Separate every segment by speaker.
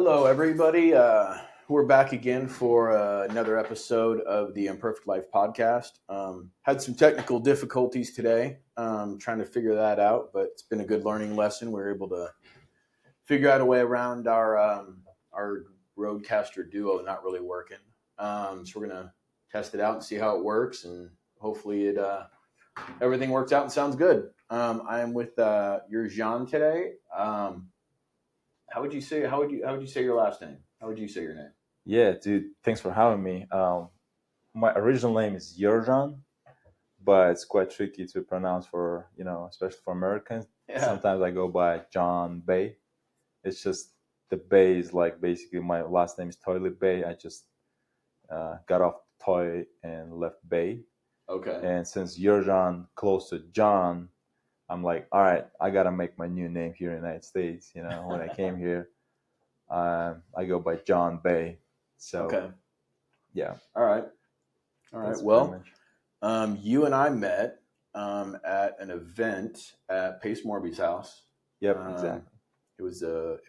Speaker 1: Hello, everybody. We're back again for another episode of the Imperfect Life podcast. Had some technical difficulties today, trying to figure that out, but it's been a good learning lesson. We were able to figure out a way around our Rodecaster Duo not really working. So we're gonna test it out and see how it works, and hopefully it everything works out and sounds good. I am with Yerzhan today. How would you say your last name? How would you say your name?
Speaker 2: Yeah, dude, thanks for having me. My original name is Yerzhan, but it's quite tricky to pronounce for, especially for Americans.
Speaker 1: Yeah.
Speaker 2: Sometimes I go by John Bay. It's just the Bay is like basically my last name is Toilet Bay. I just got off Toy and left Bay.
Speaker 1: Okay.
Speaker 2: And since Yerzhan close to John, I'm like, all right, I gotta make my new name here in the United States. When I came here, I go by John Bay. So
Speaker 1: Okay.
Speaker 2: yeah,
Speaker 1: All right. All right.
Speaker 2: that's pretty
Speaker 1: Well,
Speaker 2: much.
Speaker 1: you and I met at an event at Pace Morby's house.
Speaker 2: Yep,
Speaker 1: Um,
Speaker 2: exactly.
Speaker 1: it was a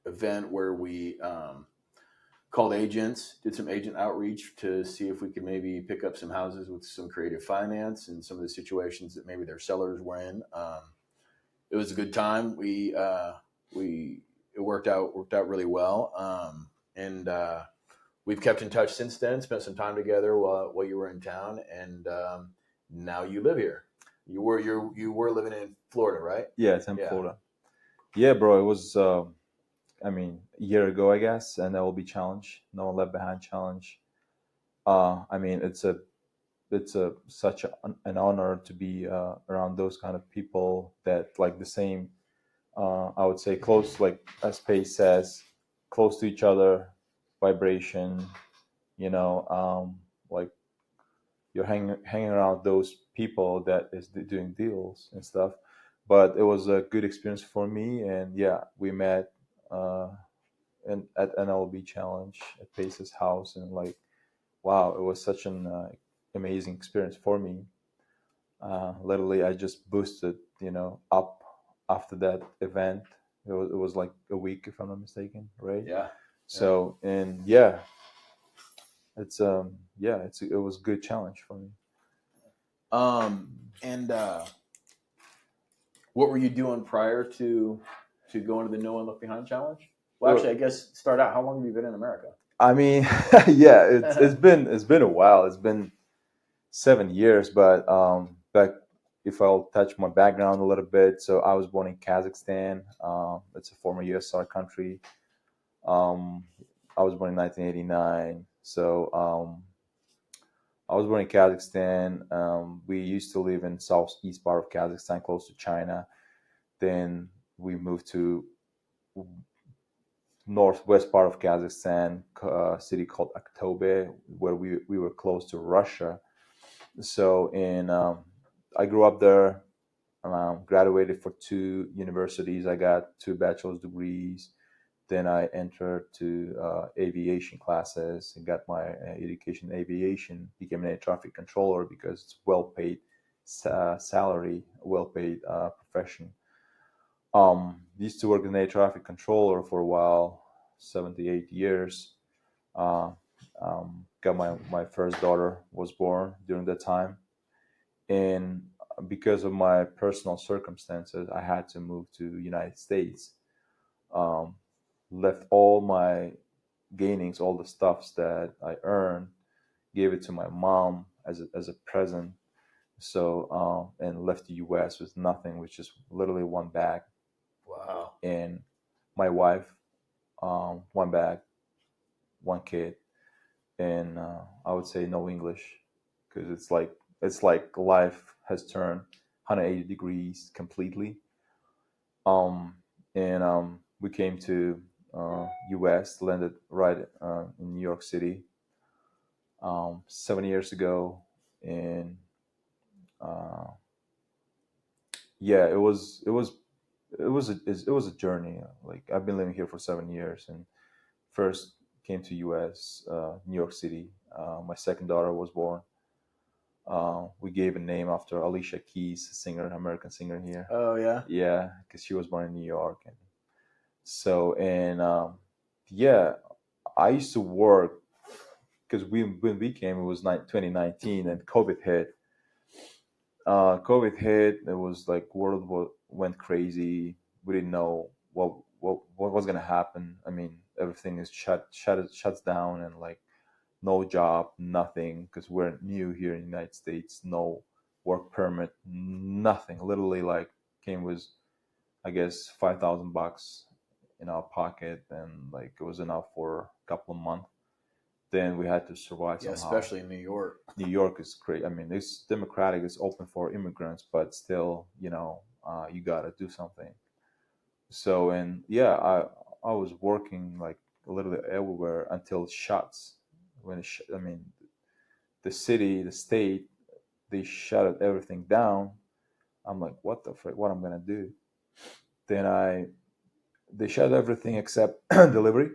Speaker 1: event where we called agents, did some agent outreach to see if we could maybe pick up some houses with some creative finance and some of the situations that maybe their sellers were in. It was a good time. We it worked out really well, and we've kept in touch since then. Spent some time together while you were in town, and now you live here. You were living in Florida, right?
Speaker 2: Yeah, it's in
Speaker 1: Yeah.
Speaker 2: Florida. Yeah, bro, it was a year ago, I guess, and that will be challenge. No one left behind challenge. I mean, it's a such an honor to be around those kind of people that like the same. I would say close, like as Pace says, close to each other, vibration. Like you're hanging around those people that is doing deals and stuff. But it was a good experience for me, and yeah, we met uh, at NLB Challenge at Pace's house, and like, wow, it was such an amazing experience for me. Literally, I just boosted, up after that event. It was like a week, if I'm not mistaken, right?
Speaker 1: Yeah.
Speaker 2: So, and yeah, it was a good challenge for me.
Speaker 1: And what were you doing prior to going to the No One Left Behind challenge? Well, actually, I guess start out. How long have you been in America?
Speaker 2: I mean, yeah, it's been a while. It's been 7 years, but back if I'll touch my background a little bit. So I was born in Kazakhstan. It's a former USSR country. Um, I was born in 1989. So I was born in Kazakhstan. We used to live in southeast part of Kazakhstan, close to China. Then we moved to northwest part of Kazakhstan, a city called Aktobe, where we were close to Russia. So I grew up there, graduated for two universities. I got two bachelor's degrees. Then I entered to aviation classes and got my education in aviation, became an air traffic controller because it's well paid salary, well paid profession. Used to work as an air traffic controller for a while, 78 years. Uh, got my first daughter was born during that time, and because of my personal circumstances, I had to move to the United States. Um, Left all my gainings, all the stuffs that I earned, gave it to my mom as a present. So and left the U.S. with nothing, which is literally one bag,
Speaker 1: Wow.
Speaker 2: and my wife, one bag, one kid, and I would say no English, because it's like life has turned 180 degrees completely. And we came to U.S., landed right in New York City 7 years ago, and uh, yeah, it was a journey. Like I've been living here for 7 years, and first came to U.S., New York City. My second daughter was born. We gave a name after Alicia Keys, a singer, American singer here.
Speaker 1: Oh yeah.
Speaker 2: Yeah, because she was born in New York, and so and yeah, I used to work because when we came, it was 2019, and COVID hit. COVID hit. It was like went crazy. We didn't know what was gonna happen. I mean, everything is shuts down, and like no job, nothing, because we're new here in the United States. No work permit, nothing. Literally, like came with, I guess, $5,000 in our pocket, and like it was enough for a couple of months. Then we had to survive
Speaker 1: Yeah,
Speaker 2: somehow.
Speaker 1: especially in New York.
Speaker 2: New York is great. I mean, it's democratic, it's open for immigrants, but still, you gotta do something. So, and yeah, I was working like a little bit everywhere until it shuts. I mean, the city, the state, they shut everything down. I'm like, what the frick? What I'm gonna do? Then they shut everything except delivery.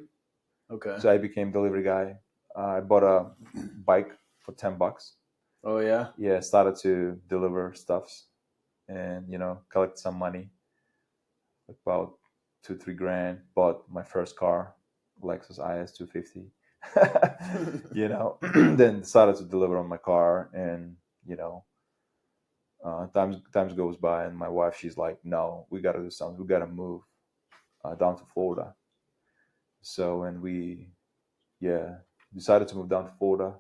Speaker 1: Okay.
Speaker 2: So I became delivery guy. I bought a bike for $10.
Speaker 1: Oh yeah.
Speaker 2: Yeah, started to deliver stuffs and collect some money, about 2-3 grand. Bought my first car, Lexus IS 250. Then started to deliver on my car, and times goes by, and my wife, she's like, no, we got to do something, we got to move down to Florida. So, and we, yeah, decided to move down to Florida.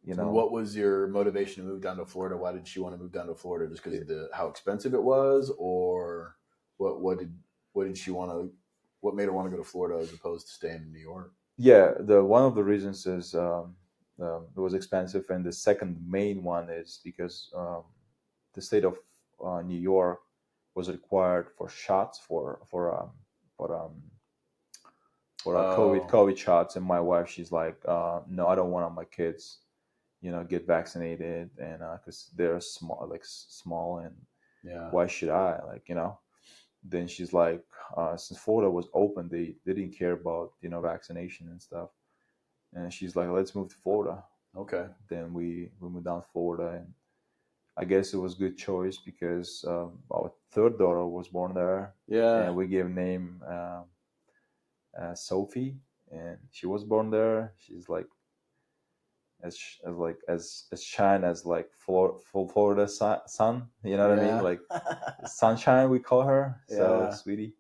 Speaker 1: And what was your motivation to move down to Florida? Why did she want to move down to Florida? Just because of how expensive it was, or what did she want to? What made her want to go to Florida as opposed to staying in New York?
Speaker 2: Yeah, the one of the reasons is it was expensive, and the second main one is because the state of New York was required for shots for
Speaker 1: Oh,
Speaker 2: COVID shots, and my wife, she's like, no, I don't want my kids, get vaccinated, and because they're small, like small, and
Speaker 1: yeah.
Speaker 2: why should I, like, Then she's like, since Florida was open, they didn't care about vaccination and stuff, and she's like, let's move to Florida.
Speaker 1: Okay.
Speaker 2: Then we moved down to Florida, and I guess it was a good choice because our third daughter was born there,
Speaker 1: Yeah.
Speaker 2: and we gave name Sophie, and she was born there. She's like as shine as like Florida sun. You know what I mean?
Speaker 1: Yeah.
Speaker 2: Like sunshine, we call her. So
Speaker 1: Yeah.
Speaker 2: sweetie.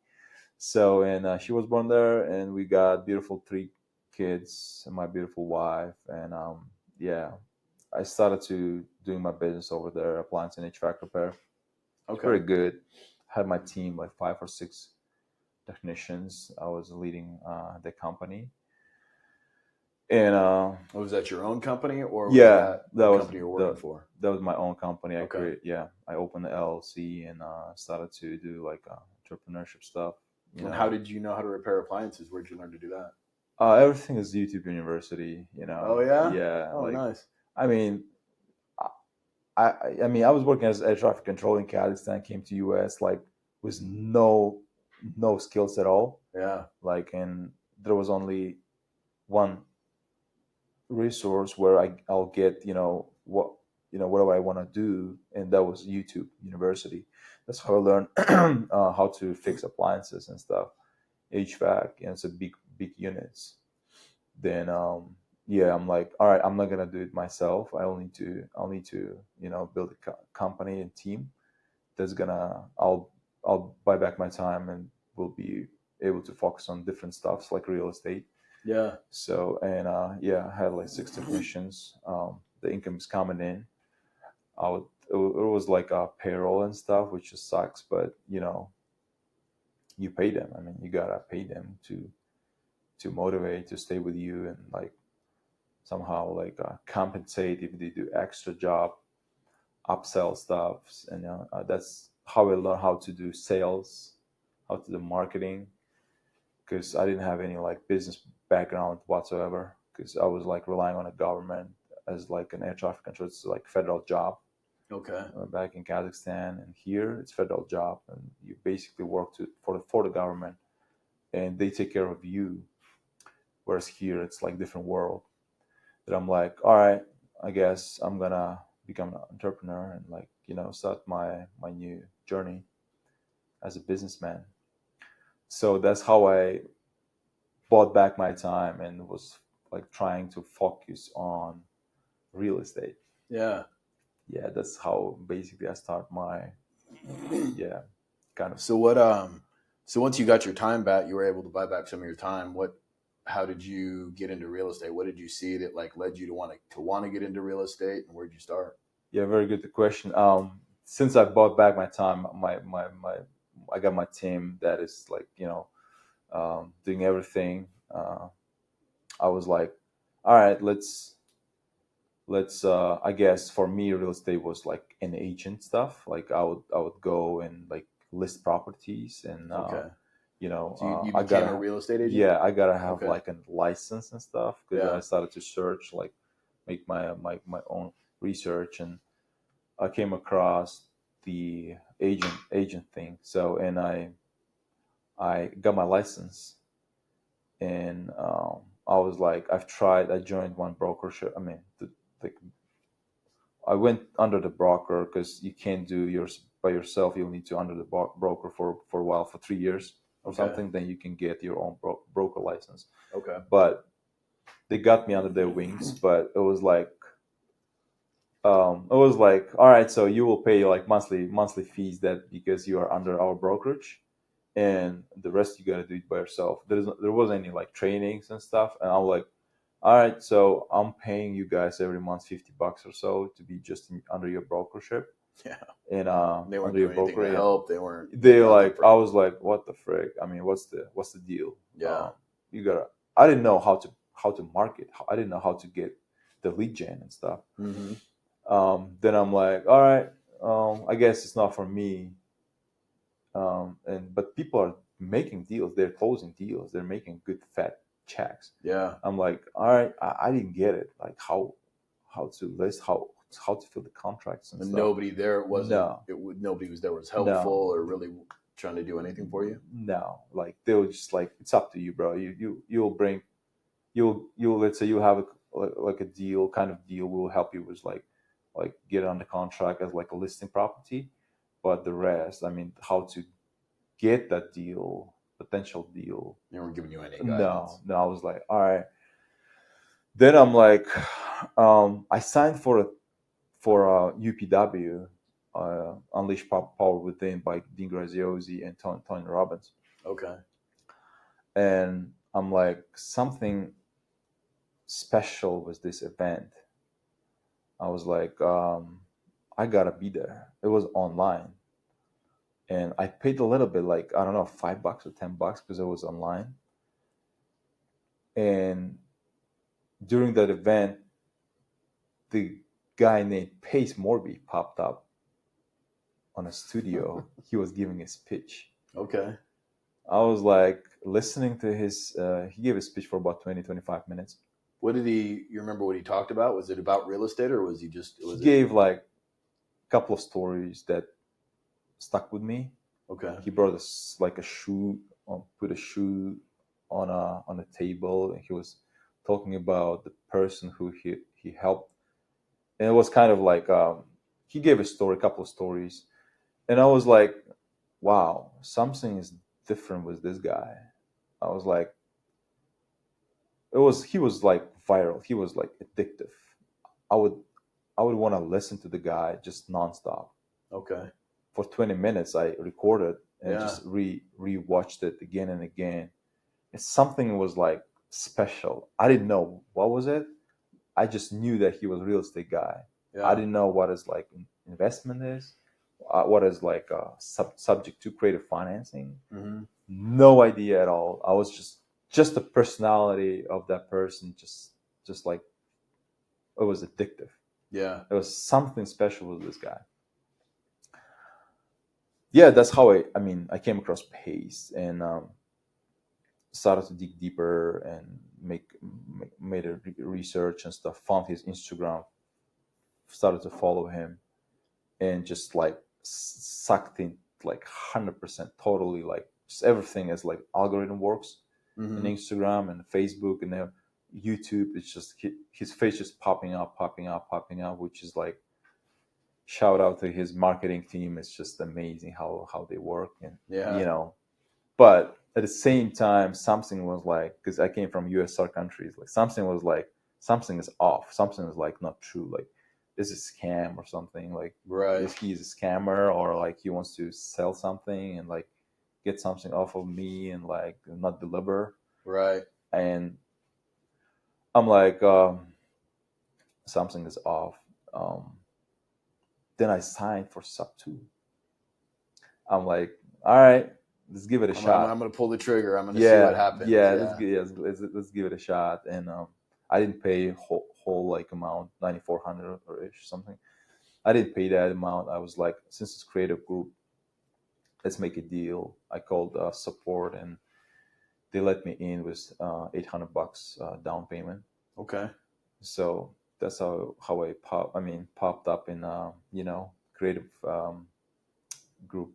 Speaker 2: So, and she was born there, and we got beautiful 3 kids, and my beautiful wife, and yeah, I started to doing my business over there, appliance and HVAC repair. It's
Speaker 1: Okay.
Speaker 2: pretty good. Had my team like 5 or 6 technicians. I was leading the company, and
Speaker 1: Was that your own company, or was
Speaker 2: yeah,
Speaker 1: that
Speaker 2: that
Speaker 1: the
Speaker 2: was
Speaker 1: company you were working for?
Speaker 2: that was my own company.
Speaker 1: Okay.
Speaker 2: I opened the LLC, and started to do like entrepreneurship stuff.
Speaker 1: And how did you know how to repair appliances? Where'd you learn to do that?
Speaker 2: Everything is YouTube University.
Speaker 1: Oh yeah.
Speaker 2: Yeah,
Speaker 1: Oh
Speaker 2: like
Speaker 1: nice.
Speaker 2: I mean, I was working as air traffic control in Kazakhstan. Came to US like with no skills at all.
Speaker 1: Yeah.
Speaker 2: Like, and there was only one resource where I'll get whatever I want to do, and that was YouTube University. That's how I learned how to fix appliances and stuff, HVAC, and it's a big units. Then yeah, I'm like, all right, I'm not gonna do it myself. I'll need to build a company and team that's gonna I'll buy back my time, and will be able to focus on different stuffs like real estate.
Speaker 1: Yeah.
Speaker 2: So, and yeah, I had like 6 technicians. The income is coming in. It was like a payroll and stuff, which just sucks, but you pay them. I mean, you gotta pay them to motivate, to stay with you, and like somehow like compensate if they do extra job, upsell stuffs, and that's how I learned how to do sales, how to do marketing, because I didn't have any like business background whatsoever, because I was like relying on a government as like an air traffic control. It's like federal job
Speaker 1: Okay.
Speaker 2: back in Kazakhstan, and here it's federal job, and you basically work for the government, and they take care of you. Whereas here it's like different world. That I'm like, all right, I guess I'm gonna become an entrepreneur and like, start my new journey as a businessman. So that's how I bought back my time and was like trying to focus on real estate.
Speaker 1: Yeah.
Speaker 2: Yeah, that's how basically I start my, yeah, kind of.
Speaker 1: So what? So once you got your time back, you were able to buy back some of your time. What? How did you get into real estate? What did you see that like led you to want to get into real estate, and where'd you start?
Speaker 2: Yeah, very good question. Since I bought back my time, my I got my team that is like, doing everything. I was like, all right, let's I guess for me real estate was like an agent stuff. Like I would go and like list properties and
Speaker 1: Okay. So you
Speaker 2: I
Speaker 1: became a
Speaker 2: gotta,
Speaker 1: real estate agent.
Speaker 2: yeah, I gotta have
Speaker 1: Okay.
Speaker 2: like a license and stuff because
Speaker 1: Yeah.
Speaker 2: I started to search, like make my own research, and I came across the agent thing. So, and I got my license, and I was like, I joined one brokership. I mean, I went under the broker because you can't do yours by yourself. You'll need to under the broker for a while, for 3 years or
Speaker 1: Okay.
Speaker 2: something. Then you can get your own broker license.
Speaker 1: Okay.
Speaker 2: But they got me under their wings. But it was like, all right, so you will pay like monthly fees, that because you are under our brokerage, and the rest you got to do it by yourself. There wasn't any like trainings and stuff, and I'm like, all right, so I'm paying you guys every month $50 or so to be just under your brokership,
Speaker 1: Yeah.
Speaker 2: and
Speaker 1: They weren't
Speaker 2: under your
Speaker 1: doing anything
Speaker 2: broker.
Speaker 1: to
Speaker 2: Yeah.
Speaker 1: help. They weren't
Speaker 2: They
Speaker 1: looking out there
Speaker 2: like,
Speaker 1: for
Speaker 2: I
Speaker 1: you.
Speaker 2: was like, what the frick? I mean, what's the deal?
Speaker 1: Yeah.
Speaker 2: You gotta. I didn't know how to market. I didn't know how to get the lead gen and stuff.
Speaker 1: Mm-hmm.
Speaker 2: Then I'm like, all right, I guess it's not for me. But people are making deals. They're closing deals. They're making good fat checks.
Speaker 1: Yeah.
Speaker 2: I'm like, all right, I didn't get it. Like how to list, how to fill the contracts and
Speaker 1: And
Speaker 2: stuff.
Speaker 1: nobody there wasn't.
Speaker 2: No,
Speaker 1: Nobody was there was helpful
Speaker 2: no,
Speaker 1: or really trying to do anything for you.
Speaker 2: no. Like they were just like, it's up to you, bro. You'll bring, you'll let's say you have like a deal, kind of deal. We'll help you with like get on the contract as like a listing property, but the rest, I mean, how to get that deal, potential deal.
Speaker 1: They weren't giving you any
Speaker 2: No,
Speaker 1: guidance.
Speaker 2: no. I was like, all right. Then I'm like, I signed for UPW, Unleash Power Within by Dean Graziosi and Tony Robbins,
Speaker 1: Okay.
Speaker 2: and I'm like, something special was this event. I was like, I gotta be there. It was online, and I paid a little bit, like I don't know, $5 or $10 because it was online. And during that event, the guy named Pace Morby popped up on a studio. He was giving a speech.
Speaker 1: Okay.
Speaker 2: I was like listening to his. He gave a speech for about 20-25 minutes.
Speaker 1: What did he? You remember what he talked about? Was it about real estate, or was he just?
Speaker 2: He
Speaker 1: Was it
Speaker 2: gave like a couple of stories that stuck with me.
Speaker 1: okay?
Speaker 2: He brought us like a shoe, put a shoe on a table, and he was talking about the person who he helped, and it was kind of like, he gave a couple of stories, and I was like, wow, something is different with this guy. I was like, he was like viral. He was like addictive. I would I would want to listen to the guy just nonstop.
Speaker 1: Okay.
Speaker 2: For 20 minutes, I recorded and
Speaker 1: Yeah.
Speaker 2: just rewatched it again and again. And something was like special. I didn't know what was it. I just knew that he was a real estate guy.
Speaker 1: Yeah.
Speaker 2: I didn't know what is like investment is, what is like subject to creative financing.
Speaker 1: Mm-hmm.
Speaker 2: No idea at all. I was just the personality of that person. Just like, it was addictive.
Speaker 1: Yeah.
Speaker 2: There was something special with this guy. Yeah, that's how I came across Pace, and started to dig deeper and made a research and stuff. Found his Instagram, started to follow him, and just like sucked in like 100%, totally, like just everything as like algorithm works
Speaker 1: Mm-hmm.
Speaker 2: in Instagram and Facebook, and YouTube, it's just his face just popping up, which is like, shout out to his marketing team. It's just amazing how they work, and but at the same time, something was like, because I came from USSR countries, like something was like, something is off, something is like not true, like this is a scam or something, like
Speaker 1: Right.
Speaker 2: if he's a scammer, or like he wants to sell something and like get something off of me and like not deliver.
Speaker 1: Right.
Speaker 2: And I'm like, something is off. Then I signed for sub 2. I'm like, all right, let's give it a shot.
Speaker 1: I'm going to pull the trigger. I'm going to see what happens.
Speaker 2: Let's give it a shot. And I didn't pay whole like amount, 9,400 or ish something. I didn't pay that amount. I was like, since it's creative group, let's make a deal. I called support, and they let me in with $800 down payment.
Speaker 1: Okay.
Speaker 2: So that's how I popped up in creative group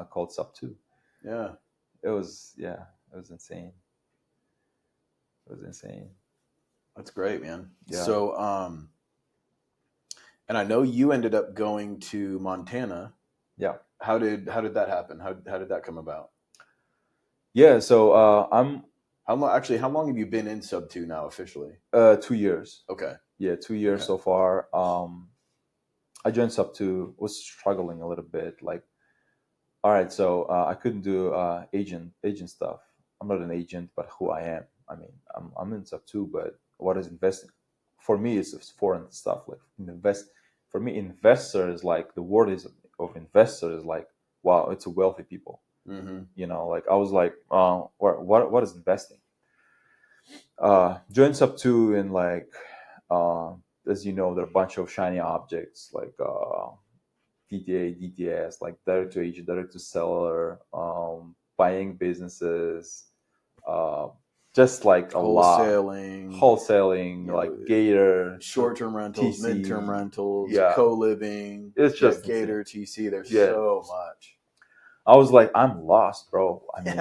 Speaker 2: called Sub 2.
Speaker 1: Yeah.
Speaker 2: It was insane.
Speaker 1: That's great, man.
Speaker 2: Yeah.
Speaker 1: So and I know you ended up going to Montana.
Speaker 2: Yeah.
Speaker 1: How did that happen? How did that come about?
Speaker 2: Yeah, so
Speaker 1: how long have you been in Sub 2 now officially?
Speaker 2: 2 years.
Speaker 1: Okay.
Speaker 2: Yeah, 2 years so far. I joined Sub 2, was struggling a little bit. Like, all right, so I couldn't do agent stuff. I'm not an agent, but who I am. I mean, I'm in Sub 2, but what is investing? For me, it's foreign stuff. Like for me, investor is like, the word of investor is like, wow, it's a wealthy people.
Speaker 1: Mm-hmm.
Speaker 2: Like I was like, what is investing? Joined Sub 2, and like, as you know, there are a bunch of shiny objects like DTA, DTS, like direct to agent, direct to seller, buying businesses, just like a wholesaling, like Gator,
Speaker 1: short-term rentals,
Speaker 2: TC,
Speaker 1: midterm rentals,
Speaker 2: yeah,
Speaker 1: co-living.
Speaker 2: It's just
Speaker 1: Gator, TC. There's so much.
Speaker 2: I was like, I'm lost, bro. I mean,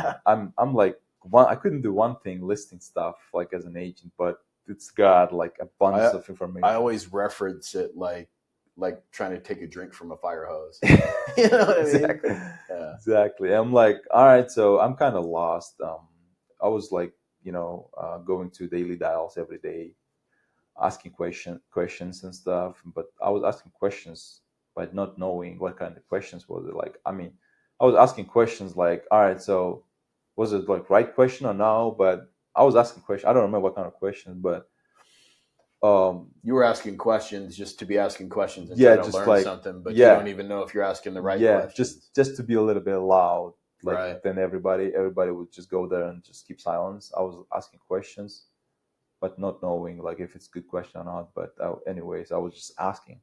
Speaker 2: I'm like, I couldn't do one thing, listing stuff like as an agent, but it's got like abundance of information.
Speaker 1: I always reference it like trying to take a drink from a fire hose. You know what I mean?
Speaker 2: Exactly. Yeah. Exactly. I'm like, all right, so I'm kind of lost. I was like, going to daily dials every day, asking questions and stuff. But I was asking questions, but not knowing what kind of questions was it. Like, I mean, I was asking questions like, all right, so was it like right question or no? But I was asking questions. I don't remember what kind of questions, but
Speaker 1: you were asking questions just to be asking questions and
Speaker 2: trying
Speaker 1: to learn like, something, but you don't even know if you're asking the right questions.
Speaker 2: just to be a little bit loud. Like,
Speaker 1: right.
Speaker 2: Then everybody would just go there and just keep silence. I was asking questions, but not knowing like if it's a good question or not. But anyways, I was just asking.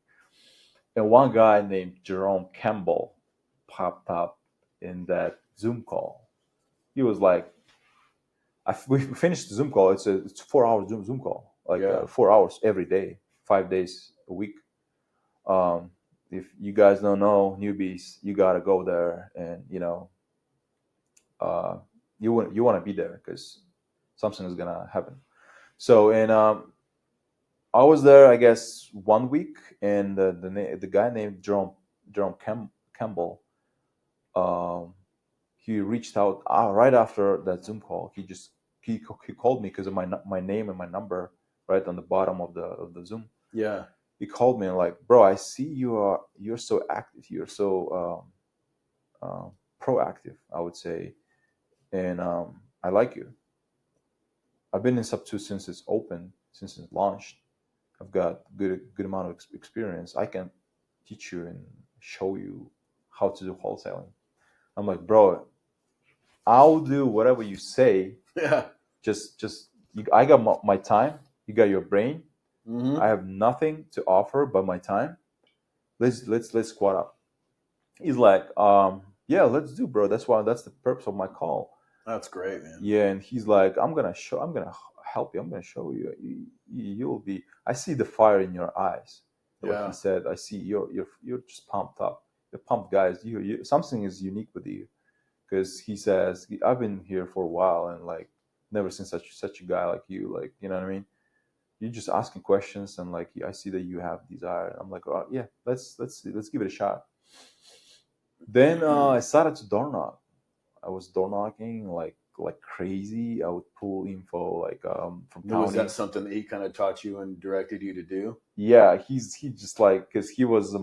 Speaker 2: And one guy named Jerome Campbell popped up in that Zoom call. He was like, we finished the Zoom call. It's a 4-hour Zoom call, like 4 hours every day, 5 days a week. If you guys don't know, newbies, you gotta go there, and you want to be there because something is gonna happen. So, and I was there, I guess, 1 week, and the guy named Jerome Campbell, he reached out right after that Zoom call. He called me because of my name and my number right on the bottom of the Zoom.
Speaker 1: Yeah.
Speaker 2: He called me and like, bro, I see you're so active. You're so proactive, I would say, and I like you. I've been in Sub 2 since it's open, since it's launched. I've got good amount of experience. I can teach you and show you how to do wholesaling. I'm like, bro, I'll do whatever you say.
Speaker 1: Yeah.
Speaker 2: I got my time. You got your brain.
Speaker 1: Mm-hmm.
Speaker 2: I have nothing to offer but my time. Let's squat up. He's like, yeah, let's do, bro. That's the purpose of my call.
Speaker 1: That's great, man.
Speaker 2: Yeah, and he's like, I'm gonna help you. I'm gonna show you. You'll be. I see the fire in your eyes. Like he said, I see you're just pumped up. You're pumped, guys. You something is unique with you, because he says, I've been here for a while and like never seen such a guy like you. Like, you know what I mean? you're just asking questions, and like I see that you have desire. I'm like, oh yeah, let's see, let's give it a shot. Then I started to door knock. I was door knocking like crazy. I would pull info like from
Speaker 1: Was that
Speaker 2: counties.
Speaker 1: something that he kind of taught you and directed you to do?
Speaker 2: Yeah, he just like, because he was a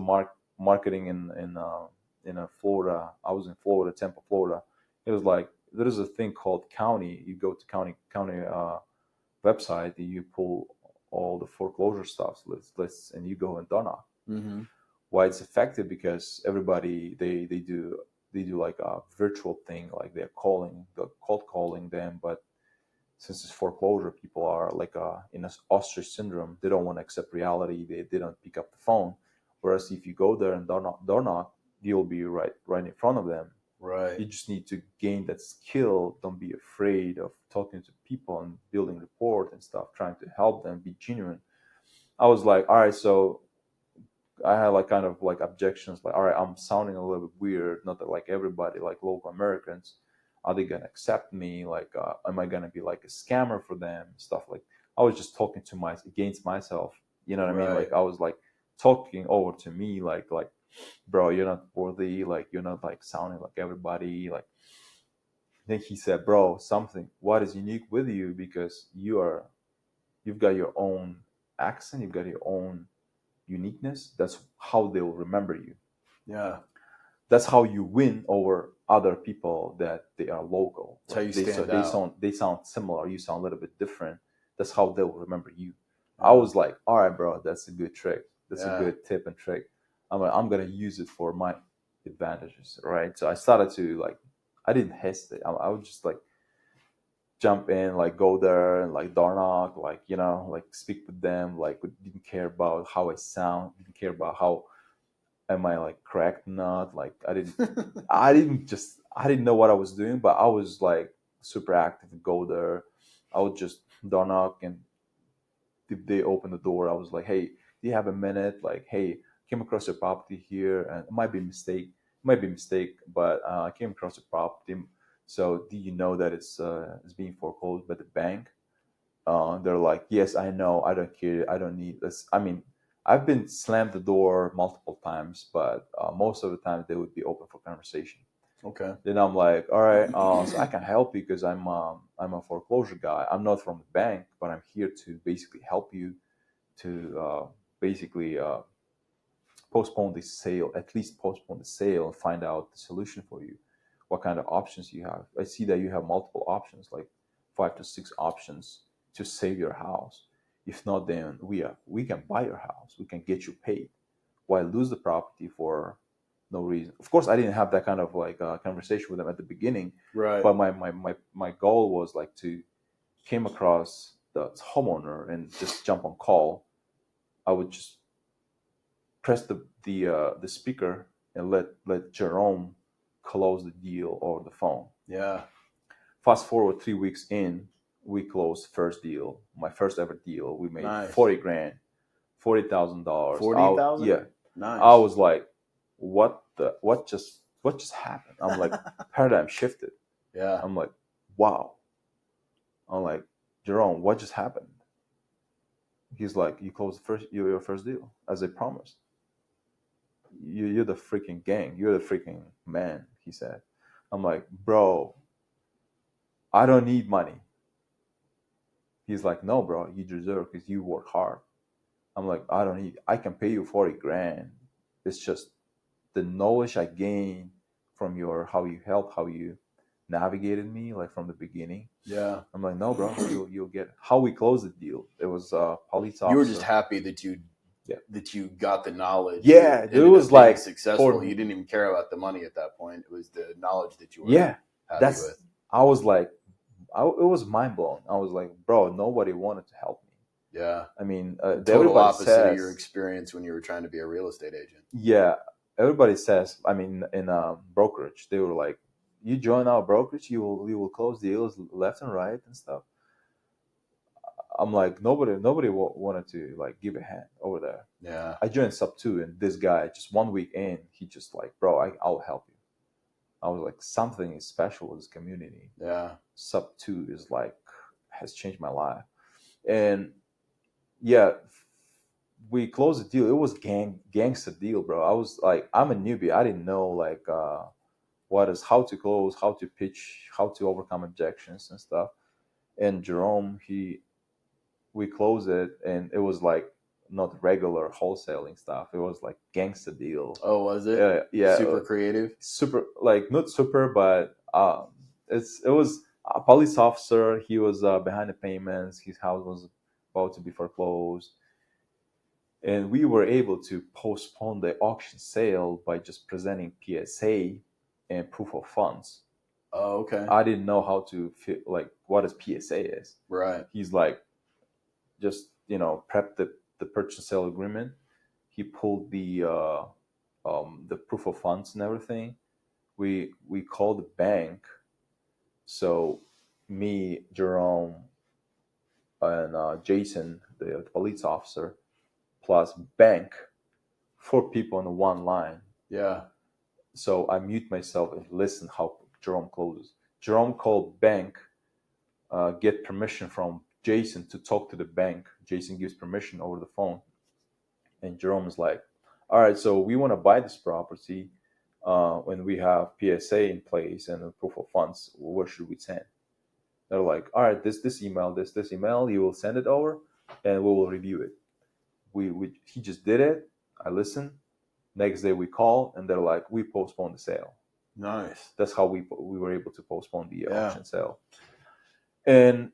Speaker 2: marketing in Florida. I was in Florida, Tampa, Florida. It was like there is a thing called county. You go to county website and you pull all the foreclosure stuff lists and you go and door knock.
Speaker 1: Mm-hmm.
Speaker 2: Why it's effective? Because everybody they do like a virtual thing, like they're cold calling them, but since it's foreclosure, people are like in an ostrich syndrome. They don't want to accept reality. They don't pick up the phone. Whereas if you go there and door knock, you'll be right in front of them.
Speaker 1: Right.
Speaker 2: You just need to gain that skill. Don't be afraid of talking to people and building rapport and stuff, trying to help them, be genuine. I was like, all right, so I had like kind of like objections, like, all right, I'm sounding a little bit weird, not that like everybody, like local Americans, are they gonna accept me? Like, am I gonna be like a scammer for them? Stuff like, I was just talking to against myself. You know what I mean?
Speaker 1: Right.
Speaker 2: Like I was like talking over to me, like, bro, you're not worthy. Like you're not like sounding like everybody. Like then he said, bro, something. What is unique with you? Because you've got your own accent. You've got your own uniqueness. That's how they'll remember you.
Speaker 1: Yeah.
Speaker 2: That's how you win over other people that they are local.
Speaker 1: That's how you
Speaker 2: They
Speaker 1: stand
Speaker 2: they
Speaker 1: out.
Speaker 2: sound similar. You sound a little bit different. That's how they'll remember you. I
Speaker 1: Yeah.
Speaker 2: was like, all right, bro, that's a good trick. That's a
Speaker 1: Yeah.
Speaker 2: good tip and trick. I'm gonna use it for my advantages, right? So I started to like, I didn't hesitate. I would just like jump in, like go there and like door knock, like like speak with them, like didn't care about how I sound, didn't care about how am I like correct or not. Like I didn't know what I was doing, but I was like super active. Go there, I would just door knock, and if they open the door, I was like, hey, do you have a minute? Like, hey, came across your property here, and it might be mistake, but I came across your property. So do you know that it's being foreclosed by the bank? They're like, yes, I know. I don't care. I don't need this. I mean, I've been slammed the door multiple times, but most of the time they would be open for conversation.
Speaker 1: Okay.
Speaker 2: Then I'm like, all right, so I can help you because I'm a foreclosure guy. I'm not from the bank, but I'm here to basically help you to basically postpone the sale, at least postpone the sale and find out the solution for you. What kind of options you have? I see that you have multiple options, like 5 to 6 options to save your house. If not, then we can buy your house. We can get you paid. Why lose the property for no reason? Of course, I didn't have that kind of like conversation with them at the beginning,
Speaker 1: Right.
Speaker 2: but my goal was like to came across the homeowner and just jump on call. I would just press the speaker and let Jerome close the deal over the phone.
Speaker 1: Yeah.
Speaker 2: Fast forward 3 weeks in, we closed first deal, my first ever deal. We made
Speaker 1: Nice.
Speaker 2: 40 grand, $40,000.
Speaker 1: 40,000.
Speaker 2: Yeah,
Speaker 1: Nice.
Speaker 2: I was like, what just happened? I'm like, paradigm shifted.
Speaker 1: Yeah.
Speaker 2: I'm like, wow. I'm like, Jerome, what just happened? He's like, you closed your first deal as I promised. You're the freaking gang. You're the freaking man, he said. I'm like, bro, I don't need money. He's like, no, bro, you deserve because you work hard. I'm like, I can pay you 40 grand. It's just the knowledge I gained from your, how you helped, how you navigated me, like from the beginning.
Speaker 1: Yeah.
Speaker 2: I'm like, no, bro, you'll get it. How we closed the deal. It was a police officer.
Speaker 1: You were just happy that you
Speaker 2: Yeah.
Speaker 1: that you got the knowledge.
Speaker 2: Yeah,
Speaker 1: that
Speaker 2: it
Speaker 1: ended
Speaker 2: was
Speaker 1: up being
Speaker 2: like
Speaker 1: successful. You didn't even care about the money at that point. It was the knowledge that you were
Speaker 2: yeah,
Speaker 1: happy
Speaker 2: that's
Speaker 1: with.
Speaker 2: I was like, it was mind blowing. I was like, bro, nobody wanted to help me.
Speaker 1: Yeah.
Speaker 2: I mean,
Speaker 1: Total
Speaker 2: everybody
Speaker 1: opposite of your
Speaker 2: says,
Speaker 1: experience when you were trying to be a real estate agent.
Speaker 2: yeah, everybody says. I mean, in brokerage, they were like, you join our brokerage, you will close deals left and right and stuff. I'm like, nobody wanted to like give a hand over there.
Speaker 1: Yeah.
Speaker 2: I joined sub 2, and this guy just 1 week in, he just like, bro, I'll help you. I was like, something is special with this community.
Speaker 1: Yeah.
Speaker 2: Sub 2 is like has changed my life. And yeah, we closed the deal. It was gangster deal, bro. I was like, I'm a newbie. I didn't know like what is how to close, how to pitch, how to overcome objections and stuff. And Jerome, we closed it, and it was like not regular wholesaling stuff. It was like gangster deal.
Speaker 1: Oh, was it?
Speaker 2: Yeah,
Speaker 1: Super creative.
Speaker 2: super, like not super, but it was a police officer. He was behind the payments. His house was about to be foreclosed, and we were able to postpone the auction sale by just presenting PSA and proof of funds.
Speaker 1: Oh, okay.
Speaker 2: I didn't know how to like what a PSA is.
Speaker 1: Right.
Speaker 2: He's like, just prep the purchase sale agreement. He pulled the proof of funds and everything. We called the bank. So me, Jerome, and Jason, the police officer, plus bank, 4 people on the one line.
Speaker 1: Yeah.
Speaker 2: So I mute myself and listen how Jerome closes. Jerome called bank, get permission from Jason to talk to the bank. Jason gives permission over the phone. And Jerome is like, all right, so we want to buy this property when we have PSA in place and a proof of funds. Where should we send? They're like, all right, this email, this email, you will send it over and we will review it. He just did it. I listened. Next day we call and they're like, we postponed the sale.
Speaker 1: Nice.
Speaker 2: That's how we were able to postpone the auction sale. And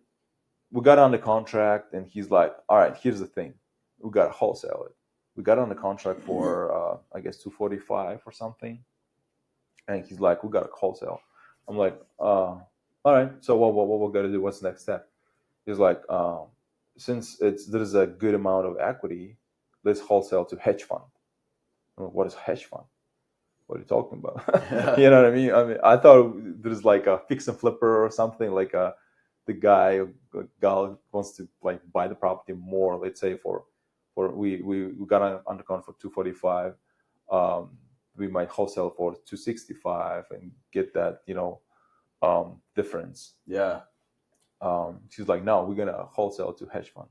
Speaker 2: we got on the contract and he's like, all right, here's the thing. We got to wholesale it. We got on the contract for, I guess, $245 or something. And he's like, we got a wholesale. I'm like, all right, so what we got to do? What's the next step? He's like, since there's a good amount of equity, let's wholesale to hedge fund. I'm like, what is hedge fund? What are you talking about? You know what I mean? I thought there's like a fix and flipper or something, like the guy wants to like buy the property more, let's say we got under contract for 245. We might wholesale for 265 and get that difference.
Speaker 1: Yeah.
Speaker 2: She's like, no, we're gonna wholesale to hedge fund.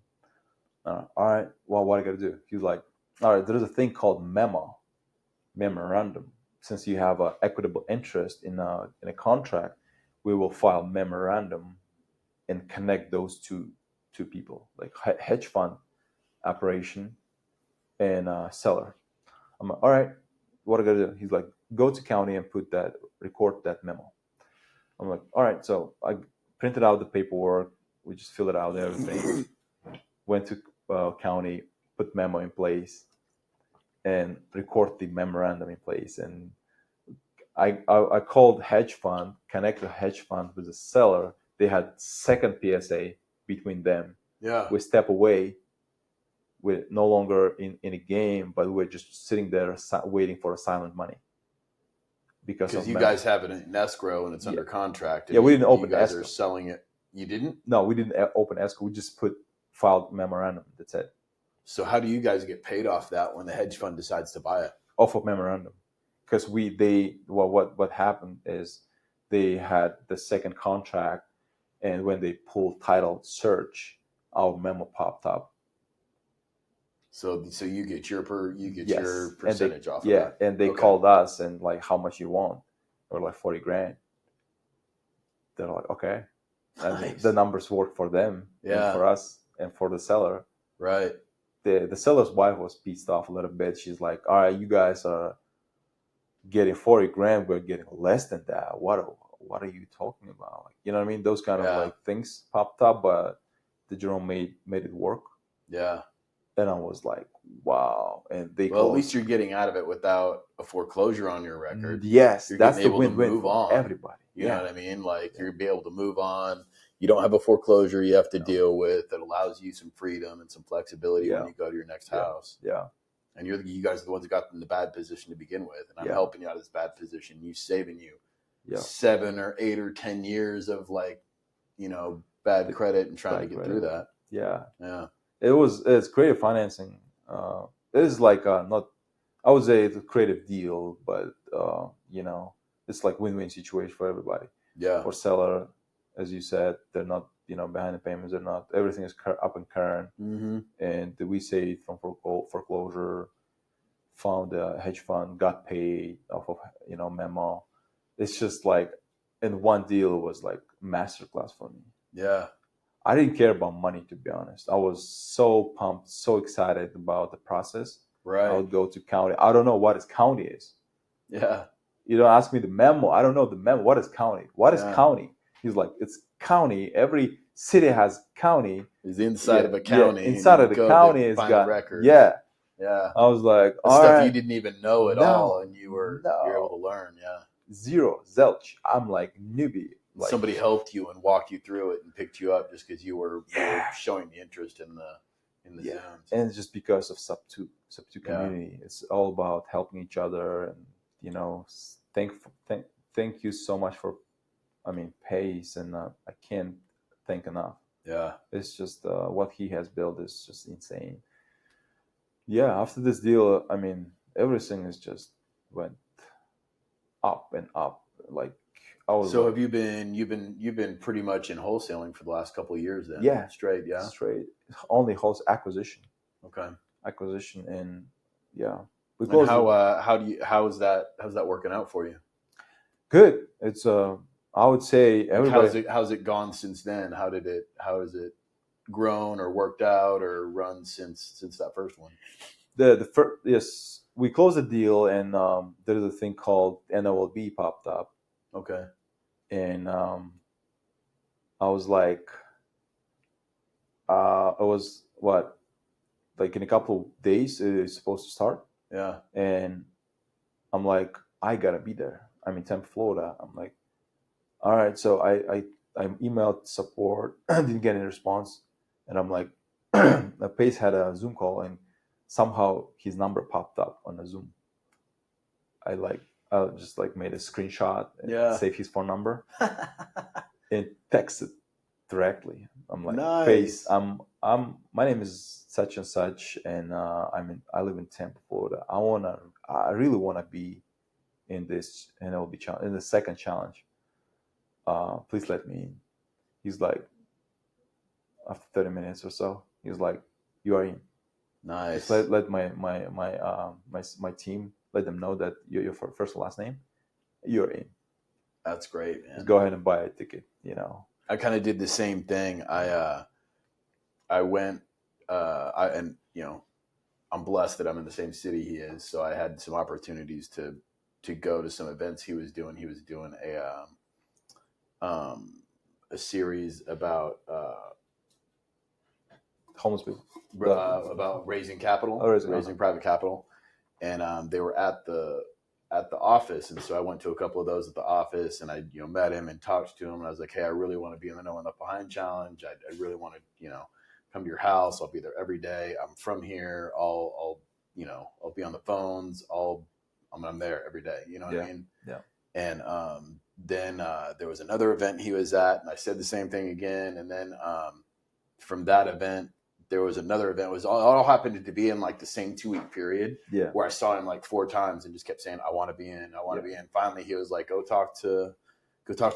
Speaker 2: All right, well, what I gotta do? He's like, all right, there's a thing called memorandum. Since you have an equitable interest in a contract, we will file memorandum and connect those two people, like hedge fund operation and seller. I'm like, all right, what I gotta do? He's like, go to county and record that memo. I'm like, all right. So I printed out the paperwork. We just fill it out, everything. Went to county, put memo in place, and record the memorandum in place. And I called hedge fund, connected hedge fund with the seller. They had second PSA between them.
Speaker 1: Yeah.
Speaker 2: We step away. We're no longer in a game, but we're just sitting there waiting for a silent money.
Speaker 1: Because you guys have it in escrow and it's under contract.
Speaker 2: Yeah, we didn't open
Speaker 1: you guys
Speaker 2: escrow.
Speaker 1: Are selling it. You didn't?
Speaker 2: No, we didn't open escrow. We just filed memorandum. That's it.
Speaker 1: So how do you guys get paid off that when the hedge fund decides to buy it?
Speaker 2: Off of memorandum, because what happened is they had the second contract, and when they pulled title search, our memo popped up.
Speaker 1: So you get your percentage off of
Speaker 2: that. Yeah, and they called us and like, how much you want? Or like $40,000. They're like, okay. Nice. The numbers work for them, and for us, and for the seller.
Speaker 1: Right.
Speaker 2: The seller's wife was pissed off a little bit. She's like, all right, you guys are getting $40,000. We're getting less than that. What are you talking about? Like, you know what I mean? Those kind of like things popped up, but the Jerome made it work.
Speaker 1: Yeah.
Speaker 2: And I was like, wow. And
Speaker 1: at least you're getting out of it without a foreclosure on your record.
Speaker 2: Yes,
Speaker 1: you're
Speaker 2: that's the
Speaker 1: win-win for
Speaker 2: on. Everybody.
Speaker 1: You know what I mean? Like you'll be able to move on. You don't have a foreclosure you have to deal with. That allows you some freedom and some flexibility when you go to your next house.
Speaker 2: Yeah.
Speaker 1: And you guys are the ones that got in the bad position to begin with. And I'm helping you out of this bad position. You saving you 7 or 8 or 10 years of bad credit and trying to get through that.
Speaker 2: Yeah.
Speaker 1: Yeah.
Speaker 2: It's creative financing. It is like not, I would say it's a creative deal, but it's like win-win situation for everybody.
Speaker 1: Yeah.
Speaker 2: For seller, as you said, they're not, behind the payments. They're not. Everything is up and current.
Speaker 1: Mm-hmm.
Speaker 2: And we saved from foreclosure, found a hedge fund, got paid off of memo. It's just like, and one deal was like masterclass for me.
Speaker 1: Yeah.
Speaker 2: I didn't care about money, to be honest. I was so pumped, so excited about the process.
Speaker 1: Right.
Speaker 2: I would go to county. I don't know what his county is.
Speaker 1: Yeah.
Speaker 2: You don't ask me the memo. I don't know the memo. What is county? What is
Speaker 1: Yeah.
Speaker 2: county? He's like, it's county. Every city has county.
Speaker 1: It's inside of a county.
Speaker 2: Yeah, inside of the county, it's got
Speaker 1: records.
Speaker 2: Yeah.
Speaker 1: Yeah.
Speaker 2: I was like,
Speaker 1: the
Speaker 2: all
Speaker 1: stuff
Speaker 2: right.
Speaker 1: you didn't even know at all, and you're able to learn. Yeah.
Speaker 2: Zero, zilch. I'm like newbie. Like,
Speaker 1: somebody helped you and walked you through it and picked you up just because you were showing the interest in the zones.
Speaker 2: And it's just because of sub two community. It's all about helping each other, and thank you so much for, Pace, and I can't thank enough.
Speaker 1: Yeah,
Speaker 2: it's just what he has built is just insane. Yeah, after this deal, everything is just went up and up. Like,
Speaker 1: so have you've been pretty much in wholesaling for the last couple of years then?
Speaker 2: Yeah,
Speaker 1: straight
Speaker 2: only wholesale acquisition.
Speaker 1: Okay,
Speaker 2: acquisition, and yeah.
Speaker 1: And how's that working out for you?
Speaker 2: Good. It's I would say everybody.
Speaker 1: How's it gone since then? How has it grown or worked out or run since that first one?
Speaker 2: The first, yes, we closed the deal, and there's a thing called NOLB popped up.
Speaker 1: Okay.
Speaker 2: And I was like, it was what, like in a couple of days it's supposed to start.
Speaker 1: Yeah.
Speaker 2: And I'm like, I gotta be there. I'm in Tampa, Florida. I'm like, all right. So I emailed support, didn't get any response, and I'm like, Pace had a Zoom call, and somehow his number popped up on the Zoom. I just made a screenshot and save his phone number and texted directly. I'm like, nice. Pace, my name is such and such, and I live in Tampa, Florida. I really wanna be in this NLB challenge, in the second challenge. Please let me in. He's like, after 30 minutes or so, he's like, you are in.
Speaker 1: Nice.
Speaker 2: Just let my team, let them know that your first and last name, you're in.
Speaker 1: That's great, man.
Speaker 2: Just go ahead and buy a ticket.
Speaker 1: I kind of did the same thing. I went, I'm blessed that I'm in the same city he is, so I had some opportunities to go to some events he was doing. He was doing a series about
Speaker 2: homeless people,
Speaker 1: about raising capital,
Speaker 2: raising
Speaker 1: private capital, and they were at the office, and so I went to a couple of those at the office, and I met him and talked to him, and I was like, hey, I really want to be in the No One Left Behind challenge. I really want to come to your house. I'll be there every day. I'm from here. I'll be on the phones. I'm there every day. You know what I mean?
Speaker 2: Yeah.
Speaker 1: And then there was another event he was at, and I said the same thing again. And then from that event, there was another event. It was all happened to be in like the same 2-week period.
Speaker 2: Yeah.
Speaker 1: Where I saw him like 4 times and just kept saying, I want to be in. I want to be in. Finally, he was like, go talk to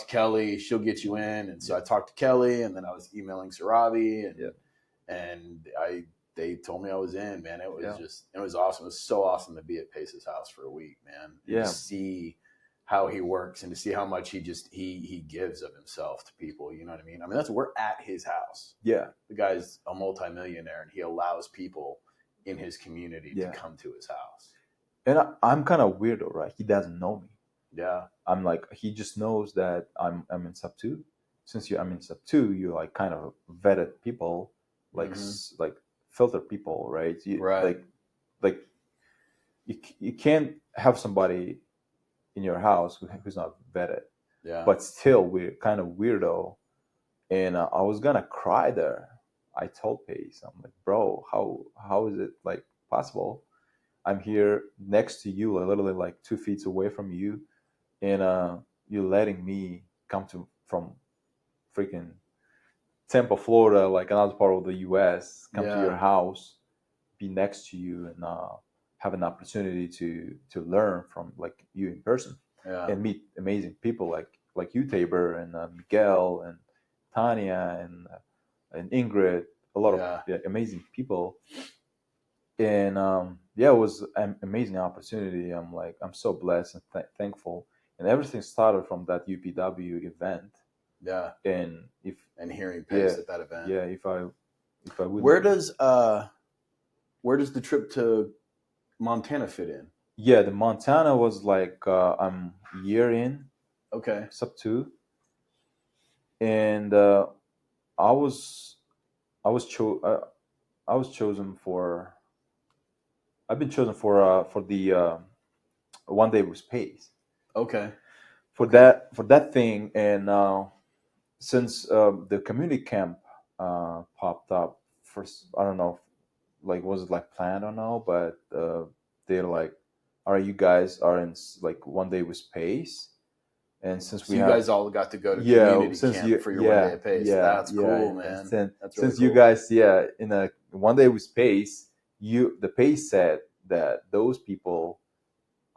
Speaker 1: Kelly. She'll get you in. And so I talked to Kelly, and then I was emailing Sarabi, and they told me I was in, man. It was it was awesome. It was so awesome to be at Pace's house for a week, man. And to see how he works and to see how much he gives of himself to people. You know what I mean? We're at his house.
Speaker 2: Yeah.
Speaker 1: The guy's a multimillionaire, and he allows people in his community to come to his house.
Speaker 2: And I'm kind of weirdo, right? He doesn't know me.
Speaker 1: Yeah.
Speaker 2: I'm like, he just knows that I'm in sub 2. Since I'm in sub 2, you like kind of vetted people, like like filter people, right?
Speaker 1: Right.
Speaker 2: Like you can't have somebody in your house who's not vetted.
Speaker 1: Yeah.
Speaker 2: But still, we're kind of weirdo, and I was gonna cry there. I told Pace, I'm like, bro, how is it like possible? I'm here next to you, literally like 2 feet away from you, and you're letting me come from freaking Tampa, Florida, like another part of the U.S., come to your house, be next to you, and have an opportunity to learn from like you in person, and meet amazing people like you, Tabor, and Miguel, and Tanya and Ingrid, a lot of amazing people. And yeah, it was an amazing opportunity. I'm so blessed and thankful. And everything started from that UPW event.
Speaker 1: Yeah.
Speaker 2: And
Speaker 1: hearing Pace at that event.
Speaker 2: Yeah, if I would.
Speaker 1: Where does the trip to Montana fit in?
Speaker 2: Yeah, the Montana was like I'm a year in.
Speaker 1: Okay.
Speaker 2: Sub 2. And I was chosen for. I've been chosen for the one day with Pace.
Speaker 1: Okay.
Speaker 2: For that thing, and since the community camp popped up first, I don't know, like was it like planned or no, but they're like, "All right, you guys are in like one day with Pace." And since
Speaker 1: you guys all got to go to community camp for your one day of Pace. That's cool, man. That's really cool.
Speaker 2: You guys, in a one day with Pace, the Pace said that those people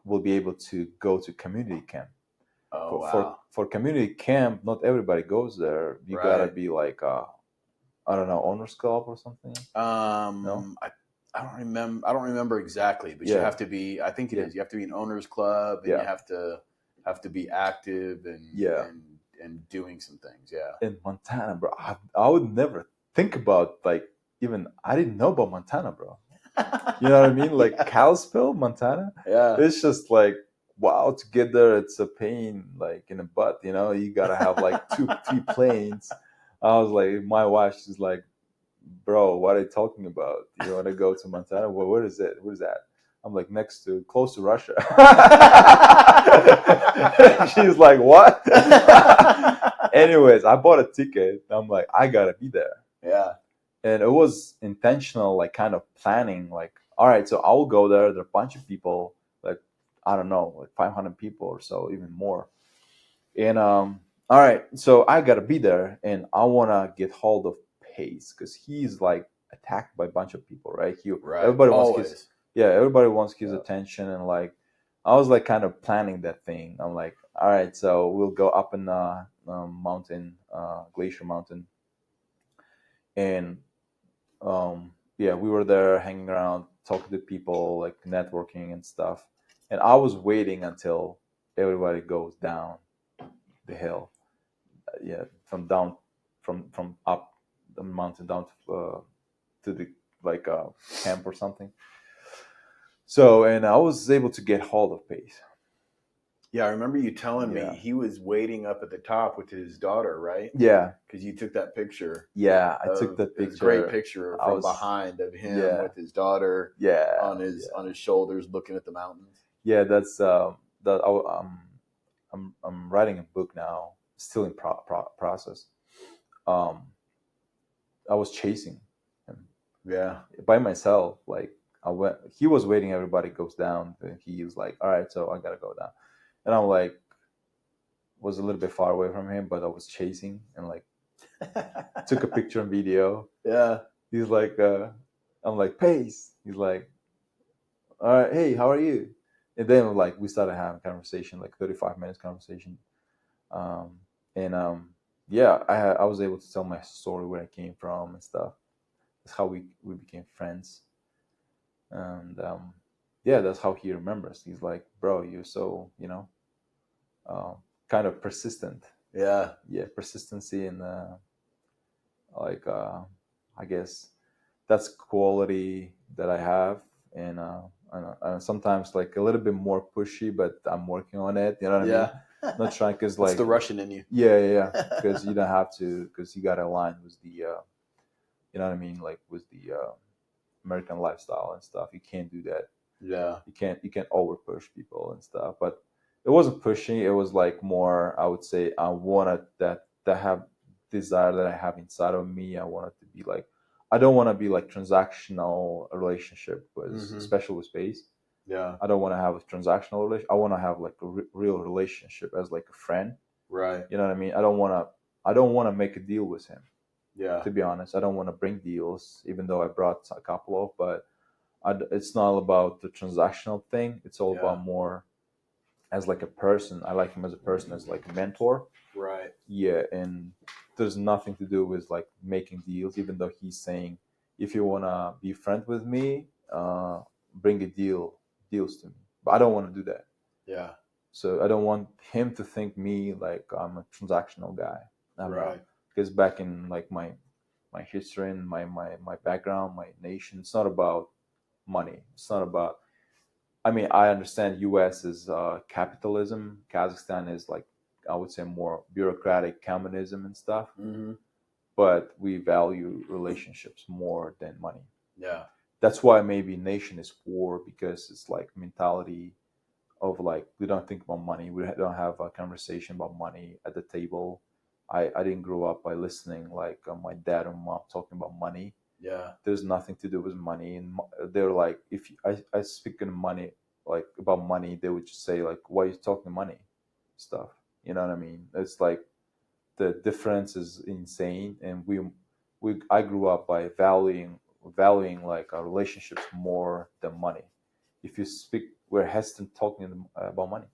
Speaker 2: will be able to go to community camp.
Speaker 1: Oh, wow.
Speaker 2: For community camp, not everybody goes there. You gotta be like I don't know, owners club or something.
Speaker 1: No? I don't remember exactly, but you have to be. I think it is. You have to be an owners club, and you have to be active and doing some things. Yeah.
Speaker 2: In Montana, bro, I would never think about like even I didn't know about Montana, bro. You know what I mean? Like Kalispell, Montana.
Speaker 1: Yeah.
Speaker 2: It's just like wow, to get there, it's a pain like in the butt. You know, you gotta have like 2-3 planes. I was like, my wife, she's like, bro, what are you talking about? You want to go to Montana? Well, where is it? Where's that? I'm like, close to Russia. She's like, what? Anyways, I bought a ticket. I'm like, I gotta be there.
Speaker 1: Yeah.
Speaker 2: And it was intentional, like kind of planning, like, all right, so I will go there. There are a bunch of people, like, I don't know, like 500 people or so, even more. And all right, so I gotta be there, and I wanna get hold of Pace because he's like attacked by a bunch of people, right? Everybody wants his attention, and like I was like kind of planning that thing. I'm like, all right, so we'll go up in mountain, Glacier Mountain, and we were there hanging around, talking to people, like networking and stuff. And I was waiting until everybody goes down the hill, from up the mountain down to the like camp or something. So, and I was able to get hold of Pace.
Speaker 1: Yeah, I remember you telling me he was waiting up at the top with his daughter, right?
Speaker 2: Yeah,
Speaker 1: because you took that picture.
Speaker 2: Yeah, I took that picture.
Speaker 1: It was a great picture from behind of him with his daughter. On his shoulders, looking at the mountains. Yeah,
Speaker 2: that's I'm writing a book now, still in process. I was chasing him. Yeah, by myself. Like he was waiting. Everybody goes down. And he was like, "All right, so I gotta go down." And I'm like, was a little bit far away from him, but I was chasing and like took a picture and video. Yeah, he's like, I'm like, Pace. He's like, all right, hey, how are you? And then like we started having a conversation, like 35 minutes conversation. I was able to tell my story, where I came from and stuff. That's how we became friends. And that's how he remembers. He's like, bro, you're so, kind of persistent. Yeah, persistency and I guess that's quality that I have, and sometimes like a little bit more pushy, but I'm working on it. You know what I mean? Not trying, because like it's
Speaker 1: the Russian in you.
Speaker 2: Yeah. Because you don't have to, because you got to align with the, you know what I mean, like with the American lifestyle and stuff. You can't do that. Yeah. You can't over push people and stuff. But it wasn't pushing. It was like more, I would say, I wanted that have desire that I have inside of me. I wanted to be like, I don't want to be like transactional relationship with, especially with space. Yeah. I don't want to have a transactional relationship. I want to have like a real relationship as like a friend. Right. You know what I mean? I don't want to make a deal with him. Yeah. To be honest, I don't want to bring deals, even though I brought a couple of, but it's not about the transactional thing. It's all about more as like a person. I like him as a person, as like a mentor. Right. Yeah. And there's nothing to do with like making deals, even though he's saying, if you want to be friend with me, bring deals to me. But I don't want to do that.
Speaker 1: Yeah.
Speaker 2: So I don't want him to think me like I'm a transactional guy. I'm not.
Speaker 1: Right.
Speaker 2: Because back in like my history and my background, my nation, it's not about money. It's not about. I mean, I understand U.S. is capitalism. Kazakhstan is like, I would say, more bureaucratic communism and stuff.
Speaker 1: Mm-hmm.
Speaker 2: But we value relationships more than money.
Speaker 1: Yeah.
Speaker 2: That's why maybe nation is poor, because it's like mentality of like, we don't think about money. We don't have a conversation about money at the table. I didn't grow up by listening like my dad and mom talking about money.
Speaker 1: Yeah.
Speaker 2: There's nothing to do with money, and they're like, if I speak in money, like about money, they would just say like, why are you talking money stuff? You know what I mean? It's like the difference is insane, and we I grew up by valuing like our relationships more than money. If you speak, we're hesitant talking about money.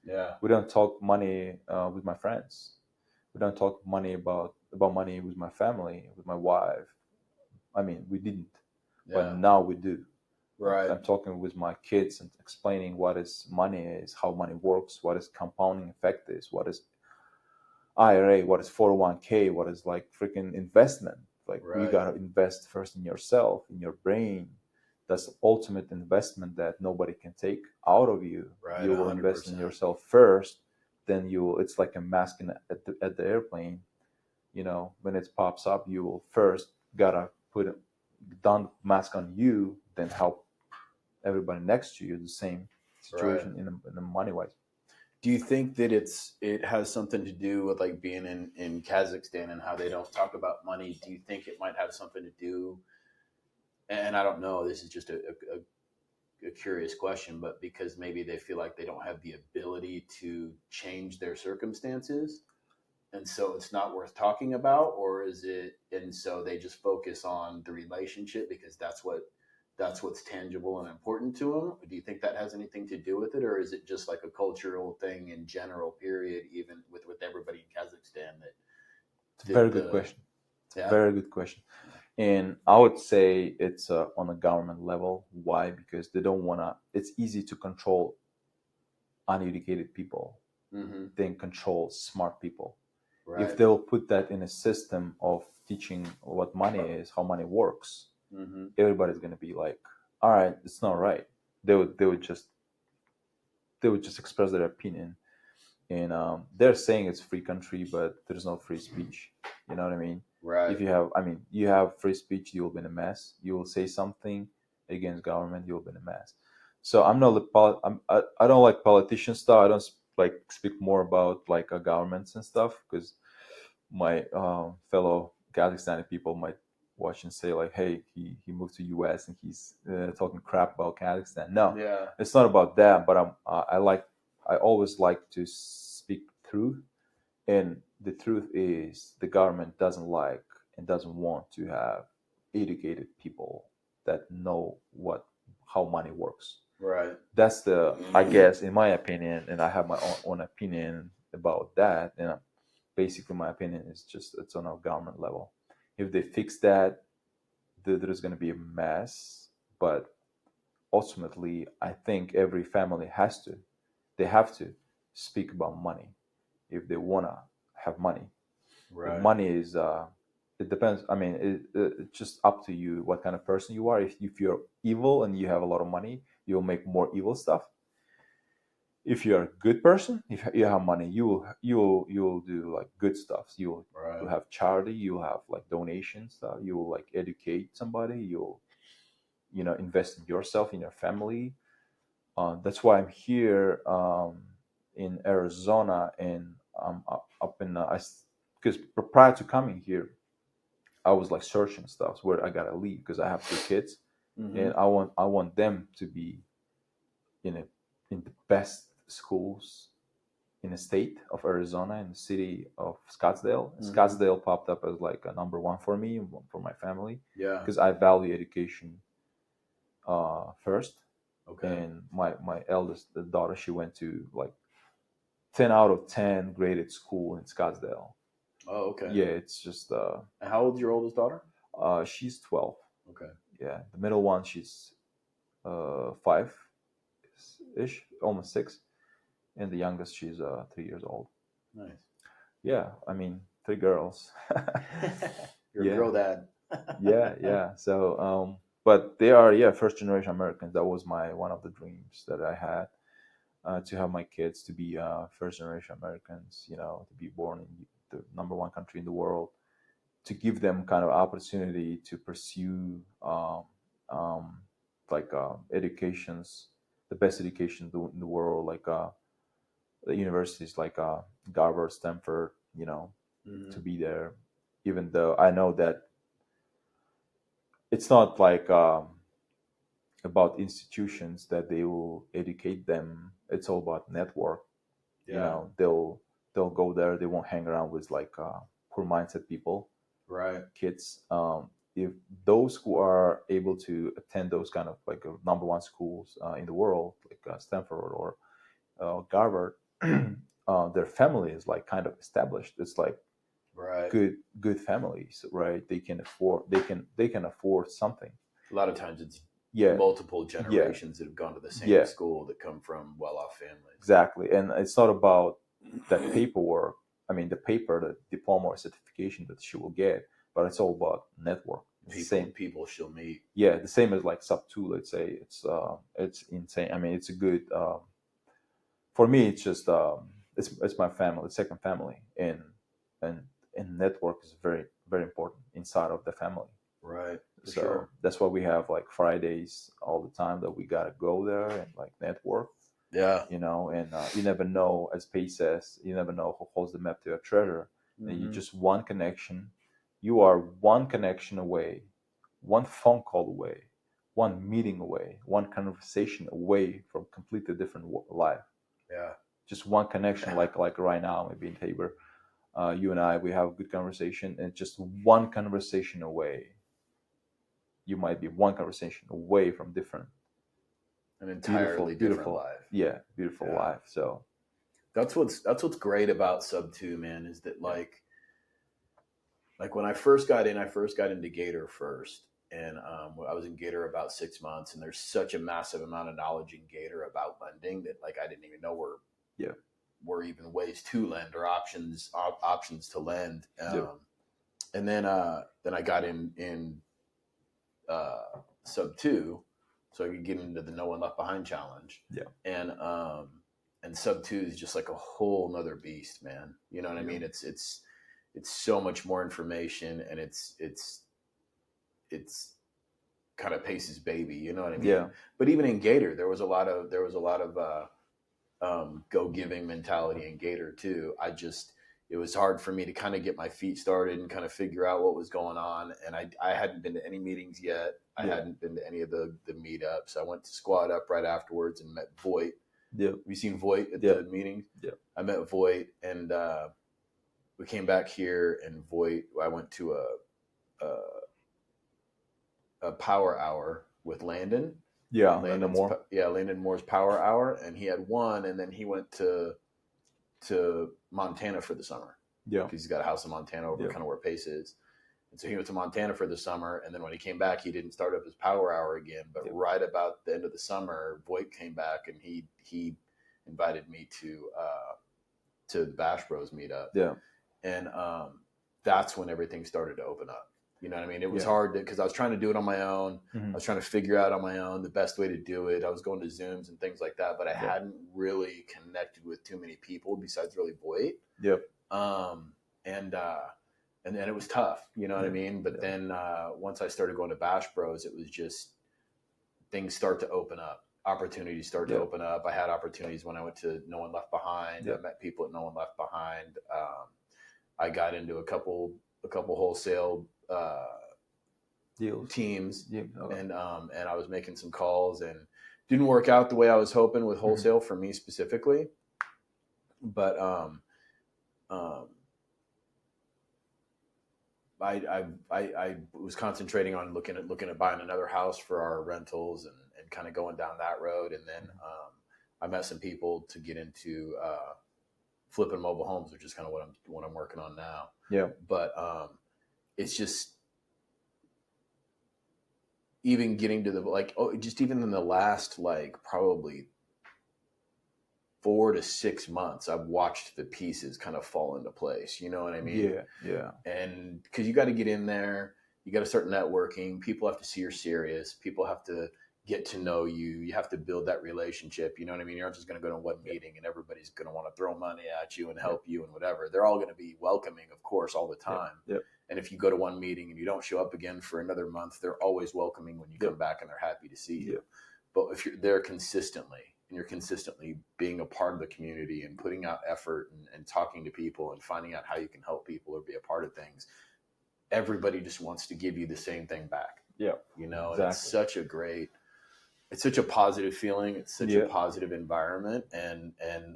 Speaker 1: Yeah.
Speaker 2: We don't talk money with my friends. We don't talk money about money with my family, with my wife. I mean, we didn't, but
Speaker 1: Yeah.
Speaker 2: now we do.
Speaker 1: Right.
Speaker 2: I'm talking with my kids and explaining what is money is, how money works, what is compounding effect is, what is IRA, what is 401k, what is like freaking investment. Like you
Speaker 1: Right.
Speaker 2: gotta invest first in yourself, in your brain. That's the ultimate investment that nobody can take out of you.
Speaker 1: Right.
Speaker 2: You will invest in
Speaker 1: 100%.
Speaker 2: yourself first, then you will. It's like a mask at the airplane. You know, when it pops up, you will first gotta put a done mask on you, then help everybody next to you. The same
Speaker 1: Right.
Speaker 2: situation in the money wise.
Speaker 1: Do you think that it has something to do with like being in Kazakhstan and how they don't talk about money? Do you think it might have something to do? And I don't know. This is just a curious question, but because maybe they feel like they don't have the ability to change their circumstances, and so it's not worth talking about, or is it? And so they just focus on the relationship because that's what's tangible and important to them. Do you think that has anything to do with it, or is it just like a cultural thing in general? Period. Even with everybody in Kazakhstan,
Speaker 2: It's a
Speaker 1: that
Speaker 2: very good
Speaker 1: the
Speaker 2: question. It's a
Speaker 1: yeah.
Speaker 2: very good question. And I would say it's on a government level. Why? Because they don't want to. It's easy to control uneducated people
Speaker 1: Mm-hmm.
Speaker 2: than control smart people. If
Speaker 1: Right.
Speaker 2: they'll put that in a system of teaching what money is, how money works,
Speaker 1: Mm-hmm.
Speaker 2: everybody's gonna be like, "All right, it's not right." They would just express their opinion, and they're saying it's free country, but there's no free speech. You know what I mean? If
Speaker 1: Right.
Speaker 2: you have, I mean, you have free speech, you'll be in a mess. You will say something against government, you'll be in a mess. So I'm not I don't like politician stuff. I don't like speak more about like governments and stuff, because my fellow Kazakhstani people might watch and say like, hey, he moved to US and he's talking crap about Kazakhstan. No,
Speaker 1: Yeah.
Speaker 2: it's not about that, but I always like to speak truth, and the truth is the government doesn't like and doesn't want to have educated people that know how money works.
Speaker 1: Right.
Speaker 2: That's I guess, in my opinion, and I have my own opinion about that. And basically, my opinion is just it's on a government level. If they fix that, there's going to be a mess. But ultimately, I think every family they have to speak about money if they want to have money. If
Speaker 1: Right.
Speaker 2: money is it depends. I mean, it's just up to you what kind of person you are. If you're evil and you have a lot of money, you'll make more evil stuff. If you're a good person, if you have money, you'll do like good stuff. You'll
Speaker 1: Right.
Speaker 2: have charity, you'll have like donations stuff, you'll like educate somebody, you'll invest in yourself, in your family. That's why I'm here in Arizona, and up in because prior to coming here, I was like searching stuff where I gotta leave because I have two kids,
Speaker 1: Mm-hmm.
Speaker 2: and I want them to be in a in the best schools in the state of Arizona, in the city of Scottsdale.
Speaker 1: Mm-hmm.
Speaker 2: Scottsdale popped up as like a number one for me and for my family,
Speaker 1: Yeah.
Speaker 2: because I value education first.
Speaker 1: Okay.
Speaker 2: And my eldest daughter, she went to like 10 out of 10 graded school in Scottsdale.
Speaker 1: Oh, okay.
Speaker 2: Yeah, it's just
Speaker 1: And how old's your oldest daughter?
Speaker 2: she's 12.
Speaker 1: Okay.
Speaker 2: Yeah, the middle one, she's 5 ish, almost 6, and the youngest, she's 3 years old.
Speaker 1: Nice.
Speaker 2: Yeah, I mean, 3 girls.
Speaker 1: You're a
Speaker 2: Yeah,
Speaker 1: girl dad.
Speaker 2: yeah. So, but they are, yeah, first generation Americans. That was my one of the dreams that I had, to have my kids to be first generation Americans. You know, to be born in the number one country in the world, to give them kind of opportunity to pursue um, like educations, the best education in the world, like the universities like Harvard, Stanford, to
Speaker 1: Hmm.
Speaker 2: be there. Even though I know that it's not like about institutions that they will educate them. It's all about network. You
Speaker 1: Yeah.
Speaker 2: know, they'll go there. They won't hang around with like poor mindset people,
Speaker 1: Right.
Speaker 2: kids. If those who are able to attend those kind of like number one schools in the world, like Stanford or Harvard, their family is like kind of established. It's like
Speaker 1: Right.
Speaker 2: good families, right? They can afford something.
Speaker 1: A lot of times it's
Speaker 2: Yeah,
Speaker 1: multiple
Speaker 2: yeah,
Speaker 1: generations that have gone to the same
Speaker 2: yeah,
Speaker 1: school that come from well-off families.
Speaker 2: exactly. And it's not about that paperwork. I mean, the paper, the diploma or certification that she will get, but it's all about network. It's the same.
Speaker 1: People she'll meet.
Speaker 2: Yeah, the same as like sub two. Let's say it's insane. I mean, it's a good. For me, it's just it's my family, it's second family, and and network is very very important inside of the family.
Speaker 1: Right. For
Speaker 2: So
Speaker 1: sure.
Speaker 2: that's why we have like Fridays all the time that we gotta go there and like network,
Speaker 1: Yeah.
Speaker 2: and you never know, as Paige says, you never know who holds the map to a treasure. And you
Speaker 1: Hmm.
Speaker 2: just one connection, you are one connection away, one phone call away, one meeting away, one conversation away from completely different life.
Speaker 1: Yeah.
Speaker 2: Just one connection, like right now, maybe in Tabor, you and I, we have a good conversation, and just one conversation away, you might be one conversation away from different,
Speaker 1: An
Speaker 2: beautiful,
Speaker 1: entirely different
Speaker 2: beautiful,
Speaker 1: life.
Speaker 2: yeah, beautiful
Speaker 1: Yeah.
Speaker 2: life. So
Speaker 1: That's what's great about sub two, man, is that
Speaker 2: yeah,
Speaker 1: like when I first got into Gator first, and I was in Gator about 6 months, and there's such a massive amount of knowledge in Gator about lending that like I didn't even know
Speaker 2: yeah,
Speaker 1: were even ways to lend or options to lend.
Speaker 2: yeah,
Speaker 1: And then I got in uh, sub two, so I could get into the No One Left Behind challenge,
Speaker 2: yeah,
Speaker 1: and sub two is just like a whole nother beast, man. You know what I
Speaker 2: yeah,
Speaker 1: mean? It's so much more information, and it's kind of Pace's baby. You know what I mean?
Speaker 2: yeah,
Speaker 1: But even in Gator, there was a lot of go giving mentality in Gator too. It was hard for me to kind of get my feet started and kind of figure out what was going on. And I hadn't been to any meetings yet. I
Speaker 2: yeah,
Speaker 1: hadn't been to any of the meetups. I went to Squad Up right afterwards and met Voight.
Speaker 2: yeah,
Speaker 1: Have you seen Voight at
Speaker 2: yeah,
Speaker 1: the meetings?
Speaker 2: yeah,
Speaker 1: I met Voight, and we came back here, and Voight, I went to a, a power hour with Landon.
Speaker 2: yeah. And the
Speaker 1: Landon's
Speaker 2: more,
Speaker 1: Landon Moore's power hour, and he had one, and then he went to Montana for the summer
Speaker 2: yeah,
Speaker 1: because he's got a house in Montana over
Speaker 2: yeah,
Speaker 1: kind of where Pace is. And so he went to Montana for the summer, and then when he came back, he didn't start up his power hour again. But
Speaker 2: yeah,
Speaker 1: right about the end of the summer, Voight came back, and he invited me to the Bash Bros meetup,
Speaker 2: yeah,
Speaker 1: and that's when everything started to open up. You know what I mean? It was
Speaker 2: yeah,
Speaker 1: hard because I was trying to do it on my own. I
Speaker 2: hmm,
Speaker 1: was trying to figure out on my own the best way to do it. I was going to Zooms and things like that, but I
Speaker 2: yeah,
Speaker 1: hadn't really connected with too many people besides really Voight.
Speaker 2: yeah,
Speaker 1: Um, and then it was tough, you know what I
Speaker 2: yeah,
Speaker 1: mean? But
Speaker 2: yeah,
Speaker 1: then once I started going to Bash Bros, it was just things start to open up. Opportunities start to
Speaker 2: yeah,
Speaker 1: open up. I had opportunities when I went to No One Left Behind.
Speaker 2: yeah,
Speaker 1: I met people at No One Left Behind. I got into a couple wholesale
Speaker 2: deals,
Speaker 1: teams,
Speaker 2: yeah, okay,
Speaker 1: and I was making some calls, and didn't work out the way I was hoping with
Speaker 2: hmm,
Speaker 1: wholesale for me specifically. But um, I was concentrating on looking at buying another house for our rentals, and kind of going down that road, and then I met some people to get into flipping mobile homes, which is kind of what I'm working on now.
Speaker 2: Yeah.
Speaker 1: But it's just even getting to the just even in the last probably 4 to 6 months, I've watched the pieces kind of fall into place. You know what I mean?
Speaker 2: Yeah. Yeah.
Speaker 1: And because you got to get in there, you got to start networking. People have to see you're serious. People have to get to know you. You have to build that relationship. You know what I mean? You're not just going to go to one meeting and everybody's going to want to throw money at you and help you and whatever. They're all going to be welcoming, of course, all the time.
Speaker 2: Yep.
Speaker 1: And if you go to one meeting and you don't show up again for another month, they're always welcoming when you come back and they're happy to see you. But if you're there consistently and you're consistently being a part of the community and putting out effort and talking to people and finding out how you can help people or be a part of things, everybody just wants to give you the same thing back.
Speaker 2: Yeah.
Speaker 1: You know,
Speaker 2: exactly.
Speaker 1: And it's such a positive feeling. It's such a positive environment. And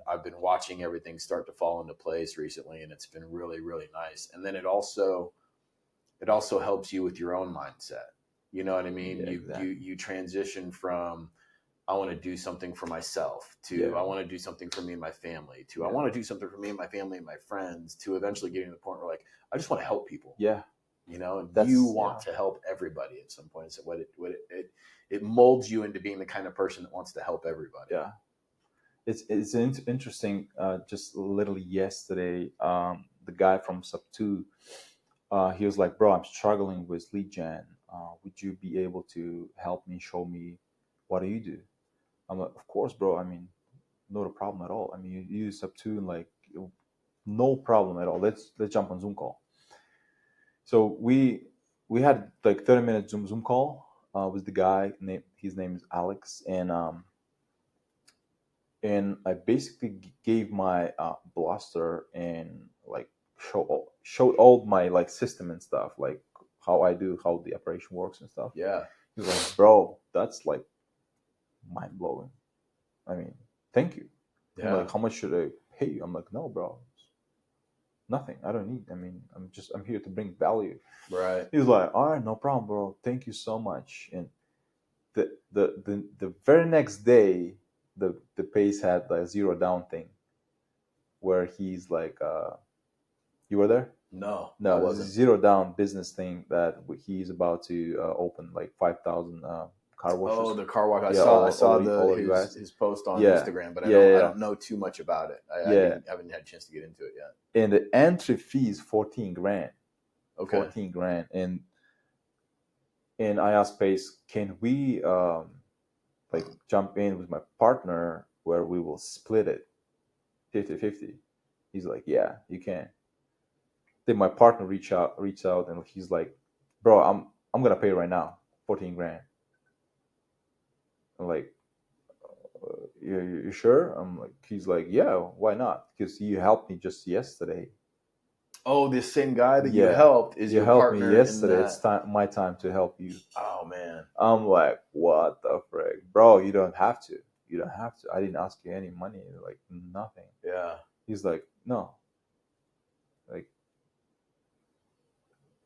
Speaker 1: I've been watching everything start to fall into place recently, and it's been really, really nice. And then it also helps you with your own mindset. You know what I mean? You transition from, I want to do something for myself to I want to do something for me and my family to I want to do something for me and my family and my friends to eventually getting to the point where I just want to help people.
Speaker 2: Yeah.
Speaker 1: You know, and you want to help everybody at some point. So it molds you into being the kind of person that wants to help everybody.
Speaker 2: Yeah. It's interesting. Just literally yesterday, the guy from Sub 2, he was like, bro, I'm struggling with lead gen. Would you be able to help me, show me what do you do? I'm like, of course, bro. I mean, not a problem at all. I mean, you use Sub 2 and no problem at all. Let's jump on Zoom call. So we had 30-minute Zoom call with the guy. His name is Alex, and I basically gave my blaster and showed all my system and stuff, like how the operation works and stuff.
Speaker 1: Yeah.
Speaker 2: He was like, bro, that's mind blowing. I mean, thank you. Yeah. I'm like, how much should I pay you? I'm like, no, bro, nothing. I don't need. I mean, I'm here to bring value.
Speaker 1: Right.
Speaker 2: He was like, all right, no problem, bro. Thank you so much. And the very next day, the Pace had a zero down thing, where he's like, you were there?
Speaker 1: No,
Speaker 2: it was a zero down business thing that he's about to open 5,000 car washes.
Speaker 1: Oh, the car wash! I saw his post on Instagram, but I don't know too much about it. I haven't had a chance to get into it yet.
Speaker 2: And the entry fee is $14,000.
Speaker 1: Okay.
Speaker 2: $14,000, and I asked Pace, can we jump in with my partner where we will split it 50-50? He's like, yeah, you can. Then my partner reached out, and he's like, bro, I'm gonna pay right now, $14,000. I'm like, you sure? I'm like, he's like, yeah, why not? Because you helped me just yesterday.
Speaker 1: Oh, this same guy that you helped is your partner.
Speaker 2: You helped me yesterday. It's my time to help you.
Speaker 1: Oh man.
Speaker 2: I'm like, what the frick, bro? You don't have to. I didn't ask you any money, nothing.
Speaker 1: Yeah.
Speaker 2: He's like, no.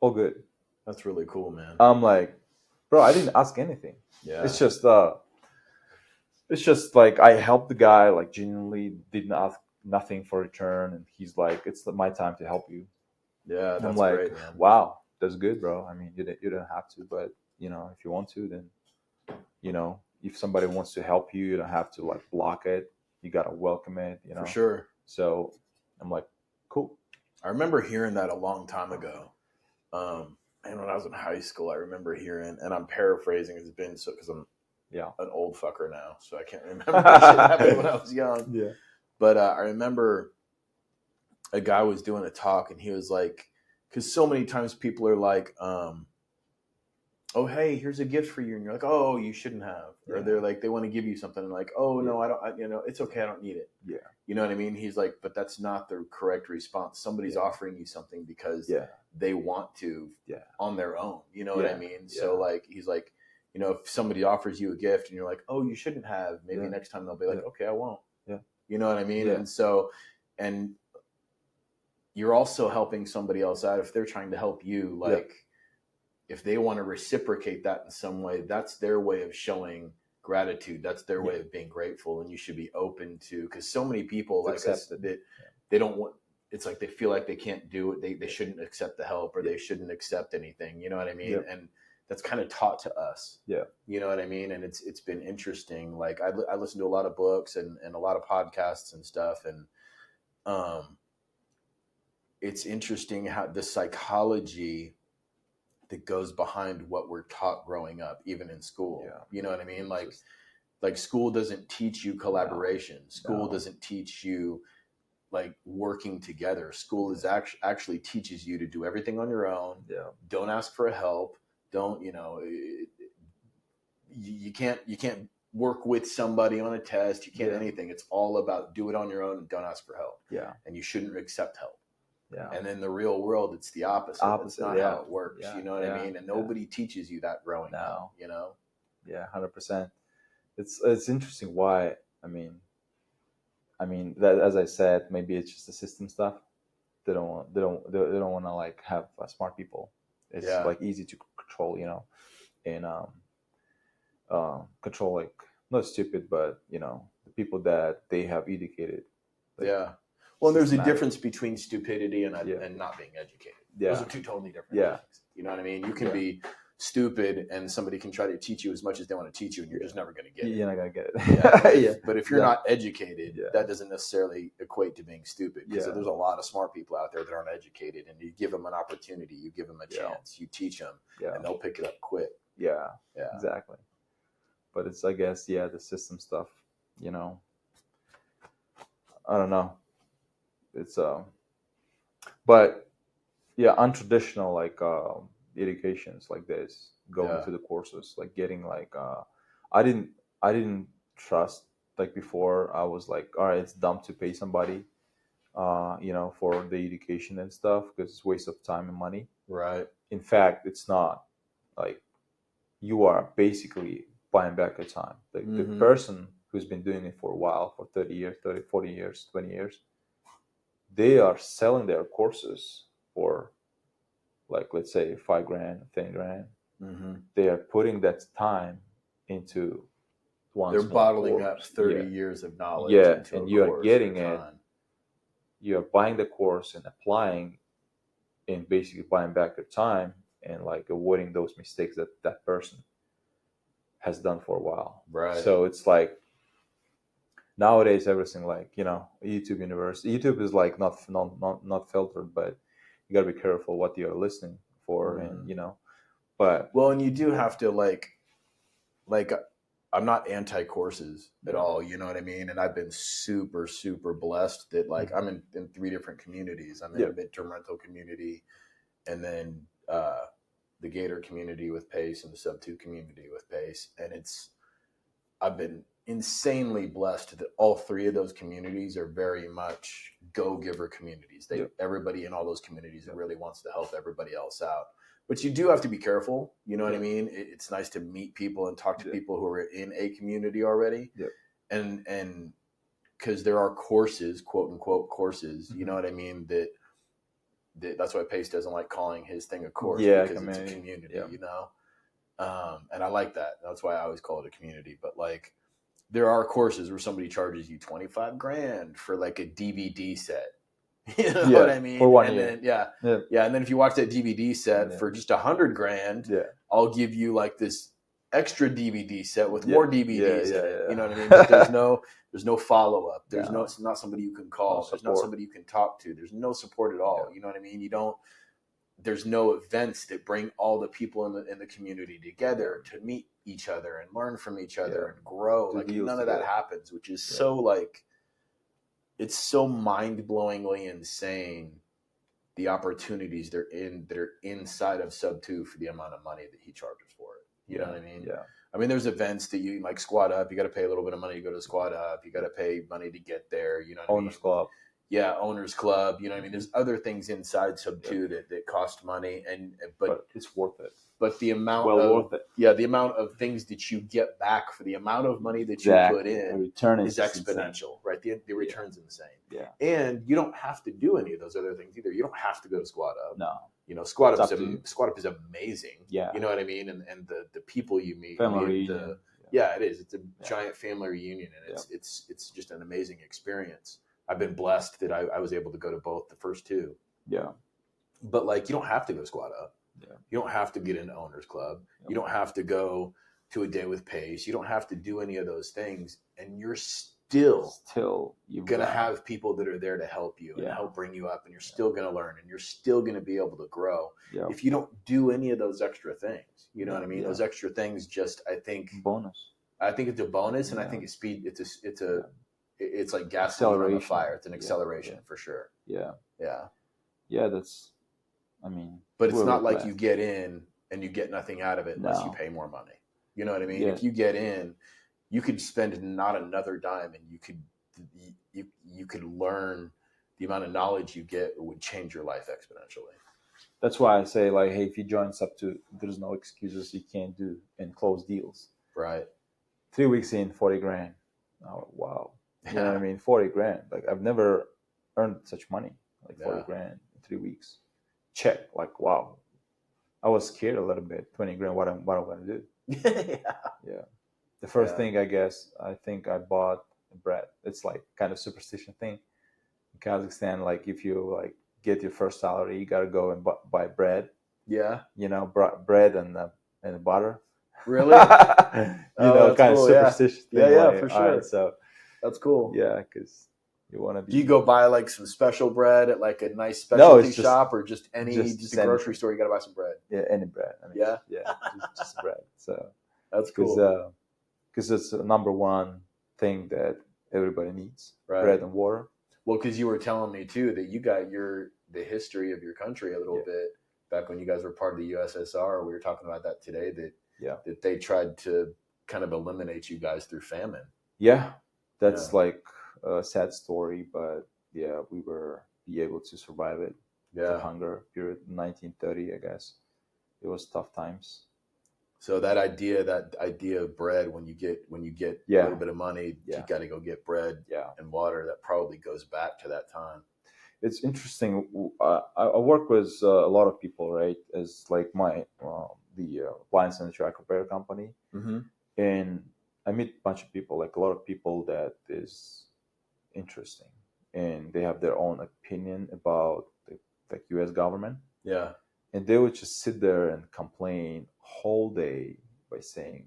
Speaker 2: All good.
Speaker 1: That's really cool, man.
Speaker 2: I'm like, bro, I didn't ask anything.
Speaker 1: Yeah.
Speaker 2: It's just I helped the guy, genuinely didn't ask nothing for return, and he's like, it's my time to help you.
Speaker 1: Yeah, that's
Speaker 2: I'm like,
Speaker 1: great, man.
Speaker 2: Wow, that's good, bro. I mean, you don't have to, but if you want to, then if somebody wants to help you, you don't have to block it. You gotta welcome it,
Speaker 1: For sure.
Speaker 2: So I'm like, cool.
Speaker 1: I remember hearing that a long time ago. And when I was in high school, I remember hearing, and I'm paraphrasing, it's been so because I'm an old fucker now, so I can't remember what shit happened when I was young.
Speaker 2: Yeah.
Speaker 1: But I remember a guy was doing a talk, and he was like, because so many times people are like, oh, hey, here's a gift for you. And you're like, oh, you shouldn't have. Or they're like, they want to give you something. And like, oh, no, I don't, it's okay. I don't need it.
Speaker 2: Yeah.
Speaker 1: You know what I mean? He's like, but that's not the correct response. Somebody's offering you something because they want to on their own. You know what I mean? Yeah. So he's like, if somebody offers you a gift and you're like, oh, you shouldn't have, maybe next time they'll be like, okay, I won't.
Speaker 2: Yeah.
Speaker 1: You know what I mean?
Speaker 2: Yeah.
Speaker 1: And you're also helping somebody else out if they're trying to help you. If they want to reciprocate that in some way, that's their way of showing gratitude. That's their way of being grateful. And you should be open to, because so many people that they don't want. It's like they feel like they can't do it. They shouldn't accept the help, or they shouldn't accept anything. You know what I mean?
Speaker 2: Yep.
Speaker 1: And that's kind of taught to us.
Speaker 2: Yeah.
Speaker 1: You know what I mean? And it's been interesting. Like I listen to a lot of books and a lot of podcasts and stuff, and it's interesting how the psychology that goes behind what we're taught growing up, even in school.
Speaker 2: Yeah.
Speaker 1: You know what I mean? Like school doesn't teach you collaboration. School
Speaker 2: No.
Speaker 1: doesn't teach you like working together. School is actually teaches you to do everything on your own.
Speaker 2: Yeah.
Speaker 1: Don't ask for help. Don't, you can't work with somebody on a test. You can't anything. It's all about do it on your own and don't ask for help.
Speaker 2: Yeah.
Speaker 1: And you shouldn't accept help.
Speaker 2: Yeah.
Speaker 1: And in the real world, it's the opposite. That's not how it works.
Speaker 2: Yeah.
Speaker 1: You know what I mean? And nobody teaches you that growing up, you know?
Speaker 2: Yeah, 100%. It's interesting why, I mean, that, as I said, maybe it's just the system stuff. They don't want to like have smart people. It's like easy to control, and control, like, not stupid, but the people that they have educated. Like,
Speaker 1: well, there's a difference between stupidity and not being educated. Those are two totally different things. You know what I mean? You can be stupid and somebody can try to teach you as much as they want to teach you, and you're just never going to get it.
Speaker 2: You're not going to get it.
Speaker 1: But if you're not educated, that doesn't necessarily equate to being stupid, because there's a lot of smart people out there that aren't educated, and you give them an opportunity, you give them a chance, you teach them, and they'll pick it up quick.
Speaker 2: Yeah, exactly. But it's, I guess, the system stuff, I don't know. It's but untraditional, like educations like this, going to the courses, like getting like I didn't trust, like, before. I was like, all right, it's dumb to pay somebody for the education and stuff, because it's a waste of time and money.
Speaker 1: Right.
Speaker 2: In fact, it's not. Like, you are basically buying back your time. Like, the person who's been doing it for a while, for 30 years, 40 years, 20 years, they are selling their courses for, like, let's say $5,000, $10,000. They are putting that time into one. They're
Speaker 1: bottling up 30 years of knowledge.
Speaker 2: Yeah, and you are getting it. You are buying the course and applying, and basically buying back your time, and like avoiding those mistakes that person has done for a while.
Speaker 1: Right.
Speaker 2: So it's like, nowadays everything, like, YouTube University. YouTube is like not filtered, but you gotta be careful what you're listening for, and but
Speaker 1: and you do have to like I'm not anti-courses at all, you know what I mean? And I've been super, super blessed that, like, I'm in 3 different communities. I'm in a midterm rental community, and then the Gator community with Pace, and the Sub 2 community with Pace. And I've been insanely blessed that all 3 of those communities are very much go-giver communities. Everybody in all those communities really wants to help everybody else out. But you do have to be careful. You know what I mean? It's nice to meet people and talk to people who are in a community already. And because there are courses, quote unquote courses, you know what I mean? That's why Pace doesn't like calling his thing a course, because it's a community, and I like that. That's why I always call it a community. But like, there are courses where somebody charges you $25,000 for like a DVD set. You know what I mean?
Speaker 2: For 1
Speaker 1: year.
Speaker 2: Then,
Speaker 1: and then if you watch that DVD set for just $100,000, I'll give you like this extra DVD set with more DVDs in it. You know what I mean? But there's no follow up. It's not somebody you can call. There's not somebody you can talk to. There's no support at all. You know what I mean? There's no events that bring all the people in the community together to meet each other and learn from each other and grow. Like, none of that happens, which is so, like, it's so mind-blowingly insane, the opportunities that are inside of Sub 2 for the amount of money that he charges for it. You know what I mean?
Speaker 2: Yeah.
Speaker 1: I mean, there's events that you like, Squad Up. You got to pay a little bit of money to go to Squad Up. You got to pay money to get there. You know what I mean?
Speaker 2: Owners Club.
Speaker 1: Yeah, Owners Club. You know what I mean? There's other things inside Sub 2 that cost money, but
Speaker 2: it's worth it.
Speaker 1: But the amount
Speaker 2: worth it.
Speaker 1: The amount of things that you get back for the amount of money that you put in,
Speaker 2: return
Speaker 1: is exponential, right? The return's insane.
Speaker 2: Yeah.
Speaker 1: And you don't have to do any of those other things either. You don't have to go to Squad Up.
Speaker 2: No.
Speaker 1: Squad Up is amazing.
Speaker 2: Yeah.
Speaker 1: You know what I mean? And the people you meet.
Speaker 2: Family reunion.
Speaker 1: It is. It's a giant family reunion, and it's just an amazing experience. I've been blessed that I was able to go to both the first two.
Speaker 2: Yeah.
Speaker 1: But like, you don't have to go squat up.
Speaker 2: Yeah.
Speaker 1: You don't have to get into Owners Club.
Speaker 2: Yep.
Speaker 1: You don't have to go to a day with Pace. You don't have to do any of those things, and you're still going to have people that are there to help you and help bring you up, and you're still going to learn, and you're still going to be able to grow if you don't do any of those extra things. You know what I mean? Those extra things, just, I think
Speaker 2: bonus.
Speaker 1: I think it's a bonus, and I think it's speed. It's like gasoline on the fire. It's an acceleration for sure.
Speaker 2: Yeah. That's, I mean,
Speaker 1: but it's not like you get in and you get nothing out of it unless you pay more money. You know what I mean? If you get in, you could spend not another dime, and you could learn. The amount of knowledge you get would change your life exponentially.
Speaker 2: That's why I say, like, hey, if you join up to, there's no excuses you can't do and close deals.
Speaker 1: Right.
Speaker 2: 3 weeks in, 40 grand. Oh, wow. You know what I mean? 40 grand. Like, I've never earned such money. Like 40 grand in 3 weeks. Check. Like, wow. I was scared a little bit. 20 grand. What I'm going to do? Yeah. The first thing, I guess, I think I bought bread. It's like kind of superstition thing in Kazakhstan. Like, if you like get your first salary, you gotta go and buy bread.
Speaker 1: Yeah.
Speaker 2: You know, bread and butter.
Speaker 1: Really?
Speaker 2: Kind of
Speaker 1: cool,
Speaker 2: superstition thing.
Speaker 1: Yeah, for sure.
Speaker 2: Right, so
Speaker 1: that's cool.
Speaker 2: Yeah, because you want to be.
Speaker 1: Do you go buy like some special bread at like a nice specialty shop, or just a grocery store? You got to buy some bread.
Speaker 2: Yeah, any bread. I mean, just bread. So
Speaker 1: that's cool.
Speaker 2: Because it's the number one thing that everybody needs: bread and water.
Speaker 1: Well, because you were telling me too that you got the history of your country a little bit back when you guys were part of the USSR. We were talking about that today. That they tried to kind of eliminate you guys through famine.
Speaker 2: Yeah, that's like a sad story, but we were able to survive it. The hunger period, 1930, I guess. It was tough times.
Speaker 1: So that idea of bread, when you get a little bit of money, you got to go get bread and water. That probably goes back to that time.
Speaker 2: It's interesting. I work with a lot of people, right? As like the appliance and track repair company, and I meet a bunch of people, like a lot of people that is interesting, and they have their own opinion about the U.S. government.
Speaker 1: Yeah.
Speaker 2: And they would just sit there and complain whole day by saying,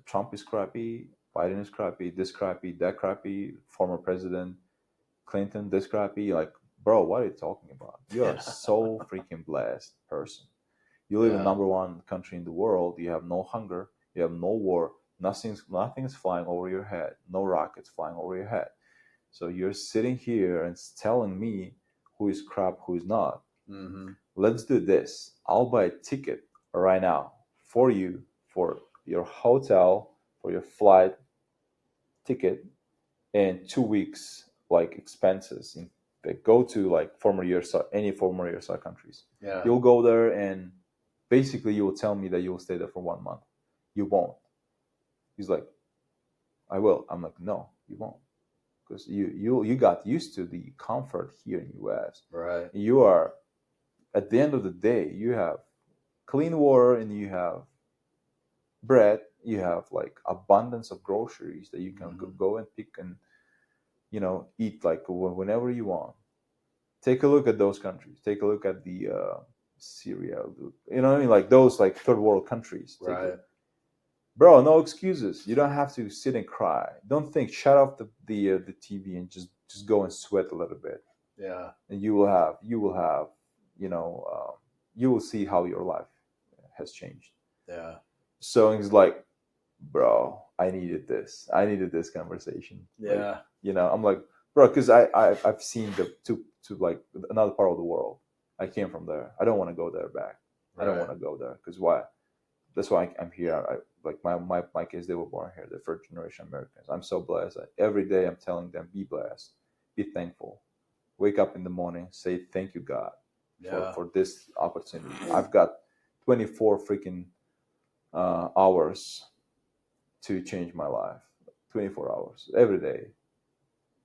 Speaker 2: Trump is crappy, Biden is crappy, this crappy, that crappy, former president Clinton, this crappy. Like, bro, what are you talking about? You are so freaking blessed person. You live in number one country in the world. You have no hunger. You have no war. Nothing's flying over your head. No rockets flying over your head. So you're sitting here and telling me who is crap, who is not.
Speaker 1: Mm-hmm.
Speaker 2: Let's do this. I'll buy a ticket right now for you, for your hotel, for your flight ticket, and 2 weeks like expenses that go to like any former USSR countries.
Speaker 1: Yeah.
Speaker 2: You'll go there and basically you will tell me that you will stay there for 1 month. You won't. He's like, I will. I'm like, no, you won't. Because you got used to the comfort here in the US.
Speaker 1: Right.
Speaker 2: You are, at the end of the day, you have clean water and you have bread. You have like abundance of groceries that you can go and pick and, eat like whenever you want. Take a look at those countries. Take a look at the Syria. You know what I mean? Like those like third world countries.
Speaker 1: Right.
Speaker 2: Bro, no excuses. You don't have to sit and cry. Don't think. Shut off the TV and just go and sweat a little bit.
Speaker 1: Yeah.
Speaker 2: And you will have, you will see how your life has changed.
Speaker 1: Yeah.
Speaker 2: So it's like, bro, I needed this. I needed this conversation.
Speaker 1: Yeah.
Speaker 2: Like, I'm like, bro, because I've seen to like another part of the world. I came from there. I don't want to go there back. Right. I don't want to go there because why? That's why I'm here. Like my kids, they were born here. They're first generation Americans. I'm so blessed. Every day I'm telling them, be blessed, be thankful. Wake up in the morning, say thank you, God, for this opportunity. I've got 24 freaking hours to change my life. 24 hours every day.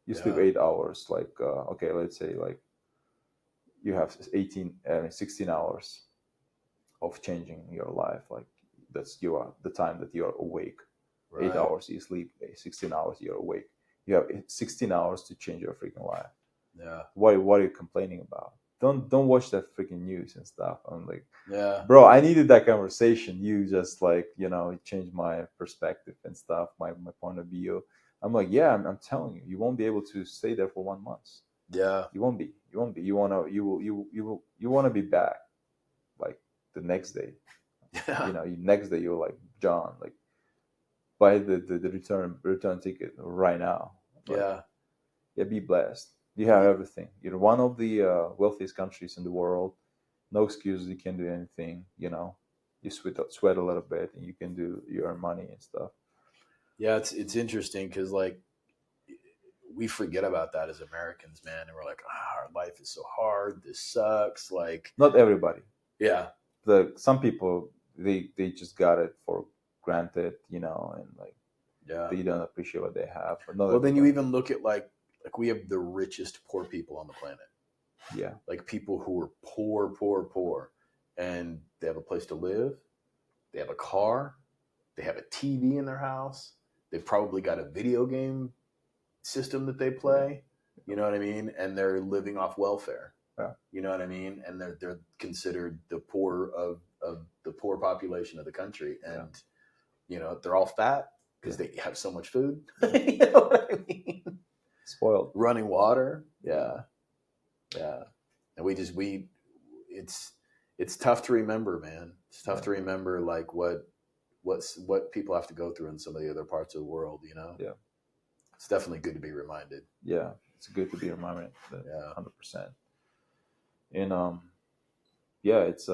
Speaker 2: You sleep 8 hours. Like okay, let's say like you have 16 hours of changing your life. Like that's the time that you're awake. Right. 8 hours you sleep, 16 hours you're awake. You have 16 hours to change your freaking life.
Speaker 1: Yeah.
Speaker 2: What are you complaining about? Don't watch that freaking news and stuff. I'm like,
Speaker 1: Yeah.
Speaker 2: bro, I needed that conversation. You just like, it changed my perspective and stuff, my point of view. I'm like, yeah, I'm telling you, you won't be able to stay there for 1 month.
Speaker 1: Yeah.
Speaker 2: You won't be. You wanna be back like the next day.
Speaker 1: Yeah.
Speaker 2: Next day you're like, John, like buy the return ticket right now. Like,
Speaker 1: Yeah.
Speaker 2: yeah, be blessed. You have everything. You're one of the wealthiest countries in the world. No excuses. You can do anything. You sweat a little bit, and you can you earn money and stuff.
Speaker 1: Yeah. It's interesting because like we forget about that as Americans, man, and we're like, our life is so hard. This sucks. Like,
Speaker 2: Not everybody.
Speaker 1: yeah.
Speaker 2: Some people they just got it for granted, and like
Speaker 1: Yeah.
Speaker 2: they don't appreciate what they have. But not
Speaker 1: Well, then you
Speaker 2: everybody.
Speaker 1: even look at like we have the richest poor people on the planet.
Speaker 2: Yeah.
Speaker 1: Like people who are poor, and they have a place to live, they have a car, they have a TV in their house, they've probably got a video game system that they play. You know what I mean? And they're living off welfare.
Speaker 2: Yeah.
Speaker 1: You know what I mean? And they're considered the poor of the poor population of the country, and they're all fat because they have so much food. You know what I mean?
Speaker 2: Spoiled.
Speaker 1: Running water. Yeah. And it's tough to remember, man. It's tough to remember like what people have to go through in some of the other parts of the world,
Speaker 2: Yeah.
Speaker 1: It's definitely good to be reminded.
Speaker 2: Yeah, it's good to be reminded.
Speaker 1: Yeah.
Speaker 2: 100%. And it's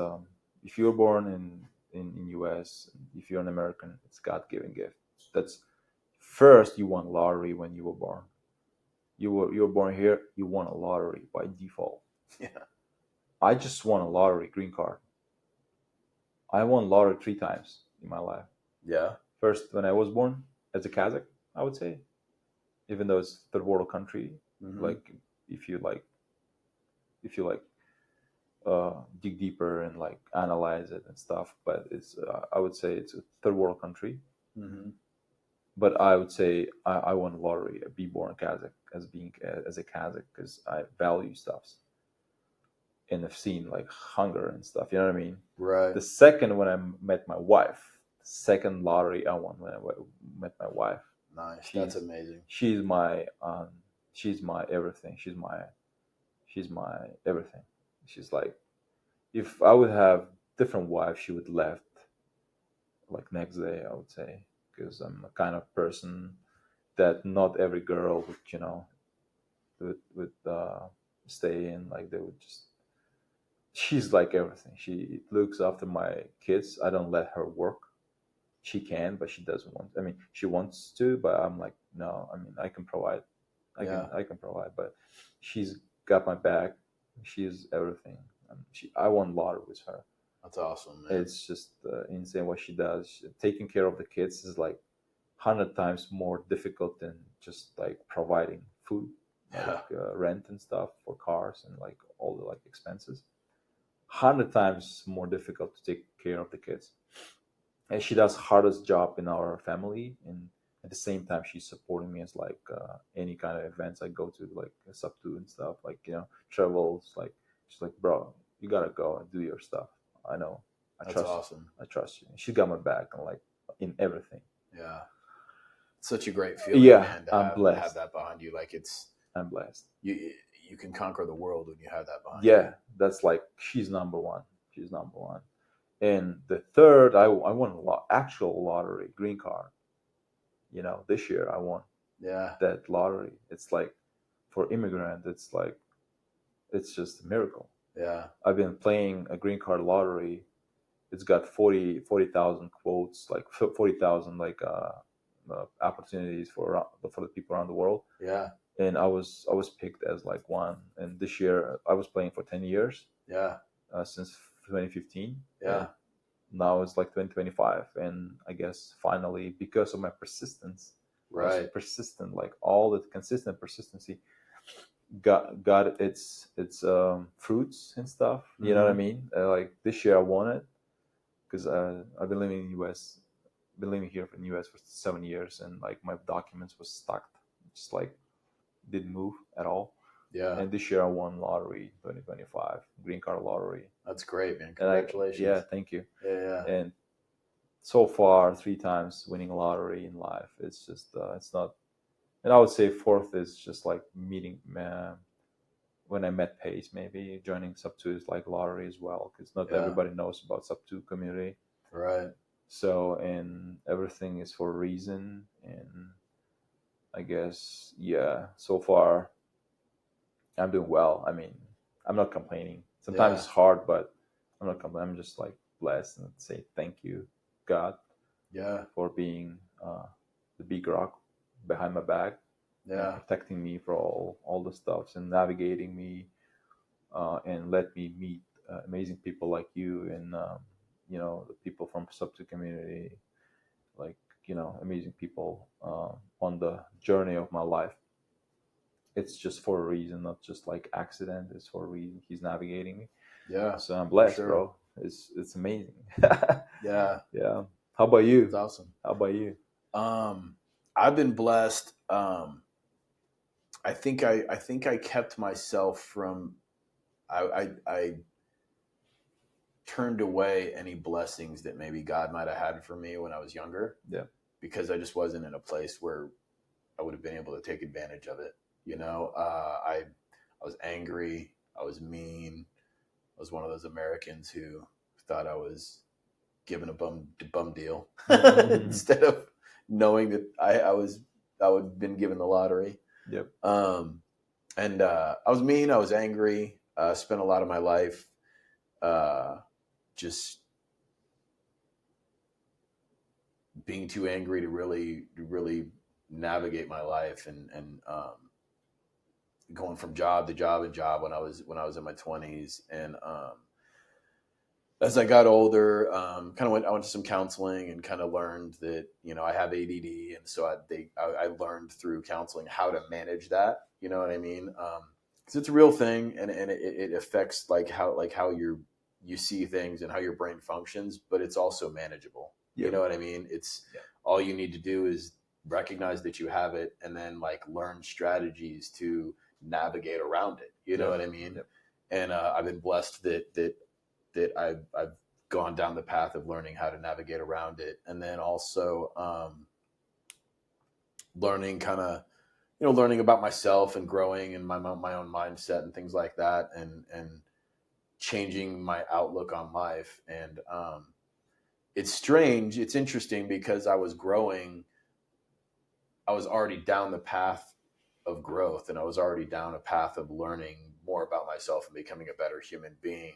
Speaker 2: if you're born in US, if you're an American, it's God-given gift. That's first you won lottery when you were born. You were born here, you won a lottery by default.
Speaker 1: Yeah.
Speaker 2: I just won a lottery green card. I won lottery 3 times in my life.
Speaker 1: Yeah.
Speaker 2: First when I was born as a Kazakh, I would say. Even though it's third world country, like if you dig deeper and like analyze it and stuff, but it's I would say it's a third world country. But I would say I won the lottery, be born Kazakh as a Kazakh because I value stuffs and I've seen like hunger and stuff. You know what I mean?
Speaker 1: Right.
Speaker 2: The second when I met my wife, the second lottery I won when I met my wife.
Speaker 1: Nice. That's amazing.
Speaker 2: She's my everything. She's my everything. She's like, if I would have different wife, she would left like next day, I would say, because I'm a kind of person that not every girl would stay in. Like they would just. She's like everything. She looks after my kids. I don't let her work. She can, but she doesn't want. I mean, she wants to, but I'm like, no. I mean, I can provide. I can provide, but she's got my back. She's everything. I won lottery with her.
Speaker 1: That's awesome, man.
Speaker 2: It's just insane what she does. Taking care of the kids is like 100 times more difficult than just like providing food, like rent and stuff for cars and like all the like expenses. 100 times more difficult to take care of the kids. And she does hardest job in our family, and at the same time she's supporting me as like any kind of events I go to, like Subto and stuff, like travels. Like she's like, bro, you gotta go and do your stuff. I know.
Speaker 1: That's awesome.
Speaker 2: I trust you. She got my back and like in everything.
Speaker 1: Yeah, it's such a great feeling.
Speaker 2: Yeah,
Speaker 1: man,
Speaker 2: I'm blessed.
Speaker 1: Have that behind you. Like
Speaker 2: I'm blessed.
Speaker 1: You can conquer the world when you have that behind
Speaker 2: you.
Speaker 1: Yeah,
Speaker 2: that's like she's number one. She's number one. And the third, I won actual lottery, green card. This year I won.
Speaker 1: Yeah.
Speaker 2: That lottery. It's like for immigrant, it's just a miracle.
Speaker 1: Yeah.
Speaker 2: I've been playing a green card lottery. It's got 40,000 quotes, like 40,000 like opportunities for the people around the world.
Speaker 1: Yeah.
Speaker 2: And I was picked as like one. And this year I was playing for 10 years.
Speaker 1: Yeah.
Speaker 2: Since 2015.
Speaker 1: Yeah.
Speaker 2: Now it's like 2025, and I guess finally, because of my persistence,
Speaker 1: right,
Speaker 2: persistent, like all the consistent persistency, got its fruits and stuff. You know what I mean? Like this year, I won it because I've been living in the U.S. Been living here in the U.S. for 7 years, and like my documents was just like didn't move at all.
Speaker 1: Yeah.
Speaker 2: And this year I won lottery, 2025 green card lottery.
Speaker 1: That's great, man.
Speaker 2: And
Speaker 1: Congratulations.
Speaker 2: yeah, thank you.
Speaker 1: Yeah.
Speaker 2: And so far 3 times winning lottery in life. It's just it's not. And I would say fourth is just like meeting when I met Pace, maybe joining Sub 2 is like lottery as well, because not everybody knows about Sub 2 community.
Speaker 1: Right.
Speaker 2: So, and everything is for a reason. And I guess, yeah, so far I'm doing well. I mean, I'm not complaining. Sometimes it's hard, but I'm not complaining. I'm just like blessed and say thank you, God, for being the big rock behind my back. Protecting me for all the stuffs and navigating me and let me meet amazing people like you and the people from Sub 2 community, like amazing people on the journey of my life. It's just for a reason, not just like accident. It's for a reason. He's navigating me. So I'm blessed, bro. It's amazing.
Speaker 1: Yeah.
Speaker 2: How about you?
Speaker 1: It's awesome.
Speaker 2: How about you?
Speaker 1: I've been blessed. I think I kept myself from. I turned away any blessings that maybe God might have had for me when I was younger.
Speaker 2: Yeah.
Speaker 1: Because I just wasn't in a place where I would have been able to take advantage of it. I was angry. I was mean. I was one of those Americans who thought I was given a bum deal instead of knowing that I would have been given the lottery.
Speaker 2: Yep.
Speaker 1: And I was mean. I was angry. Spent a lot of my life just being too angry to really navigate my life and going from job to job and job when I was in my 20s. And as I got older, I went to some counseling and kind of learned that I have ADD, and so I learned through counseling how to manage that. You know what I mean? Because it's a real thing, and it affects how you see things and how your brain functions, but it's also manageable. Yep. You know what I mean? It's all you need to do is recognize that you have it, and then learn strategies to navigate around it. You know what I mean? Yep. And I've been blessed that I've gone down the path of learning how to navigate around it, and then also learning about myself and growing and my own mindset and things like that, and changing my outlook on life. And it's strange. It's interesting because I was growing. I was already down the path of growth, and I was already down a path of learning more about myself and becoming a better human being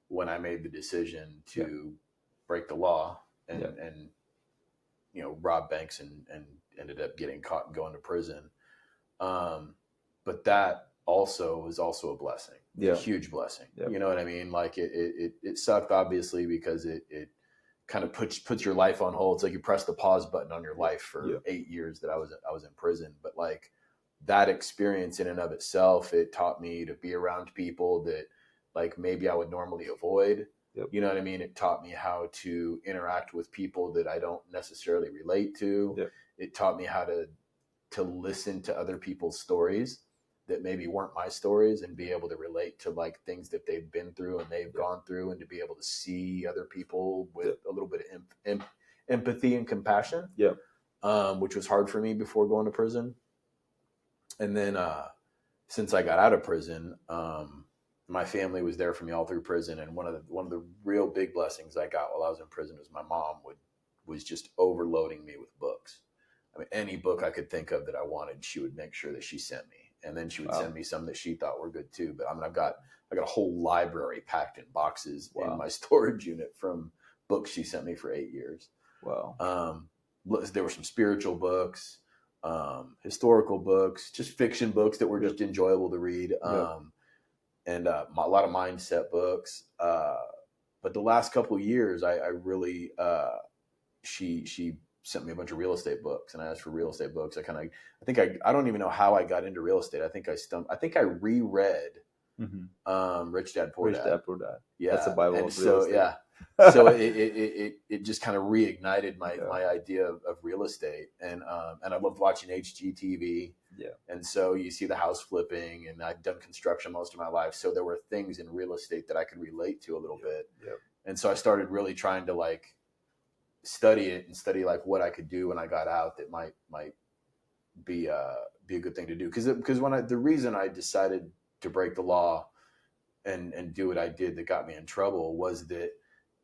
Speaker 1: when I made the decision to break the law and rob banks and ended up getting caught and going to prison. But that also was also a blessing, a huge blessing. Yep. You know what I mean? It sucked, obviously, because it kind of puts your life on hold. It's like you press the pause button on your life for 8 years that I was in prison. But that experience in and of itself, it taught me to be around people that maybe I would normally avoid. Yep. You know what I mean? It taught me how to interact with people that I don't necessarily relate to. Yep. It taught me how to listen to other people's stories that maybe weren't my stories and be able to relate to things that they've been through and they've gone through, and to be able to see other people with a little bit of empathy and compassion. Yeah. Which was hard for me before going to prison. And then since I got out of prison, my family was there for me all through prison. And one of the real big blessings I got while I was in prison was my mom was just overloading me with books. I mean, any book I could think of that I wanted, she would make sure that she sent me. And then she would send me some that she thought were good too. But I mean, I got a whole library packed in boxes in my storage unit from books she sent me for 8 years. Wow. There were some spiritual books, historical books, just fiction books that were just enjoyable to read. And a lot of mindset books. But the last couple of years, I really, she sent me a bunch of real estate books, and I asked for real estate books. I don't even know how I got into real estate. I think I reread Rich Dad Poor Dad.
Speaker 2: Rich Dad Poor Dad.
Speaker 1: Yeah.
Speaker 2: That's a Bible
Speaker 1: and
Speaker 2: of real estate.
Speaker 1: Yeah. So it just kind of reignited my idea of real estate, and I loved watching HGTV.
Speaker 2: Yeah.
Speaker 1: And so you see the house flipping, and I'd done construction most of my life, so there were things in real estate that I could relate to a little bit.
Speaker 2: Yep.
Speaker 1: And so I started really trying to like study it and study like what I could do when I got out that might be a good thing to do. Because when the reason I decided to break the law and do what I did that got me in trouble was that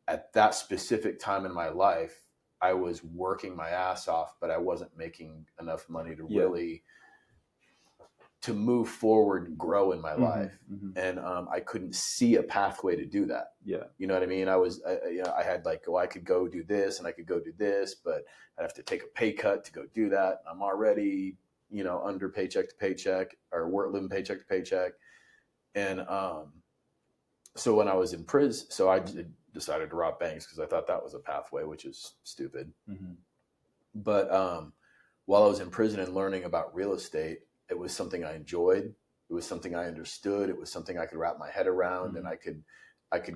Speaker 1: at that specific time in my life, I was working my ass off, but I wasn't making enough money to really to move forward and grow in my life. And I couldn't see a pathway to do that.
Speaker 2: Yeah.
Speaker 1: You know what I mean? I had like, well, I could go do this and I could go do this, but I'd have to take a pay cut to go do that. I'm already, under paycheck to paycheck, or living paycheck to paycheck. And so when I was in prison, so I decided to rob banks because I thought that was a pathway, which is stupid. But while I was in prison and learning about real estate, it was something I enjoyed. It was something I understood. It was something I could wrap my head around, and I could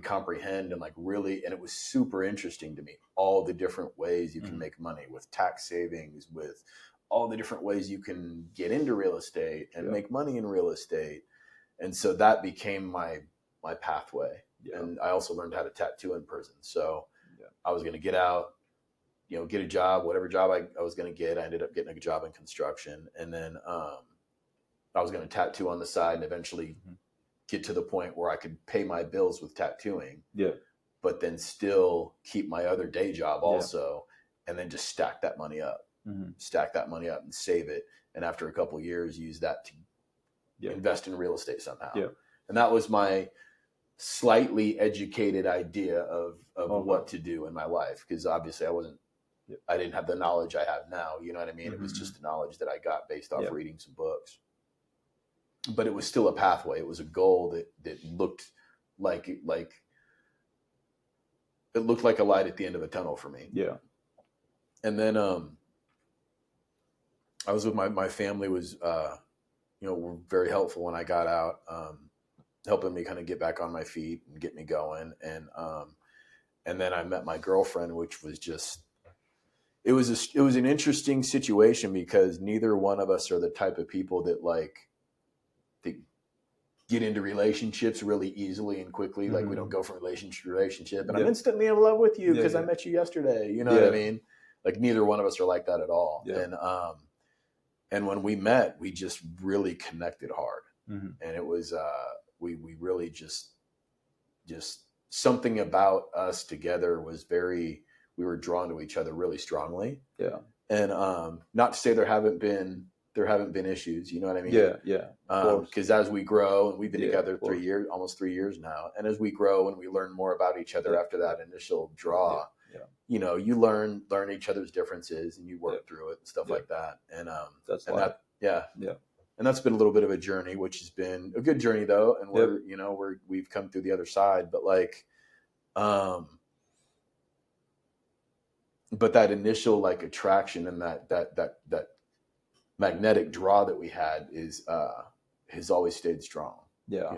Speaker 1: comprehend, and like really, and it was super interesting to me. All the different ways you can make money with tax savings, with all the different ways you can get into real estate and make money in real estate. And so that became my pathway. Yeah. And I also learned how to tattoo in prison. So I was going to get out, get a job, whatever job I was going to get. I ended up getting a job in construction. And then I was going to tattoo on the side and eventually get to the point where I could pay my bills with tattooing. Yeah. But then still keep my other day job also, and then just stack that money up. Stack that money up and save it. And after a couple of years, use that to invest in real estate somehow. Yeah. And that was my slightly educated idea of what to do in my life. Because obviously I didn't have the knowledge I have now. You know what I mean? It was just the knowledge that I got based off reading some books. But it was still a pathway. It was a goal that looked like it looked like a light at the end of a tunnel for me. Yeah. And then I was with my family was were very helpful when I got out, helping me kind of get back on my feet and get me going. And then I met my girlfriend, which was just it was an interesting situation because neither one of us are the type of people that get into relationships really easily and quickly. Like we don't go from relationship to relationship and I'm instantly in love with you because I met you yesterday. You know what I mean? Like neither one of us are like that at all. Yeah. And when we met, we just really connected hard. And it was, we really just something about us together was we were drawn to each other really strongly. Yeah. And not to say there haven't been issues, you know what I mean? Yeah, yeah. Because as we grow, and we've been together almost 3 years now, and as we grow and we learn more about each other after that initial draw, you learn each other's differences and you work through it and stuff like that. And and that's been a little bit of a journey, which has been a good journey though, and we've come through the other side, but but that initial attraction and that magnetic draw that we had has always stayed strong. Yeah.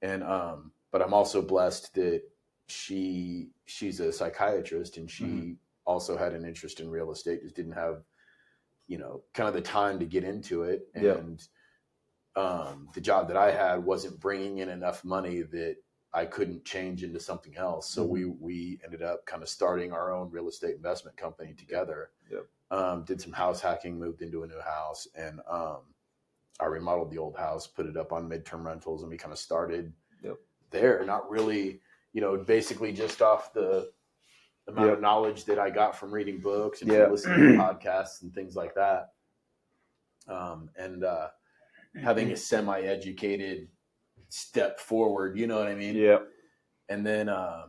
Speaker 1: And but I'm also blessed that she's a psychiatrist and she also had an interest in real estate, just didn't have kind of the time to get into it. And the job that I had wasn't bringing in enough money that I couldn't change into something else. So we ended up kind of starting our own real estate investment company together. Yep. Did some house hacking, moved into a new house, and I remodeled the old house, put it up on midterm rentals, and we kind of started there. Not really, basically just off the amount of knowledge that I got from reading books and from listening to podcasts and things like that. And having a semi-educated step forward, you know what I mean? Yeah. And then I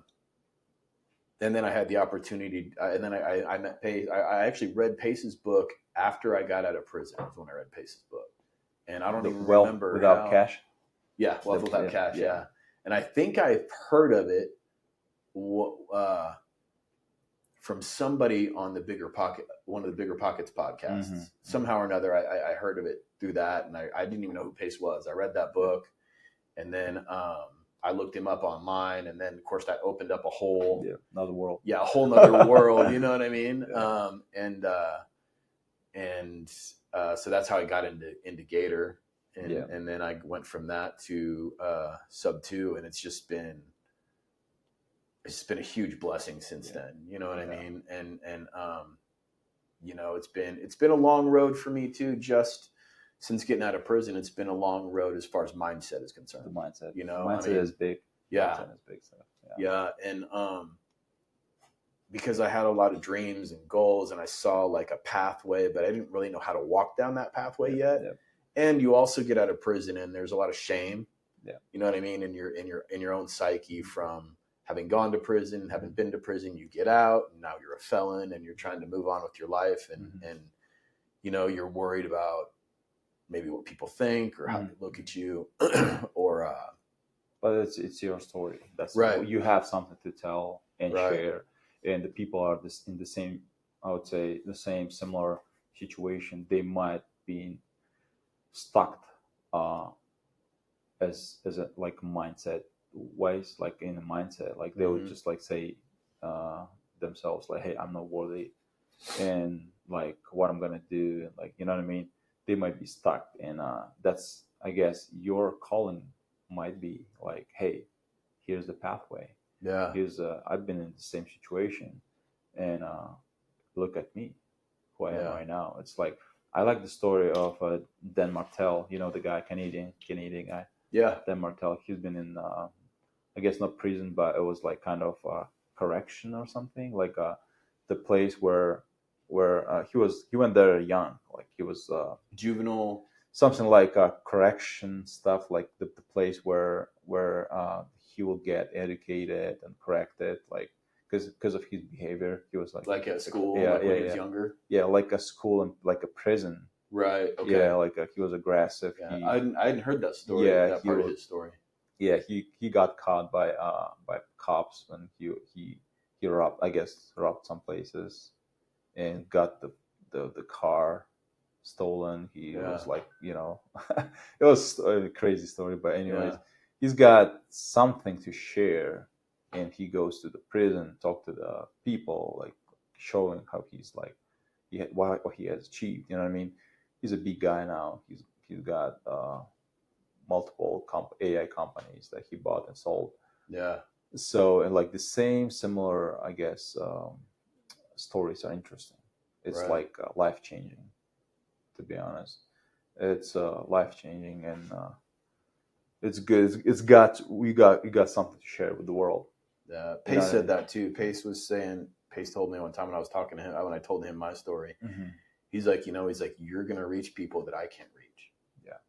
Speaker 1: had the opportunity, and then I met Pace. I actually read Pace's book after I got out of prison. Was when I read Pace's book, and I don't even remember
Speaker 2: Without Cash.
Speaker 1: Yeah, Wealth Without Cash. Yeah, and I think I've heard of it from somebody on the Bigger Pocket, one of the Bigger Pockets podcasts. Somehow or another, I heard of it through that, and I didn't even know who Pace was. I read that book, and then I looked him up online, and then of course that opened up a whole
Speaker 2: another world.
Speaker 1: Yeah, a whole nother world. You know what I mean? So that's how I got into Gator, and then I went from that to Sub 2, and it's just been a huge blessing since then. You know what I mean? And it's been a long road for me too. Just since getting out of prison, it's been a long road as far as mindset is concerned.
Speaker 2: The mindset,
Speaker 1: mindset
Speaker 2: is big.
Speaker 1: Yeah,
Speaker 2: mindset is big stuff.
Speaker 1: Yeah, and because I had a lot of dreams and goals, and I saw like a pathway, but I didn't really know how to walk down that pathway yet.
Speaker 2: Yeah.
Speaker 1: And you also get out of prison, and there's a lot of shame.
Speaker 2: Yeah,
Speaker 1: you know what I mean, in your own psyche from having gone to prison, having been to prison. You get out, and now you're a felon, and you're trying to move on with your life, and you're worried about maybe what people think or how they look at you, or.
Speaker 2: But it's your story. That's
Speaker 1: right.
Speaker 2: You have something to tell and
Speaker 1: right.
Speaker 2: share, and the people are in the same. I would say the same similar situation. They might be stuck as a like mindset wise, like in a mindset, like they would just like say themselves like, hey, I'm not worthy, and like what I'm gonna do, and like, you know what I mean. They might be stuck, and that's, I guess, your calling might be like, hey, here's the pathway.
Speaker 1: Yeah.
Speaker 2: Here's I've been in the same situation, and look at me, who I am right now. It's like, I like the story of Dan Martel, the guy, Canadian guy.
Speaker 1: Yeah.
Speaker 2: Dan Martel, he's been in I guess not prison, but it was like kind of correction or something, like the place where he went there young, like he was
Speaker 1: juvenile,
Speaker 2: something like correction stuff, like the place where he will get educated and corrected, like because of his behavior. He was like
Speaker 1: at school,
Speaker 2: when
Speaker 1: he was younger.
Speaker 2: Yeah, like a school and like a prison.
Speaker 1: Right. Okay.
Speaker 2: Yeah, like he was aggressive.
Speaker 1: Yeah. I hadn't heard that story.
Speaker 2: Yeah,
Speaker 1: that part of his story.
Speaker 2: Yeah, he got caught by cops when he robbed some places, and got the car stolen. He was like, it was a crazy story, but anyways, he's got something to share, and he goes to the prison, talk to the people, like showing how he's like what he has achieved. You know what I mean? He's a big guy now. He's got multiple AI companies that he bought and sold.
Speaker 1: Yeah.
Speaker 2: So, and like the similar, I guess, stories are interesting. It's like life changing. To be honest, it's life changing, and it's good. You got something to share with the world.
Speaker 1: Yeah, Pace said that too. Pace told me one time when I was talking to him, when I told him my story, he's like, you're gonna reach people that I can't reach.
Speaker 2: Yeah,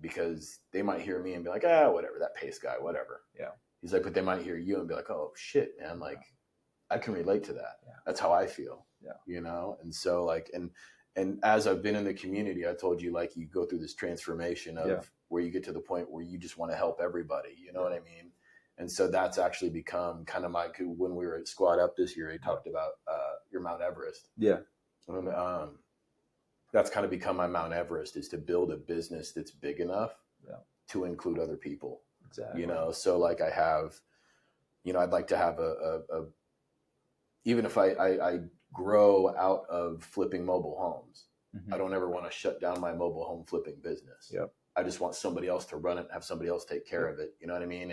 Speaker 1: because they might hear me and be like, whatever, that Pace guy, whatever.
Speaker 2: Yeah.
Speaker 1: He's like, but they might hear you and be like, oh shit, man, like I can relate to that.
Speaker 2: Yeah.
Speaker 1: That's how I feel.
Speaker 2: Yeah.
Speaker 1: And so like, and as I've been in the community, I told you, like, you go through this transformation of where you get to the point where you just want to help everybody. You know what I mean? And so that's actually become kind of when we were at Squad Up this year, he talked about your Mount Everest.
Speaker 2: Yeah.
Speaker 1: And, that's kind of become my Mount Everest, is to build a business that's big enough to include other people.
Speaker 2: Exactly.
Speaker 1: So like I have, I'd like to have a even if I grow out of flipping mobile homes, I don't ever want to shut down my mobile home flipping business.
Speaker 2: Yep.
Speaker 1: I just want somebody else to run it and have somebody else take care of it. You know what I mean?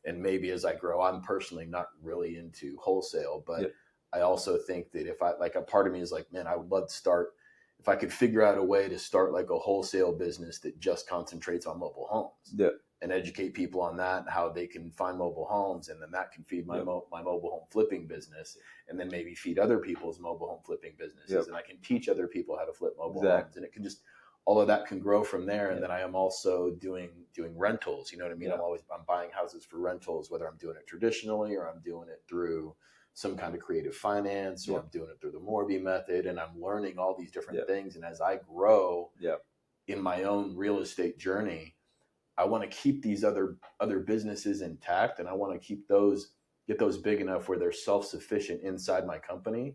Speaker 1: And maybe as I grow, I'm personally not really into wholesale, but I also think that if a part of me is like, man, I would love to start, if I could figure out a way to start like a wholesale business that just concentrates on mobile homes and educate people on that, how they can find mobile homes, and then that can feed my my mobile home flipping business, and then maybe feed other people's mobile home flipping businesses, and I can teach other people how to flip mobile homes, and it can just, all of that can grow from there. And then I am also doing rentals. You know what I mean? I'm buying houses for rentals, whether I'm doing it traditionally or I'm doing it through some kind of creative finance, or I'm doing it through the Morby method, and I'm learning all these different things. And as I grow in my own real estate journey, I want to keep these other businesses intact, and I want to get those big enough where they're self-sufficient inside my company.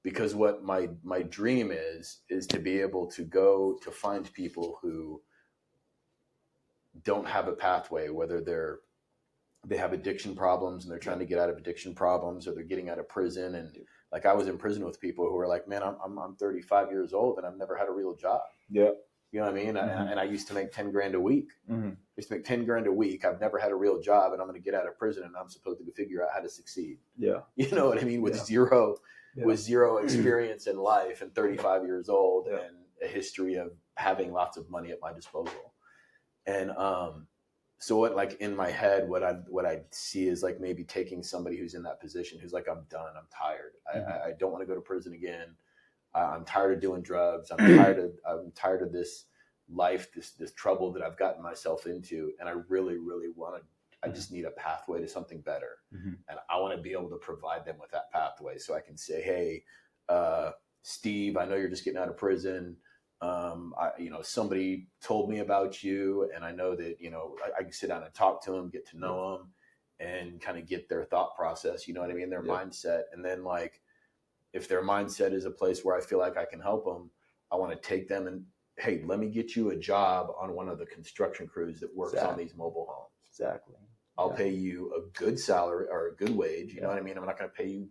Speaker 1: Because what my dream is to be able to go to find people who don't have a pathway, whether they're they have addiction problems and they're trying to get out of addiction problems, or they're getting out of prison. And like, I was in prison with people who were like, man, I'm 35 years old and I've never had a real job.
Speaker 2: Yeah.
Speaker 1: You know what I mean? And I used to make 10 grand a week.
Speaker 2: Mm-hmm.
Speaker 1: I used to make 10 grand a week. I've never had a real job, and I'm going to get out of prison and I'm supposed to figure out how to succeed.
Speaker 2: Yeah.
Speaker 1: You know what I mean? With zero experience in life, and 35 years old, and a history of having lots of money at my disposal. And so what, like, in my head, what I see is like maybe taking somebody who's in that position, who's like, I'm done, I'm tired, I don't want to go to prison again. I'm tired of doing drugs. I'm tired of this life, this trouble that I've gotten myself into, and I really, really want to. I just need a pathway to something better, and I want to be able to provide them with that pathway, so I can say, "Hey, Steve, I know you're just getting out of prison. Somebody told me about you, and I know that I can sit down and talk to them, get to know them, and kind of get their thought process. You know what I mean? Their mindset, and then like." If their mindset is a place where I feel like I can help them, I want to take them and, hey, let me get you a job on one of the construction crews that works on these mobile homes.
Speaker 2: Exactly.
Speaker 1: I'll pay you a good salary or a good wage. You know what I mean? I'm not going to pay you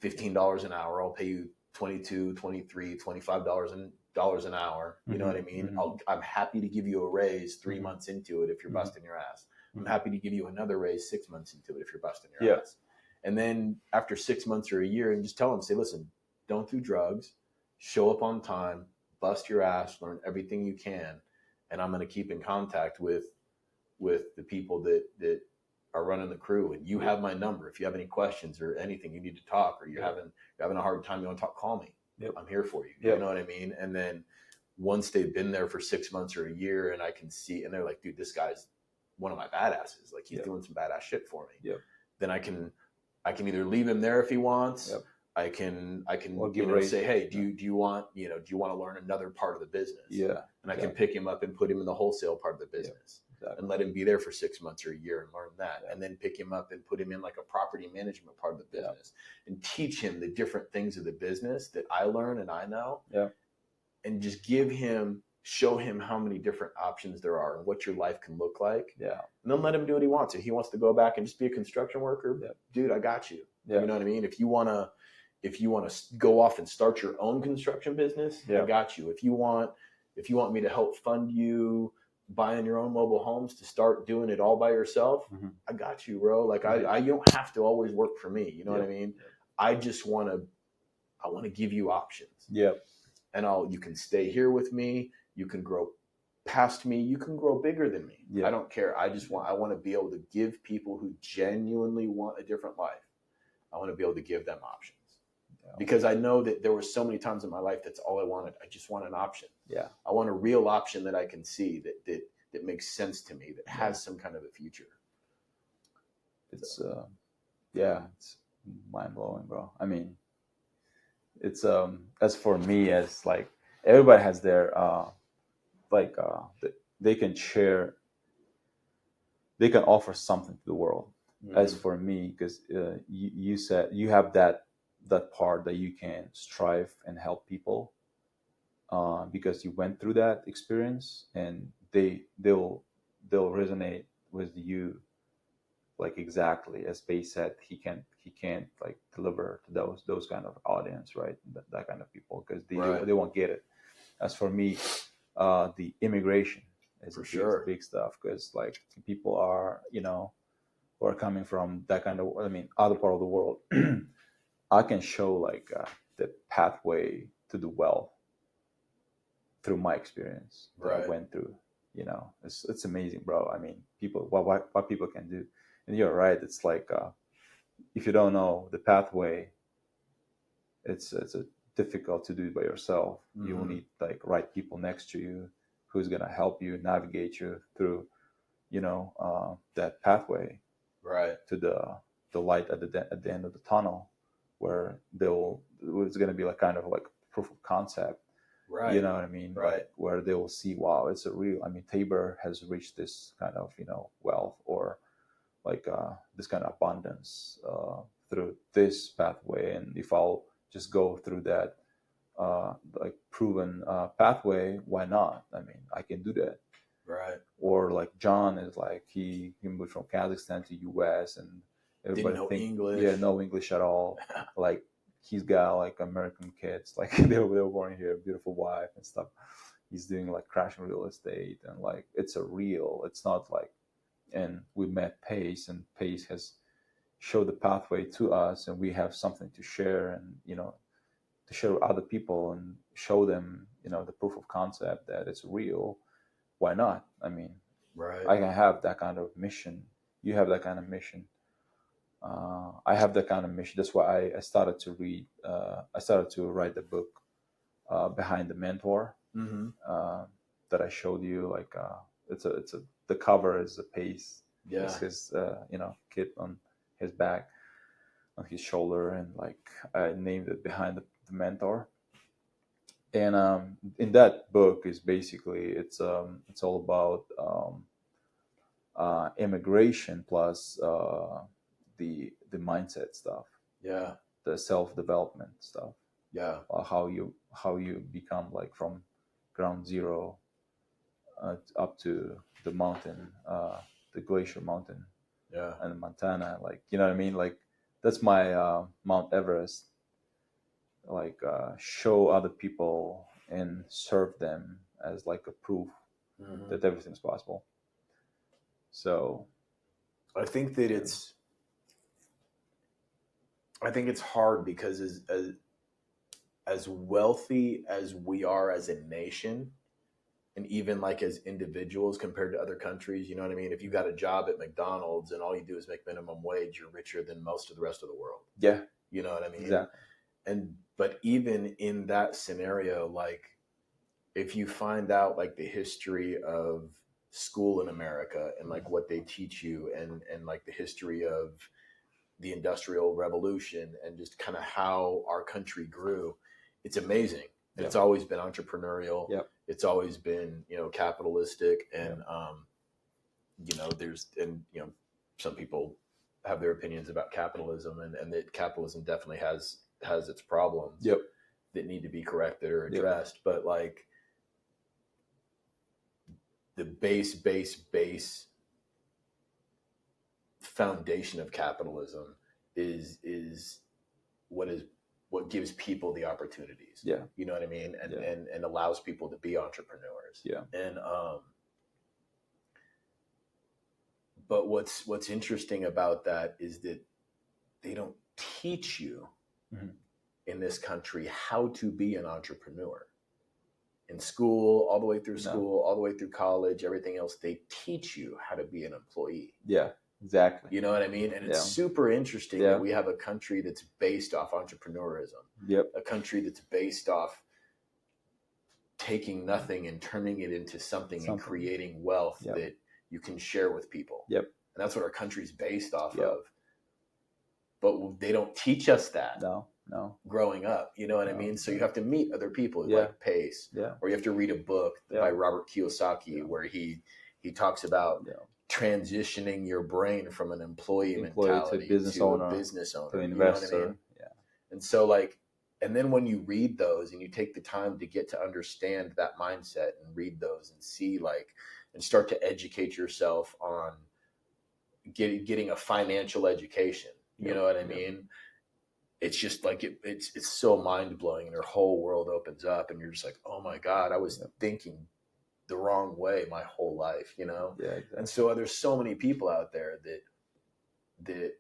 Speaker 1: $15 an hour. I'll pay you $22, $23, $25 an hour. You know what I mean? I'm happy to give you a raise 3 months into it if you're busting your ass. I'm happy to give you another raise 6 months into it if you're busting your ass. And then after 6 months or a year, and just tell them, say, listen, don't do drugs, show up on time, bust your ass, learn everything you can. And I'm going to keep in contact with the people that are running the crew. And you have my number. If you have any questions or anything you need to talk, or you're having a hard time, you want to talk, call me. I'm here for you. You know what I mean? And then once they've been there for 6 months or a year, and I can see, and they're like, dude, this guy's one of my badasses. Like, he's doing some badass shit for me. Then I can either leave him there if he wants. I can say, hey, do you want to learn another part of the business? And I can pick him up and put him in the wholesale part of the business, and let him be there for 6 months or a year and learn that, and then pick him up and put him in like a property management part of the business, and teach him the different things of the business that I learn and I know, and just show him how many different options there are and what your life can look like. And then let him do what he wants. If he wants to go back and just be a construction worker, dude, I got you. You know what I mean? If you want to go off and start your own construction business, I got you. If you want me to help fund you buying your own mobile homes to start doing it all by yourself, I got you, bro. Like, I you don't have to always work for me. You know what I mean? I just want to give you options. And you can stay here with me. You can grow past me. You can grow bigger than me. I don't care. I want to be able to give people who genuinely want a different life. I want to be able to give them options, because I know that there were so many times in my life that's all I wanted. I just want an option. I want a real option that I can see that makes sense to me, that has some kind of a future.
Speaker 2: It's mind blowing, bro. I mean, it's as for me, as like everybody has their they can share, they can offer something to the world. As for me, because you said you have that part that you can strive and help people, because you went through that experience, and they'll resonate with you, like exactly as Bay said. He can't like deliver to those kind of audience, right? That kind of people, because they won't get it. As for me, the immigration is big stuff, because like people are who are coming from that kind of, other part of the world. I can show like the pathway to the wealth through my experience that I went through. It's amazing, bro. I mean, people, what people can do. And you're right. It's like if you don't know the pathway, it's difficult to do it by yourself. You will need like right people next to you who's gonna help you navigate you through, that pathway, to the light at the end of the tunnel, where it's gonna be like kind of like proof of concept. You know what I mean? Like, where they will see, wow, it's a real. I mean, Tabor has reached this kind of wealth, or like this kind of abundance through this pathway, and if I'll just go through that like proven pathway, why not? I mean, I can do that.
Speaker 1: Right.
Speaker 2: Or like John is like he moved from Kazakhstan to US, and
Speaker 1: Didn't
Speaker 2: everybody
Speaker 1: know
Speaker 2: think
Speaker 1: English.
Speaker 2: no English at all. Like he's got like American kids, like they were born here, beautiful wife and stuff. He's doing like crashing real estate, and like it's it's not like, and we met Pace, and Pace has showed the pathway to us, and we have something to share, and to share with other people and show them the proof of concept that it's real. Why not? I mean,
Speaker 1: Right.
Speaker 2: I can have that kind of mission. You have that kind of mission. I have that kind of mission. That's why I started to read. I started to write the book, Behind the Mentor,
Speaker 1: Mm-hmm.
Speaker 2: that I showed you. Like the cover is a Pace.
Speaker 1: Yeah.
Speaker 2: It's his kid on his back, on his shoulder, and like I named it Behind the Mentor. And in that book is basically it's all about immigration plus the mindset stuff,
Speaker 1: Yeah.
Speaker 2: the self-development stuff,
Speaker 1: Yeah.
Speaker 2: how you become like from ground zero up to the mountain, the glacier mountain,
Speaker 1: Yeah.
Speaker 2: and Montana, like you know what I mean, like that's my Mount Everest, like show other people and serve them as like a proof
Speaker 1: Mm-hmm.
Speaker 2: that everything's possible. So
Speaker 1: I think that I think it's hard because as wealthy as we are as a nation, and even like as individuals compared to other countries, you know what I mean? If you got a job at McDonald's and all you do is make minimum wage, you're richer than most of the rest of the world.
Speaker 2: yeah,
Speaker 1: You know what I mean?
Speaker 2: exactly.
Speaker 1: But even in that scenario, like if you find out like the history of school in America and like what they teach you, and like the history of the Industrial Revolution and just kind of how our country grew, it's amazing. And it's always been entrepreneurial.
Speaker 2: Yep.
Speaker 1: It's always been, capitalistic. And, some people have their opinions about capitalism, and that capitalism definitely has its problems
Speaker 2: Yep.
Speaker 1: that need to be corrected or addressed. Yep. But like the base foundation of capitalism is what gives people the opportunities.
Speaker 2: Yeah.
Speaker 1: You know what I mean? And allows people to be entrepreneurs.
Speaker 2: Yeah.
Speaker 1: And but what's interesting about that is that they don't teach you in this country how to be an entrepreneur. In school, all the way through school, all the way through college, everything else, they teach you how to be an employee.
Speaker 2: Yeah, exactly.
Speaker 1: You know what I mean? And it's super interesting that we have a country that's based off entrepreneurism.
Speaker 2: Yep.
Speaker 1: A country that's based off taking nothing and turning it into something. And creating wealth that you can share with people.
Speaker 2: Yep.
Speaker 1: And that's what our country's based off of. But they don't teach us that.
Speaker 2: No.
Speaker 1: Growing up, you know what I mean? So you have to meet other people like Pace, or you have to read a book by Robert Kiyosaki where he talks about transitioning your brain from an employee mentality
Speaker 2: to business owner,
Speaker 1: a business owner,
Speaker 2: to investor.
Speaker 1: You know what I mean? And so like, and then when you read those and you take the time to get to understand that mindset and read those and see like, and start to educate yourself on getting a financial education, you know what I mean? It's just like it's so mind blowing, and your whole world opens up, and you're just like, oh my God, I was thinking the wrong way my whole life,
Speaker 2: Yeah, exactly.
Speaker 1: And so there's so many people out there that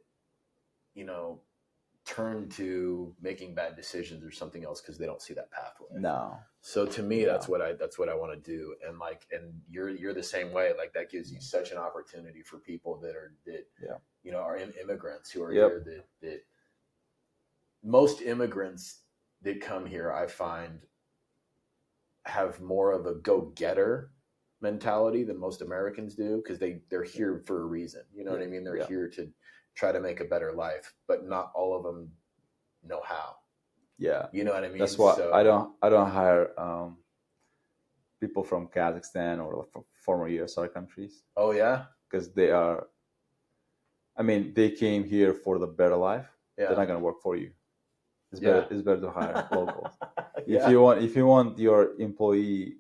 Speaker 1: turn to making bad decisions or something else because they don't see that pathway.
Speaker 2: No.
Speaker 1: So to me, that's what I want to do, and like, and you're the same way. Like that gives you such an opportunity for people that are immigrants who are here that. Most immigrants that come here, I find, have more of a go-getter mentality than most Americans do because they're here for a reason. You know what I mean? They're here to try to make a better life, but not all of them know how.
Speaker 2: Yeah.
Speaker 1: You know what I mean?
Speaker 2: That's why I don't hire people from Kazakhstan or from former USSR countries.
Speaker 1: Oh yeah?
Speaker 2: Because they came here for the better life. Yeah. They're not going to work for you. It's better to hire locals. If you want your employee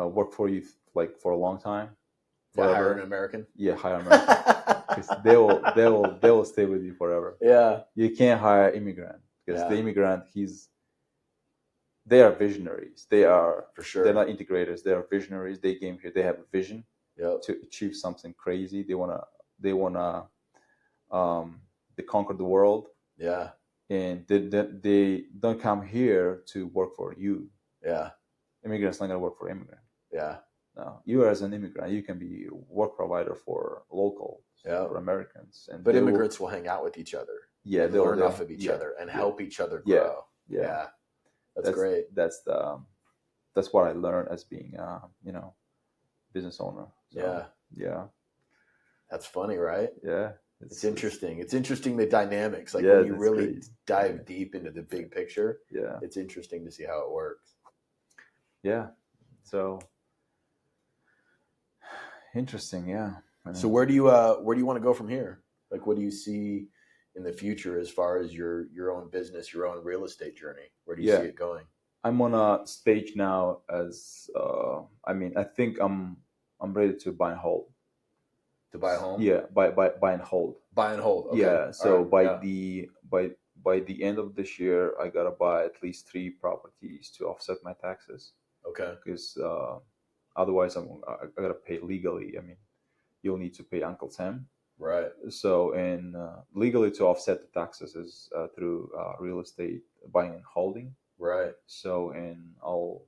Speaker 2: work for you like for a long time,
Speaker 1: Yeah,
Speaker 2: forever.
Speaker 1: hire an American.
Speaker 2: Yeah, hire American. Because they will stay with you forever.
Speaker 1: Yeah.
Speaker 2: You can't hire immigrant because the
Speaker 1: Yeah.
Speaker 2: immigrant they are visionaries. They're
Speaker 1: For
Speaker 2: not
Speaker 1: sure.
Speaker 2: integrators. They are visionaries. They came here. They have a vision
Speaker 1: Yep.
Speaker 2: to achieve something crazy. They wanna they conquer the world,
Speaker 1: Yeah.
Speaker 2: and they don't come here to work for you.
Speaker 1: Yeah.
Speaker 2: Immigrants not gonna work for immigrant.
Speaker 1: Yeah.
Speaker 2: No, you as an immigrant, you can be a work provider for locals,
Speaker 1: Yeah.
Speaker 2: for Americans, and
Speaker 1: But immigrants will hang out with each other.
Speaker 2: Yeah,
Speaker 1: and learn off of each
Speaker 2: yeah,
Speaker 1: other and
Speaker 2: yeah,
Speaker 1: help each other
Speaker 2: yeah,
Speaker 1: grow.
Speaker 2: yeah.
Speaker 1: Yeah. That's great.
Speaker 2: That's what I learned as being business owner. So,
Speaker 1: Yeah.
Speaker 2: yeah,
Speaker 1: That's funny, right?
Speaker 2: yeah.
Speaker 1: It's interesting. It's interesting the dynamics. Like
Speaker 2: Yeah,
Speaker 1: when you
Speaker 2: that's
Speaker 1: really
Speaker 2: great.
Speaker 1: dive
Speaker 2: Yeah.
Speaker 1: deep into the big picture,
Speaker 2: Yeah,
Speaker 1: it's interesting to see how it works.
Speaker 2: yeah. So interesting. Yeah.
Speaker 1: So where do you want to go from here? Like what do you see in the future as far as your own business, your own real estate journey? Where do you see it going?
Speaker 2: I'm on a stage now as I think I'm ready to buy and hold.
Speaker 1: To buy a home?
Speaker 2: Yeah, buy and hold.
Speaker 1: Buy and hold. Okay.
Speaker 2: Yeah. So
Speaker 1: All right.
Speaker 2: by the end of this year, I gotta buy at least 3 properties to offset my taxes.
Speaker 1: Okay.
Speaker 2: Because otherwise, I gotta pay legally. I mean, you'll need to pay Uncle Sam.
Speaker 1: Right.
Speaker 2: So, and legally to offset the taxes is through real estate buying and holding.
Speaker 1: Right.
Speaker 2: So, and I'll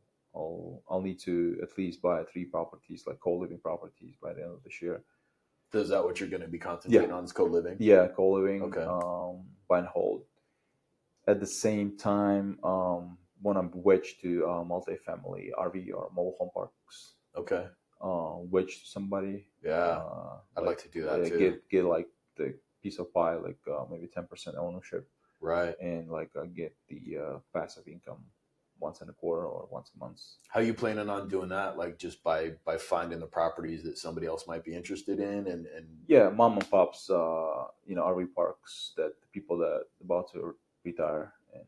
Speaker 2: need to at least buy 3 properties, like co-living properties, by the end of this year.
Speaker 1: So is that what you're going to be concentrating on? Is co-living?
Speaker 2: Yeah, co-living.
Speaker 1: Okay.
Speaker 2: Buy and hold. At the same time, when I'm wedged to multifamily RV or mobile home parks.
Speaker 1: Okay.
Speaker 2: Wedged to somebody.
Speaker 1: Yeah. I'd like to do that too.
Speaker 2: Get like the piece of pie, like maybe 10% ownership.
Speaker 1: Right.
Speaker 2: And like get the passive income once in a quarter or once a month.
Speaker 1: How you planning on doing that? Like just by finding the properties that somebody else might be interested in and
Speaker 2: yeah, mom and pops, RV parks that the people that about to retire and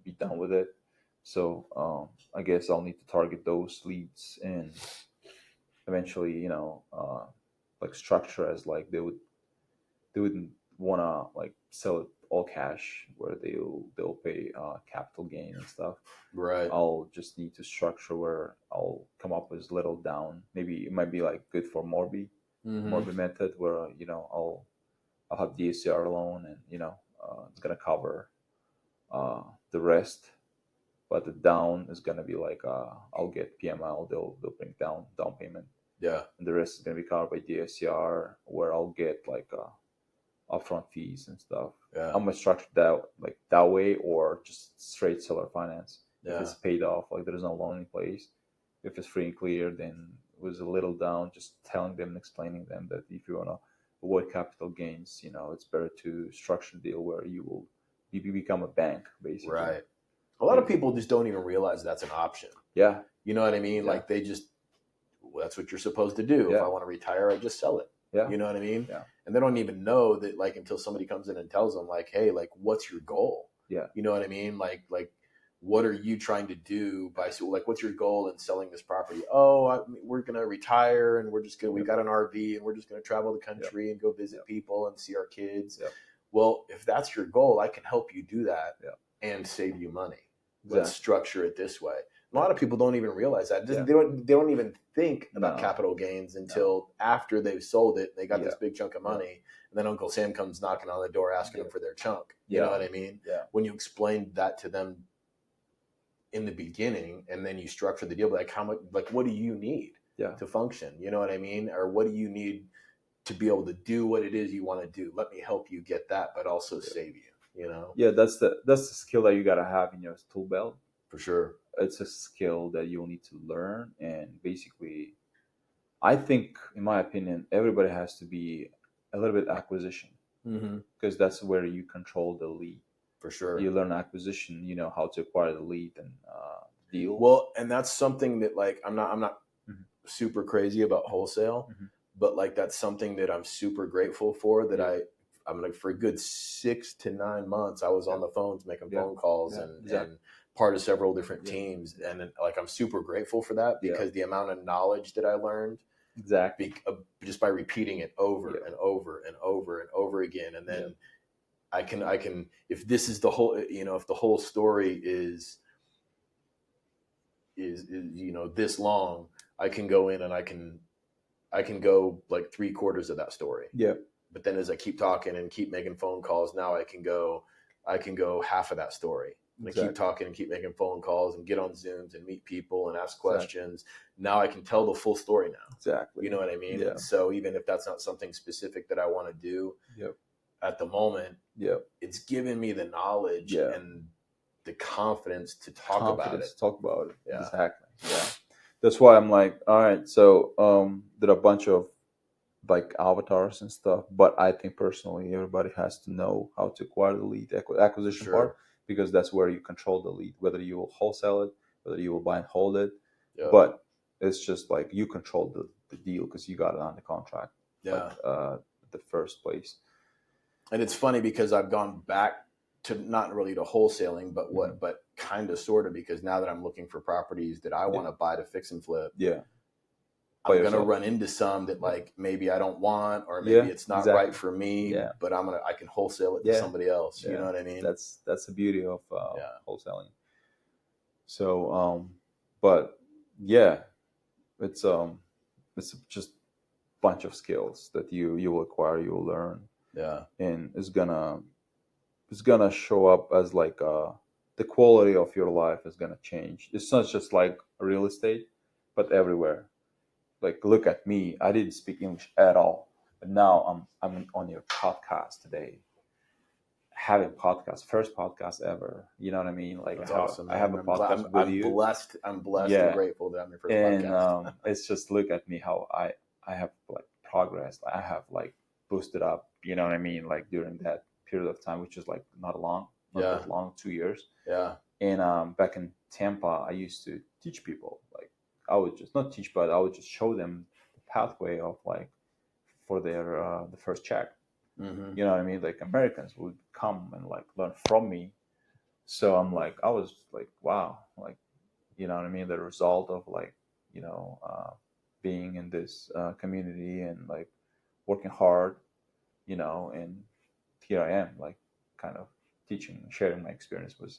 Speaker 2: be done with it. So I guess I'll need to target those leads and eventually, like structure as like they wouldn't want to like sell it all cash where they'll pay capital gain and stuff.
Speaker 1: Right.
Speaker 2: I'll just need to structure where I'll come up with little down. Maybe it might be like good for Morbi method where I'll have DSCR loan and it's gonna cover the rest, but the down is gonna be like I'll get PML. They'll bring down payment.
Speaker 1: Yeah.
Speaker 2: And the rest is gonna be covered by DSCR where I'll get like upfront fees and stuff.
Speaker 1: Yeah.
Speaker 2: I'm gonna structure that way or just straight seller finance.
Speaker 1: Yeah.
Speaker 2: If it's paid off, like there's no loan in place. If it's free and clear, then it was a little down, just telling them and explaining them that if you wanna avoid capital gains, it's better to structure a deal where you become a bank, basically.
Speaker 1: Right. A lot of people just don't even realize that's an option.
Speaker 2: Yeah.
Speaker 1: You know what I mean?
Speaker 2: Yeah.
Speaker 1: Like that's what you're supposed to do.
Speaker 2: Yeah.
Speaker 1: If I want to retire, I just sell it.
Speaker 2: Yeah.
Speaker 1: You know what I mean?
Speaker 2: Yeah.
Speaker 1: And they don't even know that, like, until somebody comes in and tells them, like, hey, like, what's your goal?
Speaker 2: Yeah.
Speaker 1: You know what I mean? Like, what are you trying to do like, what's your goal in selling this property? Oh, we're going to retire and we got an RV and we're just going to travel the country and go visit people and see our kids.
Speaker 2: Yeah.
Speaker 1: Well, if that's your goal, I can help you do that and save you money. Let's structure it this way. A lot of people don't even realize that. They don't even think about capital gains until after they've sold it. They got this big chunk of money, and then Uncle Sam comes knocking on the door asking them for their chunk. You know what I mean?
Speaker 2: Yeah.
Speaker 1: When you explain that to them in the beginning, and then you structure the deal, like how much, like what do you need to function? You know what I mean? Or what do you need to be able to do what it is you want to do? Let me help you get that, but also save you. You know?
Speaker 2: Yeah, that's the skill that you gotta have in your tool belt.
Speaker 1: For sure. It's
Speaker 2: a skill that you'll need to learn, and basically I think, in my opinion, everybody has to be a little bit acquisition, because that's where you control the lead.
Speaker 1: For sure.
Speaker 2: You learn acquisition, you know how to acquire the lead and deal.
Speaker 1: Well, and that's something that, like, I'm not super crazy about wholesale, but like that's something that I'm super grateful for, that I'm like, for a good 6 to 9 months, I was on the phones making phone calls and part of several different teams, and like I'm super grateful for that because the amount of knowledge that I learned
Speaker 2: Exactly.
Speaker 1: just by repeating it over and over and over and over again, and then I can if this is the whole, if the whole story is this long, I can go in and I can go like 3/4 of that story.
Speaker 2: Yeah.
Speaker 1: But then as I keep talking and keep making phone calls, now I can go half of that story. And I keep talking and keep making phone calls and get on Zooms and meet people and ask questions. Now I can tell the full story now.
Speaker 2: Exactly.
Speaker 1: You know what I mean?
Speaker 2: Yeah.
Speaker 1: And so even if that's not something specific that I want to do at the moment, it's given me the knowledge and the confidence to talk about it.
Speaker 2: Yeah. Exactly. Yeah. That's why I'm like, all right, so there are a bunch of like avatars and stuff, but I think personally everybody has to know how to acquire the lead acquisition part, because that's where you control the lead, whether you will wholesale it, whether you will buy and hold it. But it's just like you control the deal because you got it on the contract. The first place.
Speaker 1: And it's funny because I've gone back to not really to wholesaling, but but kind of sort of, because now that I'm looking for properties that I want to buy to fix and flip. I'm going to run into some that like maybe I don't want, or maybe it's not right for me, but I can wholesale it to somebody else. You know what I mean?
Speaker 2: That's the beauty of wholesaling. So, but it's just a bunch of skills that you will acquire, you will learn. And it's gonna show up as like the quality of your life is gonna change. It's not just like real estate, but everywhere. Like, look at me. I didn't speak English at all, but now I'm on your podcast today. Having first podcast ever. You know what I mean? Like,
Speaker 1: that's awesome.
Speaker 2: I have a podcast with you.
Speaker 1: I'm blessed and grateful that I'm your first podcast.
Speaker 2: And it's just, look at me how I have like progressed. I have like boosted up. You know what I mean? Like during that period of time, which is like not that long, 2 years. And back in Tampa, I used to teach people. Like, I would just not teach, but I would just show them the pathway of like for their the first check. You know what I mean? Like, Americans would come and like learn from me. So I'm like, I was like, wow, like, you know what I mean? The result of like, being in this community and like working hard, and here I am, like kind of teaching, sharing my experience with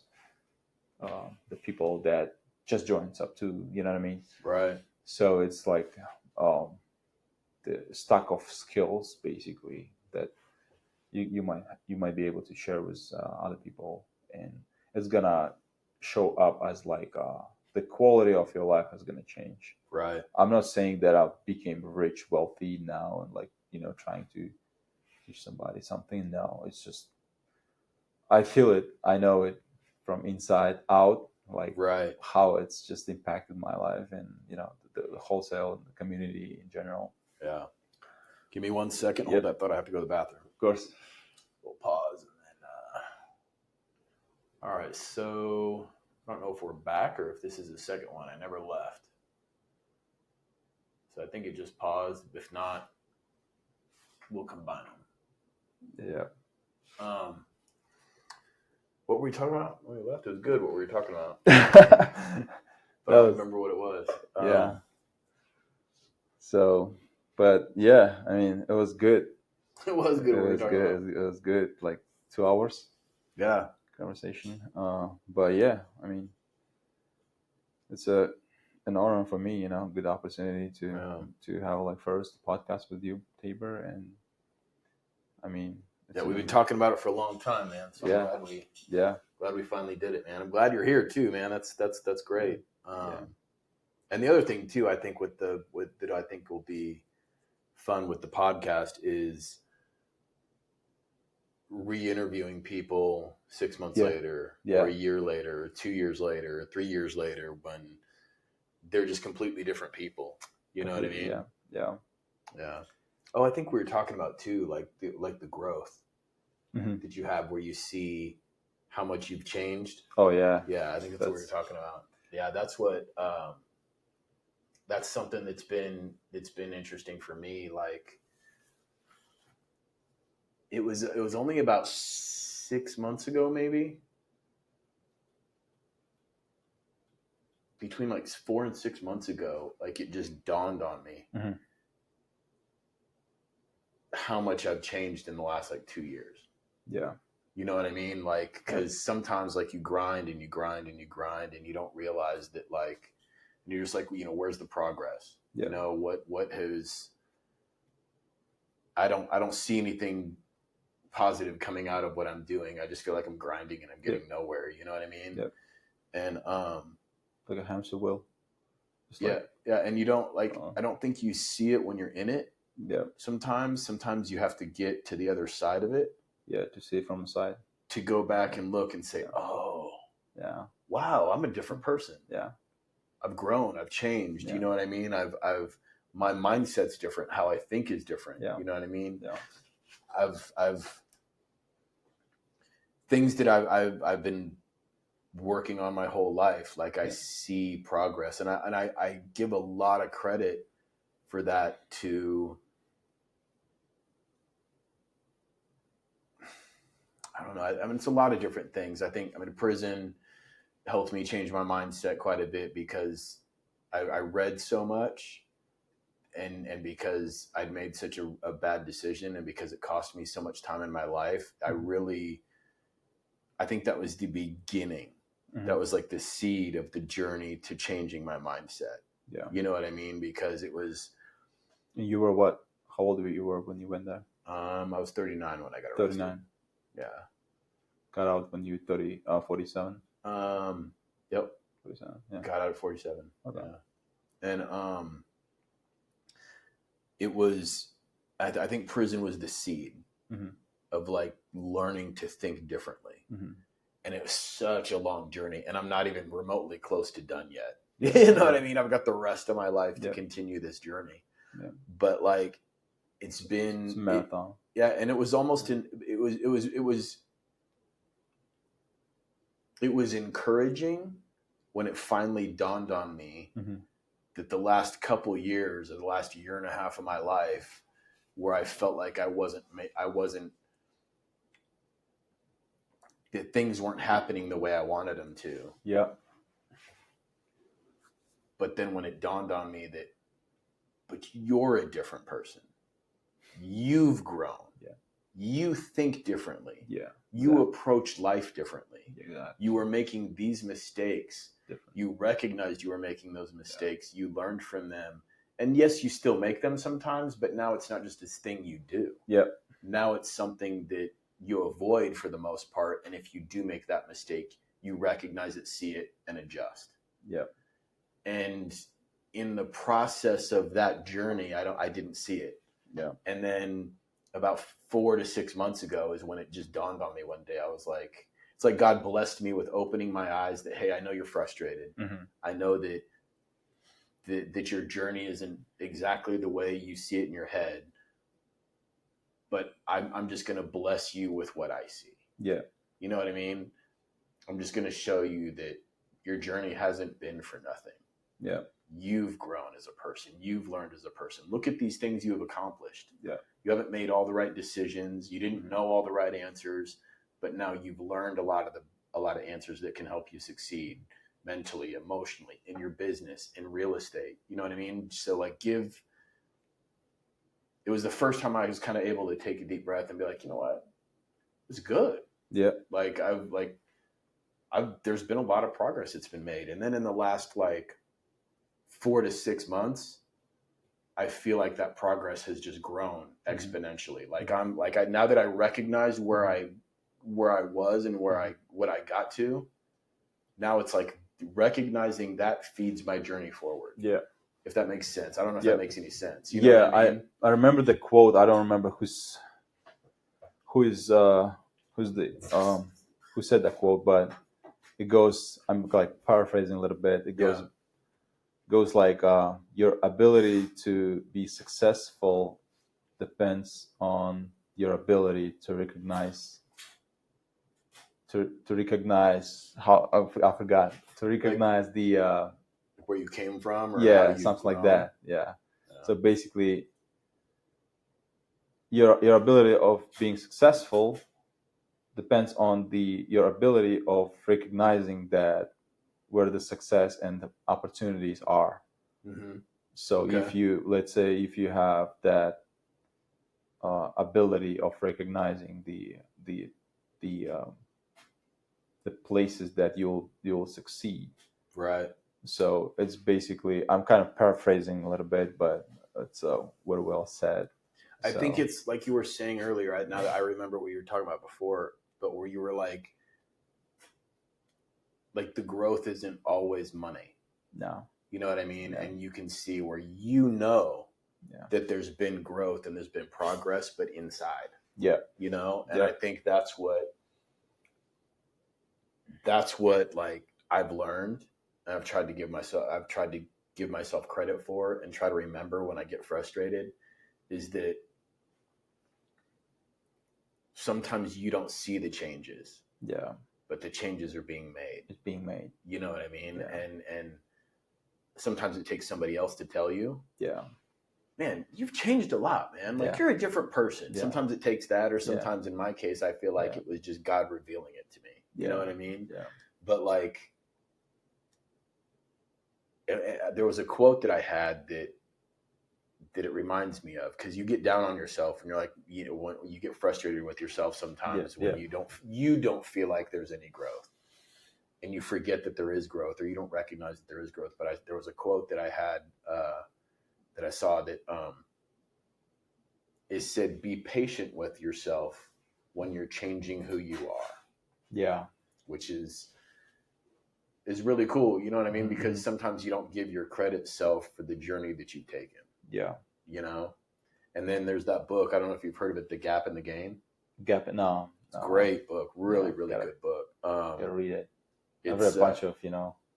Speaker 2: the people that just joined up too. You know what I mean?
Speaker 1: Right.
Speaker 2: So it's like the stack of skills basically that you might be able to share with other people, and it's gonna show up as like the quality of your life is gonna change.
Speaker 1: Right.
Speaker 2: I'm not saying that I became rich, wealthy now, and like trying to teach somebody something. No, it's just I feel it, I know it from inside out, like how it's just impacted my life, and the wholesale and the community in general.
Speaker 1: Yeah. Give me 1 second. Hold that thought. I have to go to the bathroom.
Speaker 2: Of course.
Speaker 1: We'll pause and then. All right. So I don't know if we're back or if this is the second one. I never left. So I think it just paused. If not, we'll combine them. What were we talking about when we left? It was good. What were we talking about? But I don't remember what it was.
Speaker 2: So, but yeah, I mean, it was good.
Speaker 1: It was good.
Speaker 2: It was good. Like 2 hours.
Speaker 1: Yeah.
Speaker 2: Conversation. But yeah, I mean, it's an honor for me, good opportunity to have like first podcast with you, Tabor, and I mean,
Speaker 1: we've been talking about it for a long time, man. So I'm glad we finally did it, man. I'm glad you're here too, man. That's great. And the other thing too, I think that I think will be fun with the podcast is re-interviewing people 6 months later, or a year later, or 2 years later, or 3 years later, when they're just completely different people. You know what I mean? Yeah. Oh, I think we were talking about too, like the growth that you have, where you see how much you've changed.
Speaker 2: Oh yeah.
Speaker 1: Yeah, I think that's what we were talking about. Yeah, that's what. That's something that's been interesting for me. Like, it was only about 6 months ago, maybe. between like 4 and 6 months ago, like it just dawned on me how much I've changed in the last like 2 years.
Speaker 2: Yeah.
Speaker 1: You know what I mean? Like, because sometimes like you grind and you grind and you grind and you don't realize that, like, you're just like, where's the progress?
Speaker 2: Yeah.
Speaker 1: What has, I don't see anything positive coming out of what I'm doing. I just feel like I'm grinding and I'm getting nowhere. You know what I mean?
Speaker 2: Yep.
Speaker 1: And
Speaker 2: like a hamster wheel. Just
Speaker 1: yeah, and you don't like. I don't think you see it when you're in it.
Speaker 2: Yeah.
Speaker 1: Sometimes you have to get to the other side of it.
Speaker 2: Yeah, to see it from the side.
Speaker 1: To go back and look and say, oh,
Speaker 2: yeah,
Speaker 1: wow, I'm a different person.
Speaker 2: Yeah.
Speaker 1: I've grown. I've changed. Yeah. You know what I mean? I've my mindset's different. How I think is different.
Speaker 2: Yeah.
Speaker 1: You know what I mean?
Speaker 2: Yeah.
Speaker 1: I've things that I've been working on my whole life. Like I see progress, and I give a lot of credit for that to, I don't know. I mean, it's a lot of different things. I think, prison helped me change my mindset quite a bit because I read so much, and because I'd made such a bad decision, and because it cost me so much time in my life. I think that was the beginning. Mm-hmm. That was like the seed of the journey to changing my mindset.
Speaker 2: Yeah.
Speaker 1: You know what I mean? Because it was.
Speaker 2: You were what? How old were you when you went there?
Speaker 1: I was 39 when I got arrested.
Speaker 2: 39.
Speaker 1: Yeah.
Speaker 2: Got out when you were 47.
Speaker 1: Yep.
Speaker 2: 47. Yeah.
Speaker 1: Got out at 47.
Speaker 2: Okay.
Speaker 1: Yeah. And it was. I think prison was the seed of like learning to think differently. Mm-hmm. And it was such a long journey, and I'm not even remotely close to done yet. You know what I mean? I've got the rest of my life to continue this journey. Yeah. But like, it's been
Speaker 2: a marathon.
Speaker 1: And it was almost it was encouraging when it finally dawned on me that the last couple years, or the last year and a half of my life, where I felt like I wasn't that things weren't happening the way I wanted them to.
Speaker 2: Yeah.
Speaker 1: But then when it dawned on me but you're a different person. You've grown.
Speaker 2: Yeah.
Speaker 1: You think differently.
Speaker 2: Yeah.
Speaker 1: You approach life differently.
Speaker 2: Exactly.
Speaker 1: You were making these mistakes. You recognized you were making those mistakes. Yeah. You learned from them. And yes, you still make them sometimes, but now it's not just this thing you do.
Speaker 2: Yeah.
Speaker 1: Now it's something that you avoid for the most part. And if you do make that mistake, you recognize it, see it, and adjust.
Speaker 2: Yeah.
Speaker 1: And in the process of that journey, I didn't see it.
Speaker 2: Yeah.
Speaker 1: And then about 4 to 6 months ago is when it just dawned on me one day. I was like, it's like God blessed me with opening my eyes that, hey, I know you're frustrated. Mm-hmm. I know that your journey isn't exactly the way you see it in your head, but I'm just going to bless you with what I see.
Speaker 2: Yeah.
Speaker 1: You know what I mean? I'm just going to show you that your journey hasn't been for nothing.
Speaker 2: Yeah.
Speaker 1: You've grown as a person. You've learned as a person. Look at these things you have accomplished.
Speaker 2: Yeah.
Speaker 1: You haven't made all the right decisions. You didn't know all the right answers, but now you've learned a lot of answers that can help you succeed mentally, emotionally, in your business, in real estate. You know what I mean? So like it was the first time I was kind of able to take a deep breath and be like, you know what? It's good.
Speaker 2: Yeah.
Speaker 1: Like there's been a lot of progress that's been made. And then in the last 4 to 6 months, I feel like that progress has just grown exponentially. Now that I recognize where I was and what I got to, now it's like recognizing that feeds my journey forward.
Speaker 2: Yeah.
Speaker 1: If that makes sense. I don't know if that makes any sense. You know what I mean?
Speaker 2: I remember the quote. I don't remember who said that quote, but it goes, I'm like paraphrasing a little bit. It goes like, your ability to be successful depends on your ability to recognize how I forgot to recognize the
Speaker 1: where you came from, or
Speaker 2: something like that. Yeah. So basically, your ability of being successful depends on your ability of recognizing that where the success and the opportunities are.
Speaker 1: Mm-hmm.
Speaker 2: So
Speaker 1: Okay.
Speaker 2: if you, let's say, if you have that ability of recognizing the places that you'll succeed.
Speaker 1: Right.
Speaker 2: So it's basically, I'm kind of paraphrasing a little bit, but it's very well said.
Speaker 1: I think
Speaker 2: So,
Speaker 1: it's like you were saying earlier. Now that I remember what you were talking about before, but where you were like the growth isn't always money.
Speaker 2: no.
Speaker 1: You know what I mean?
Speaker 2: Yeah.
Speaker 1: And you can see where you know
Speaker 2: Yeah.
Speaker 1: that there's been growth and there's been progress, but inside.
Speaker 2: Yeah.
Speaker 1: You know? And
Speaker 2: Yeah.
Speaker 1: I think that's what like I've learned, and I've tried to give myself credit for, and try to remember when I get frustrated, is that sometimes you don't see the changes.
Speaker 2: Yeah.
Speaker 1: But the changes are being made.
Speaker 2: It's being made.
Speaker 1: You know what I mean?
Speaker 2: Yeah.
Speaker 1: And sometimes it takes somebody else to tell you.
Speaker 2: Yeah.
Speaker 1: Man, you've changed a lot, man. Like,
Speaker 2: Yeah.
Speaker 1: you're a different person.
Speaker 2: Yeah.
Speaker 1: Sometimes it takes that, or sometimes in my case, I feel like
Speaker 2: Yeah.
Speaker 1: it was just God revealing it to me. You know what I mean?
Speaker 2: Yeah.
Speaker 1: But like, there was a quote that I had that it reminds me of, because you get down on yourself and you're like, you know, when you get frustrated with yourself sometimes when you don't feel like there's any growth, and you forget that there is growth, or you don't recognize that there is growth. But there was a quote that I had that I saw that it said, "Be patient with yourself when you're changing who you are."
Speaker 2: Yeah.
Speaker 1: Which is really cool. You know what I mean?
Speaker 2: Mm-hmm.
Speaker 1: Because sometimes you don't give your credit self for the journey that you've taken.
Speaker 2: Yeah.
Speaker 1: You know? And then there's that book. I don't know if you've heard of it, The Gap in the Gain.
Speaker 2: No.
Speaker 1: Great book. Really good book.
Speaker 2: Gotta read it. I've read a bunch of,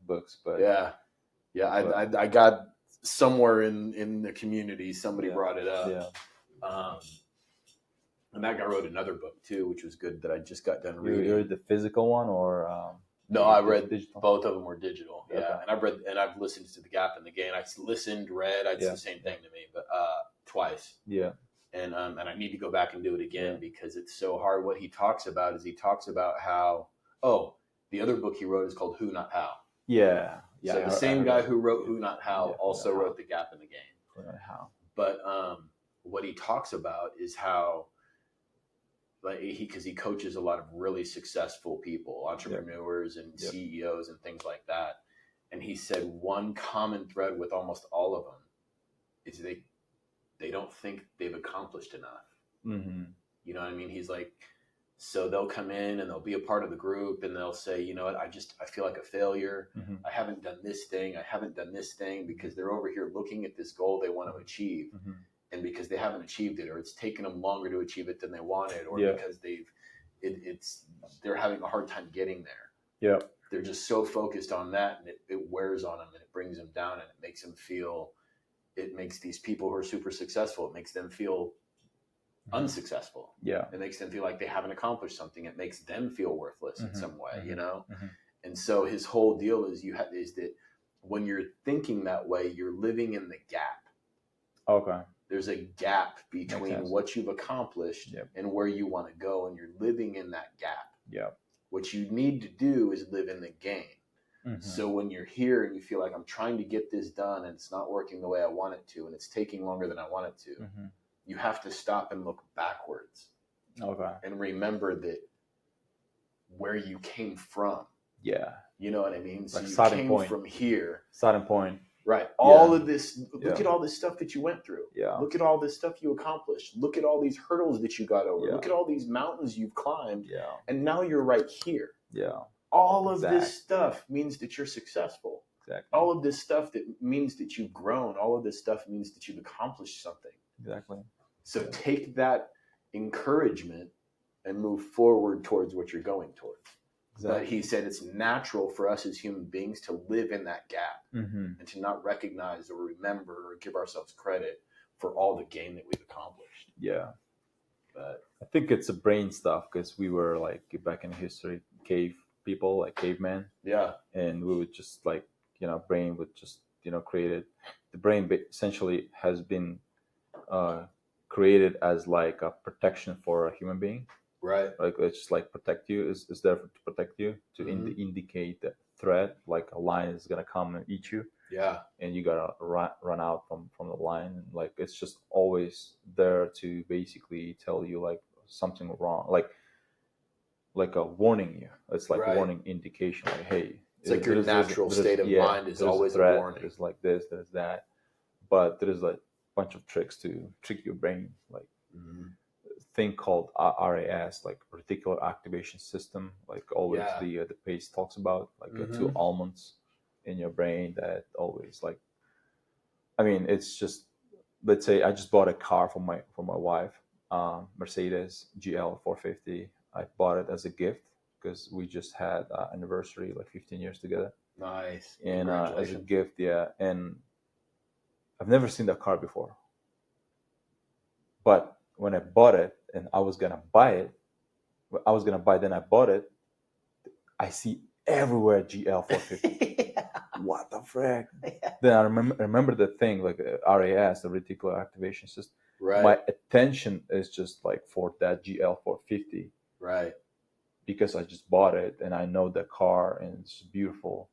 Speaker 2: books, but
Speaker 1: yeah. I got somewhere in the community, somebody brought it up.
Speaker 2: Yeah.
Speaker 1: And that guy wrote another book too, which was good, that I just got done reading.
Speaker 2: You read the physical one, or
Speaker 1: no? I read
Speaker 2: digital.
Speaker 1: Both of them were digital. Yeah,
Speaker 2: Okay.
Speaker 1: and I've listened to The Gap in the Gain. I read. It's the same thing to me, but twice.
Speaker 2: Yeah.
Speaker 1: And I need to go back and do it again because it's so hard. What he talks about is how the other book he wrote is called Who Not How.
Speaker 2: Yeah.
Speaker 1: So the same guy who wrote Who Not How also wrote The Gap in the Gain.
Speaker 2: Who Not How.
Speaker 1: But what he talks about is how, like, because he coaches a lot of really successful people, entrepreneurs and CEOs and things like that. And he said one common thread with almost all of them is they don't think they've accomplished enough.
Speaker 2: Mm-hmm.
Speaker 1: You know what I mean? He's like, so they'll come in and they'll be a part of the group and they'll say, you know what, I feel like a failure.
Speaker 2: Mm-hmm.
Speaker 1: I haven't done this thing. I haven't ddone this thing, because they're over here looking at this goal they want to achieve.
Speaker 2: Mm-hmm.
Speaker 1: And because they haven't achieved it, or it's taken them longer to achieve it than they wanted, or because they're having a hard time getting there.
Speaker 2: Yeah.
Speaker 1: They're just so focused on that, and it wears on them, and it brings them down, and it makes these people who are super successful, it makes them feel unsuccessful.
Speaker 2: Yeah.
Speaker 1: It makes them feel like they haven't accomplished something. It makes them feel worthless in some way,
Speaker 2: Mm-hmm.
Speaker 1: you know?
Speaker 2: Mm-hmm.
Speaker 1: And so his whole deal is that when you're thinking that way, you're living in the gap.
Speaker 2: Okay.
Speaker 1: There's a gap between what you've accomplished and where you want to go, and you're living in that gap.
Speaker 2: Yeah.
Speaker 1: What you need to do is live in the gain. Mm-hmm. So when you're here and you feel like, I'm trying to get this done and it's not working the way I want it to, and it's taking longer than I want it to, you have to stop and look backwards.
Speaker 2: Okay.
Speaker 1: And remember that where you came from.
Speaker 2: Yeah.
Speaker 1: You know what I mean? So
Speaker 2: like
Speaker 1: you came from here.
Speaker 2: Starting point.
Speaker 1: Right. All of this, look at all this stuff that you went through.
Speaker 2: Yeah.
Speaker 1: Look at all this stuff you accomplished. Look at all these hurdles that you got over.
Speaker 2: Yeah.
Speaker 1: Look at all these mountains you've climbed.
Speaker 2: Yeah.
Speaker 1: And now you're right here.
Speaker 2: Yeah.
Speaker 1: All of this stuff means that you're successful.
Speaker 2: Exactly.
Speaker 1: All of this stuff that means that you've grown. All of this stuff means that you've accomplished something.
Speaker 2: Exactly.
Speaker 1: So take that encouragement and move forward towards what you're going towards. Exactly. But he said it's natural for us as human beings to live in that gap and to not recognize or remember or give ourselves credit for all the gain that we've accomplished.
Speaker 2: Yeah.
Speaker 1: But
Speaker 2: I think it's a brain stuff, because we were like, back in history, cave people, like cavemen.
Speaker 1: Yeah.
Speaker 2: And we would just like, brain would just, created. The brain essentially has been created as like a protection for a human being.
Speaker 1: Right.
Speaker 2: Like it's just like protect you, is there to protect you, to indicate the threat, like a lion is gonna come and eat you,
Speaker 1: Yeah.
Speaker 2: and you gotta run out from the line. And like it's just always there to basically tell you like something wrong, like a warning you. It's like a
Speaker 1: Right.
Speaker 2: warning indication, like hey,
Speaker 1: It's like your natural state of mind is
Speaker 2: there's
Speaker 1: always
Speaker 2: a threat.
Speaker 1: a warning.
Speaker 2: There's like this, there's that, but there's like a bunch of tricks to trick your brain, like
Speaker 1: Mhm.
Speaker 2: thing called RAS, like reticular activation system, like always
Speaker 1: Yeah.
Speaker 2: the page talks about, like two
Speaker 1: Mhm.
Speaker 2: almonds in your brain that always like. I mean, it's just, let's say I just bought a car for my wife, Mercedes GL 450. I bought it as a gift because we just had anniversary, like 15 years together,
Speaker 1: Nice.
Speaker 2: and as a
Speaker 1: Congratulations.
Speaker 2: gift, yeah. And I've never seen that car before, but when I bought it and I was gonna buy it, then I bought it. I see everywhere GL 450.
Speaker 1: Yeah.
Speaker 2: What the frick?
Speaker 1: Yeah.
Speaker 2: Then I remember the thing, like RAS, the reticular activation system.
Speaker 1: Right.
Speaker 2: My attention is just like for that GL 450
Speaker 1: Right.
Speaker 2: because I just bought it and I know the car and it's beautiful.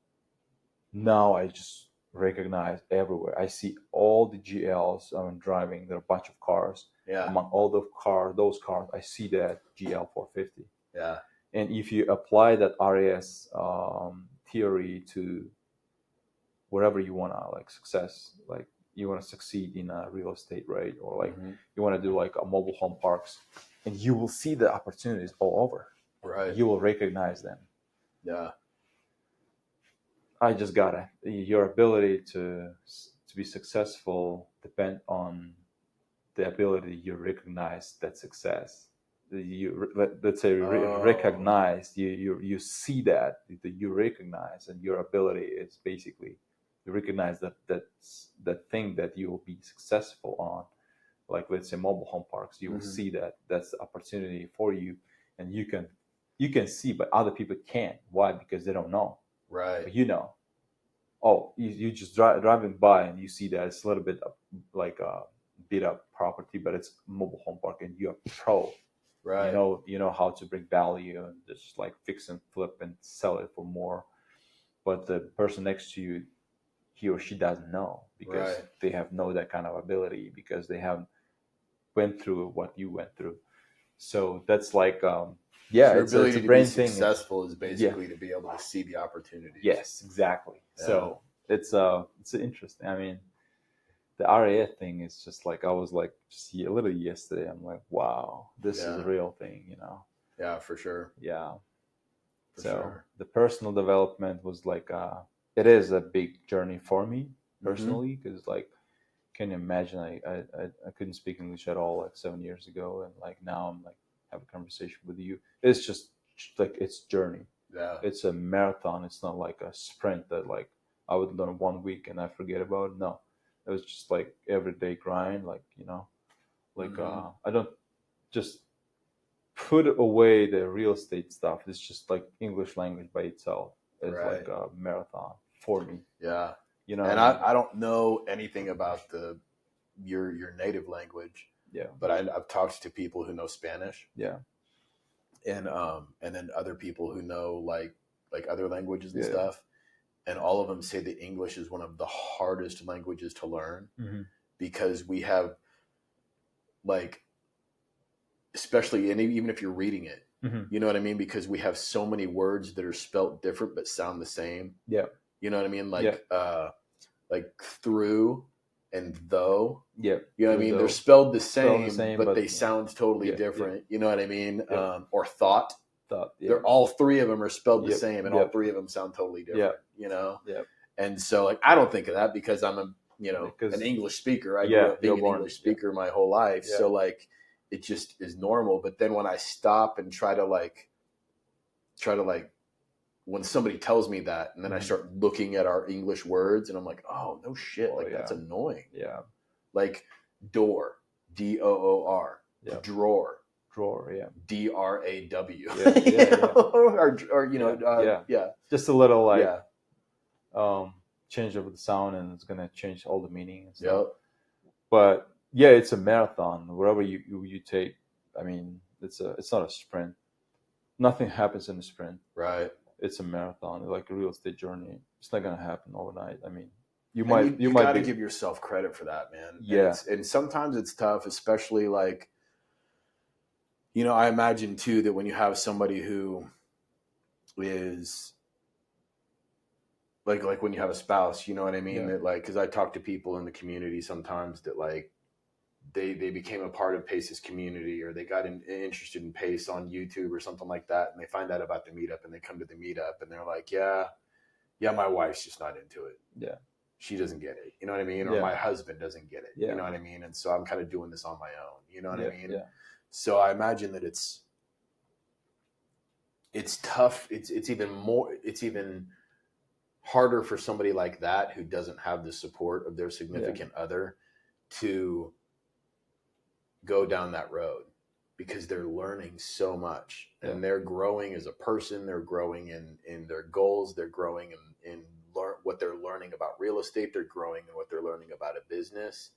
Speaker 2: Now I just recognize everywhere. I see all the GLs I'm driving. There are a bunch of cars.
Speaker 1: Yeah.
Speaker 2: Among all those cars, I see that GL 450.
Speaker 1: Yeah.
Speaker 2: And if you apply that RAS theory to wherever you want to like success, like you want to succeed in a real estate, right? Or like you want to do like a mobile home parks, and you will see the opportunities all over.
Speaker 1: Right.
Speaker 2: You will recognize them.
Speaker 1: Yeah.
Speaker 2: I just gotta, your ability to be successful depend on the ability you recognize that success. Let's say recognize, you see that you recognize, and your ability is basically you recognize that thing that you will be successful on, like let's say mobile home parks. You will see that that's the opportunity for you, and you can see, but other people can't. Why? Because they don't know.
Speaker 1: Right.
Speaker 2: But you know, oh, you just driving by and you see that it's a little bit like a beat up property, but it's mobile home park, and you're pro.
Speaker 1: Right.
Speaker 2: You know how to bring value and just like fix and flip and sell it for more. But the person next to you, he or she doesn't know because they have no that kind of ability because they haven't went through what you went through. So that's like
Speaker 1: Your ability
Speaker 2: it's a
Speaker 1: to
Speaker 2: brain
Speaker 1: be
Speaker 2: thing.
Speaker 1: successful is basically to be able to see the opportunities.
Speaker 2: Yes, exactly.
Speaker 1: Yeah.
Speaker 2: So it's interesting. I mean, the RAF thing is just like I was like just literally yesterday. I'm like, wow, this is a real thing, you know.
Speaker 1: Yeah, for sure.
Speaker 2: Yeah.
Speaker 1: For
Speaker 2: So
Speaker 1: sure.
Speaker 2: the personal development was like it is a big journey for me personally because like can you imagine I couldn't speak English at all like 7 years ago, and like now I'm like have a conversation with you. It's just like it's journey.
Speaker 1: Yeah.
Speaker 2: It's a marathon. It's not like a sprint that like I would learn 1 week and I forget about it. No, it was just like everyday grind. Like you know, like I don't just put away the real estate stuff. It's just like English language by itself is like a marathon for me.
Speaker 1: Yeah.
Speaker 2: You know,
Speaker 1: and I don't know anything about your native language.
Speaker 2: Yeah.
Speaker 1: But I've talked to people who know Spanish.
Speaker 2: Yeah.
Speaker 1: And then other people who know like other languages and stuff. And all of them say that English is one of the hardest languages to learn because we have like, especially, and even if you're reading it, you know what I mean? Because we have so many words that are spelt different but sound the same.
Speaker 2: Yeah.
Speaker 1: You know what I mean? Like through and though.
Speaker 2: Yeah.
Speaker 1: You know what I mean? They're spelled the same, but they sound totally different.
Speaker 2: Yeah.
Speaker 1: You know what I mean? Or thought.
Speaker 2: Yeah.
Speaker 1: They're all three of them are spelled the same, and all three of them sound totally different. You know?
Speaker 2: Yeah.
Speaker 1: And so like I don't think of that because I'm an English speaker. I grew up being an English speaker my whole life. Yeah. So like it just is normal. But then when I stop and try to like when somebody tells me that, and then I start looking at our English words, and I'm like, oh no shit, that's annoying. Yeah. Like door, DOOR, drawer, yeah, DRAW, or
Speaker 2: just a little like change of the sound, and it's gonna change all the meaning and stuff. Yep. But yeah, it's a marathon. Wherever you take, I mean, it's not a sprint. Nothing happens in a sprint.
Speaker 1: Right.
Speaker 2: it's a marathon, like a real estate journey. It's not gonna happen overnight. I mean, you
Speaker 1: And you
Speaker 2: might
Speaker 1: got to
Speaker 2: be,
Speaker 1: give yourself credit for that, man.
Speaker 2: yeah,
Speaker 1: And sometimes it's tough, especially like, I imagine too that when you have somebody who is like when you have a spouse, you know what I mean?
Speaker 2: yeah,
Speaker 1: That like, because I talk to people in the community sometimes that like they became a part of Pace's community, or they got interested in Pace on YouTube or something like that, and they find out about the meetup and they come to the meetup and they're like, yeah, my wife's just not into it.
Speaker 2: yeah,
Speaker 1: She doesn't get it. You know what I mean? Or
Speaker 2: yeah,
Speaker 1: my husband doesn't get it. You
Speaker 2: yeah,
Speaker 1: know what I mean? And so I'm kind of doing this on my own. You know what I
Speaker 2: yeah,
Speaker 1: mean?
Speaker 2: yeah,
Speaker 1: So I imagine that it's tough. It's even harder for somebody like that who doesn't have the support of their
Speaker 2: yeah,
Speaker 1: significant other to go down that road, because they're learning so much
Speaker 2: yeah,
Speaker 1: and they're growing as a person. They're growing in their goals. They're growing in what they're learning about real estate. They're growing in what they're learning about a business.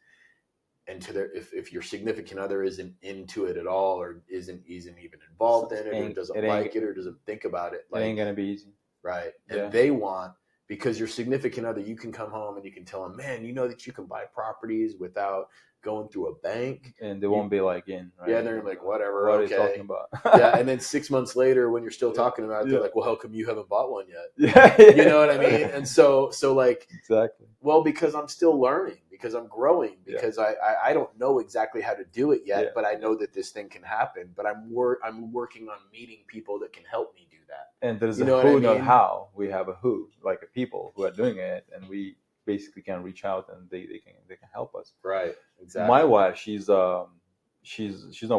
Speaker 1: And to their, if your significant other isn't into it at all, or isn't even involved in it, or doesn't like it, or doesn't think about it,
Speaker 2: it ain't
Speaker 1: like,
Speaker 2: gonna be easy.
Speaker 1: right.
Speaker 2: Yeah.
Speaker 1: And they want, because your significant other, you can come home and you can tell them, man, you know that you can buy properties without going through a bank.
Speaker 2: And they won't be like in, right?
Speaker 1: Yeah, they're like, whatever,
Speaker 2: What
Speaker 1: okay.
Speaker 2: are you talking about?
Speaker 1: Yeah, and then 6 months later, when you're still talking about it, they're like, well, how come you haven't bought one yet?
Speaker 2: Yeah,
Speaker 1: You know what I mean? And so like,
Speaker 2: exactly.
Speaker 1: well, because I'm still learning, because I'm growing, because I don't know exactly how to do it yet, but I know that this thing can happen. But I'm working on meeting people that can help me do that.
Speaker 2: And there's
Speaker 1: You
Speaker 2: a
Speaker 1: know what I
Speaker 2: who, not
Speaker 1: mean?
Speaker 2: how. We have a who, like a people who are doing it, and we basically can reach out and they can help us.
Speaker 1: Right. Exactly.
Speaker 2: My wife, she's not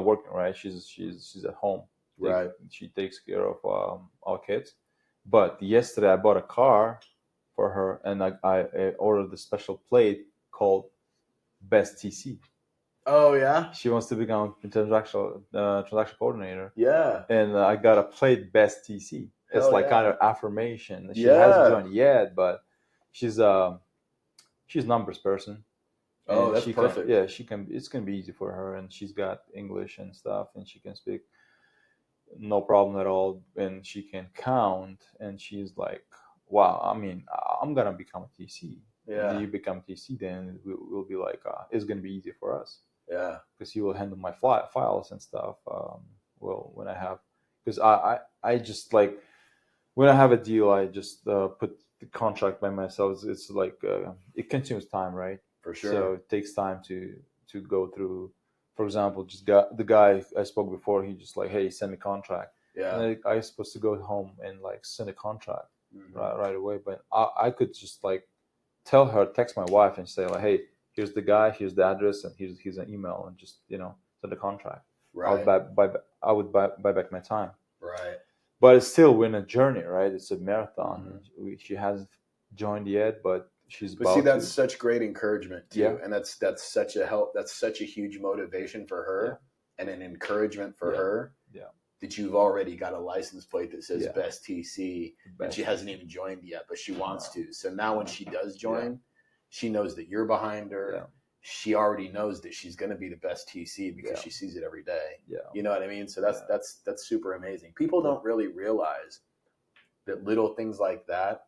Speaker 2: working, right? She's at home.
Speaker 1: Right.
Speaker 2: She takes care of our kids. But yesterday I bought a car for her, and I ordered a special plate called Best TC.
Speaker 1: Oh yeah.
Speaker 2: She wants to become a transaction coordinator.
Speaker 1: Yeah.
Speaker 2: And I got a plate Best TC. It's
Speaker 1: Hell
Speaker 2: like
Speaker 1: yeah.
Speaker 2: kind of affirmation. She
Speaker 1: Yeah.
Speaker 2: hasn't joined yet, but she's numbers person.
Speaker 1: Oh,
Speaker 2: And
Speaker 1: that's
Speaker 2: she
Speaker 1: perfect.
Speaker 2: she can. It's gonna be easy for her, and she's got English and stuff, and she can speak no problem at all, and she can count. And she's like, wow, I mean, I'm gonna become a TC.
Speaker 1: Yeah.
Speaker 2: And you become TC, then we'll be like, it's gonna be easy for us.
Speaker 1: Yeah.
Speaker 2: Because you will handle my files and stuff. Well, when I have, because I just like, when I have a deal, I just put the contract by myself. It's like it consumes time, right?
Speaker 1: For sure.
Speaker 2: So it takes time to go through. For example, just got the guy I spoke before. He just like, hey, send me contract.
Speaker 1: Yeah.
Speaker 2: And I was supposed to go home and like send a contract
Speaker 1: Mm-hmm.
Speaker 2: right away, but I could just like tell her, text my wife and say like, hey, here's the guy, here's the address, and here's an email, and just send the contract.
Speaker 1: Right.
Speaker 2: I would buy back my time.
Speaker 1: Right.
Speaker 2: But it's still we're in a journey, right? It's a marathon.
Speaker 1: Mm-hmm.
Speaker 2: She hasn't joined yet, but she's.
Speaker 1: But see, that's such great encouragement too,
Speaker 2: Yeah.
Speaker 1: and that's such a help. That's such a huge motivation for her, and an encouragement for her.
Speaker 2: Yeah.
Speaker 1: That you've already got a license plate that says Best TC, and she
Speaker 2: TC.
Speaker 1: hasn't even joined yet, but she wants to. So now when she does join, she knows that you're behind her.
Speaker 2: Yeah.
Speaker 1: She already knows that she's going to be the best TC because she sees it every day.
Speaker 2: Yeah.
Speaker 1: You know what I mean? So that's super amazing. People don't really realize that little things like that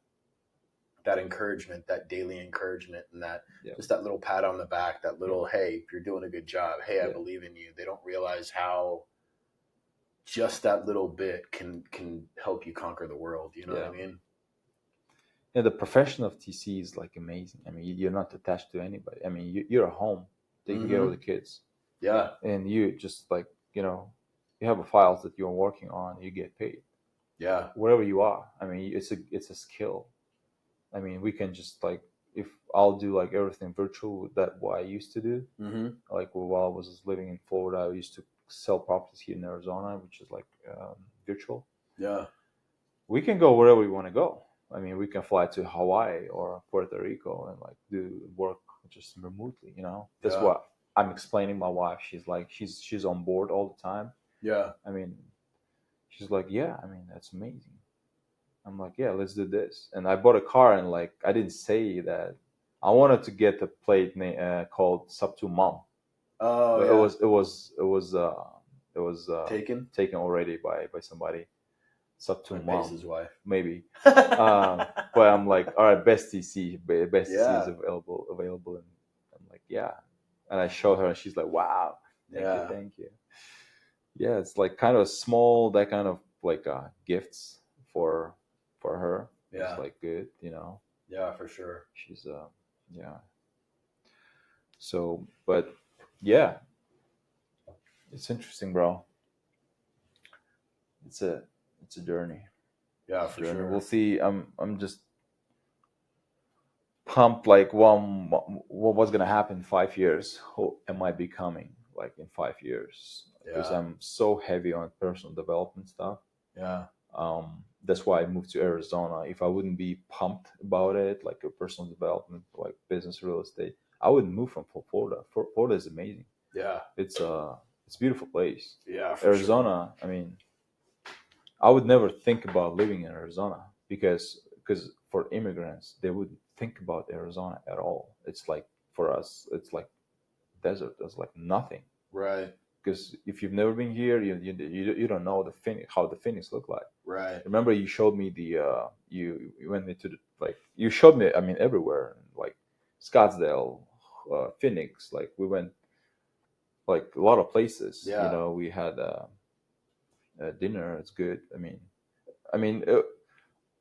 Speaker 1: encouragement, that daily encouragement, and that just that little pat on the back, that little, hey, you're doing a good job. Hey, I believe in you. They don't realize how just that little bit can help you conquer the world. You know what I mean?
Speaker 2: Yeah, the profession of TC is like amazing. I mean, you're not attached to anybody. I mean, you're at home taking care of the kids.
Speaker 1: Yeah.
Speaker 2: And you just like, you have a files that you're working on, you get paid.
Speaker 1: Yeah.
Speaker 2: Wherever you are. I mean, it's a skill. I mean, we can just like, if I'll do like everything virtual, that what I used to do.
Speaker 1: Mm-hmm.
Speaker 2: Like while I was living in Florida, I used to sell properties here in Arizona, which is like virtual.
Speaker 1: Yeah.
Speaker 2: We can go wherever we want to go. I mean, we can fly to Hawaii or Puerto Rico and like do work just remotely. That's what I'm explaining. My wife, she's like, she's on board all the time.
Speaker 1: Yeah.
Speaker 2: I mean, she's like, yeah. I mean, that's amazing. I'm like, yeah, let's do this. And I bought a car, and like, I didn't say that I wanted to get the plate called Sub 2 Mom.
Speaker 1: Oh,
Speaker 2: yeah. It was
Speaker 1: taken
Speaker 2: already by somebody. It's up to
Speaker 1: Like
Speaker 2: mom,
Speaker 1: Pace's wife.
Speaker 2: maybe. But I'm like, all right, best TC
Speaker 1: Yeah.
Speaker 2: is available, and I'm like, yeah. And I showed her, and she's like, wow,
Speaker 1: Yeah.
Speaker 2: thank you. Yeah, it's like kind of small, that kind of like gifts for her.
Speaker 1: Yeah.
Speaker 2: It's like good, you know.
Speaker 1: Yeah, for sure.
Speaker 2: She's yeah. So, but yeah, it's interesting, bro. It's a journey.
Speaker 1: Yeah,
Speaker 2: It's a
Speaker 1: for
Speaker 2: journey.
Speaker 1: sure.
Speaker 2: We'll see. I'm just pumped. Like, what's gonna happen in 5 years? Who am I becoming like in 5 years? Because
Speaker 1: Yeah.
Speaker 2: I'm so heavy on personal development stuff.
Speaker 1: Yeah.
Speaker 2: That's why I moved to Arizona. If I wouldn't be pumped about it, like a personal development, like business, real estate, I wouldn't move from Florida. Florida is amazing.
Speaker 1: Yeah.
Speaker 2: It's a beautiful place.
Speaker 1: Yeah, for
Speaker 2: Arizona, I mean, I would never think about living in Arizona because for immigrants, they wouldn't think about Arizona at all. It's like for us, it's like desert. There's like nothing.
Speaker 1: sure. Right.
Speaker 2: Because if you've never been here, you don't know how the Phoenix look like.
Speaker 1: Right.
Speaker 2: Remember, you showed me the you went me to the like you showed me. I mean, everywhere like Scottsdale, Phoenix. Like we went like a lot of places.
Speaker 1: Yeah.
Speaker 2: You know, we had dinner. It's good. I mean,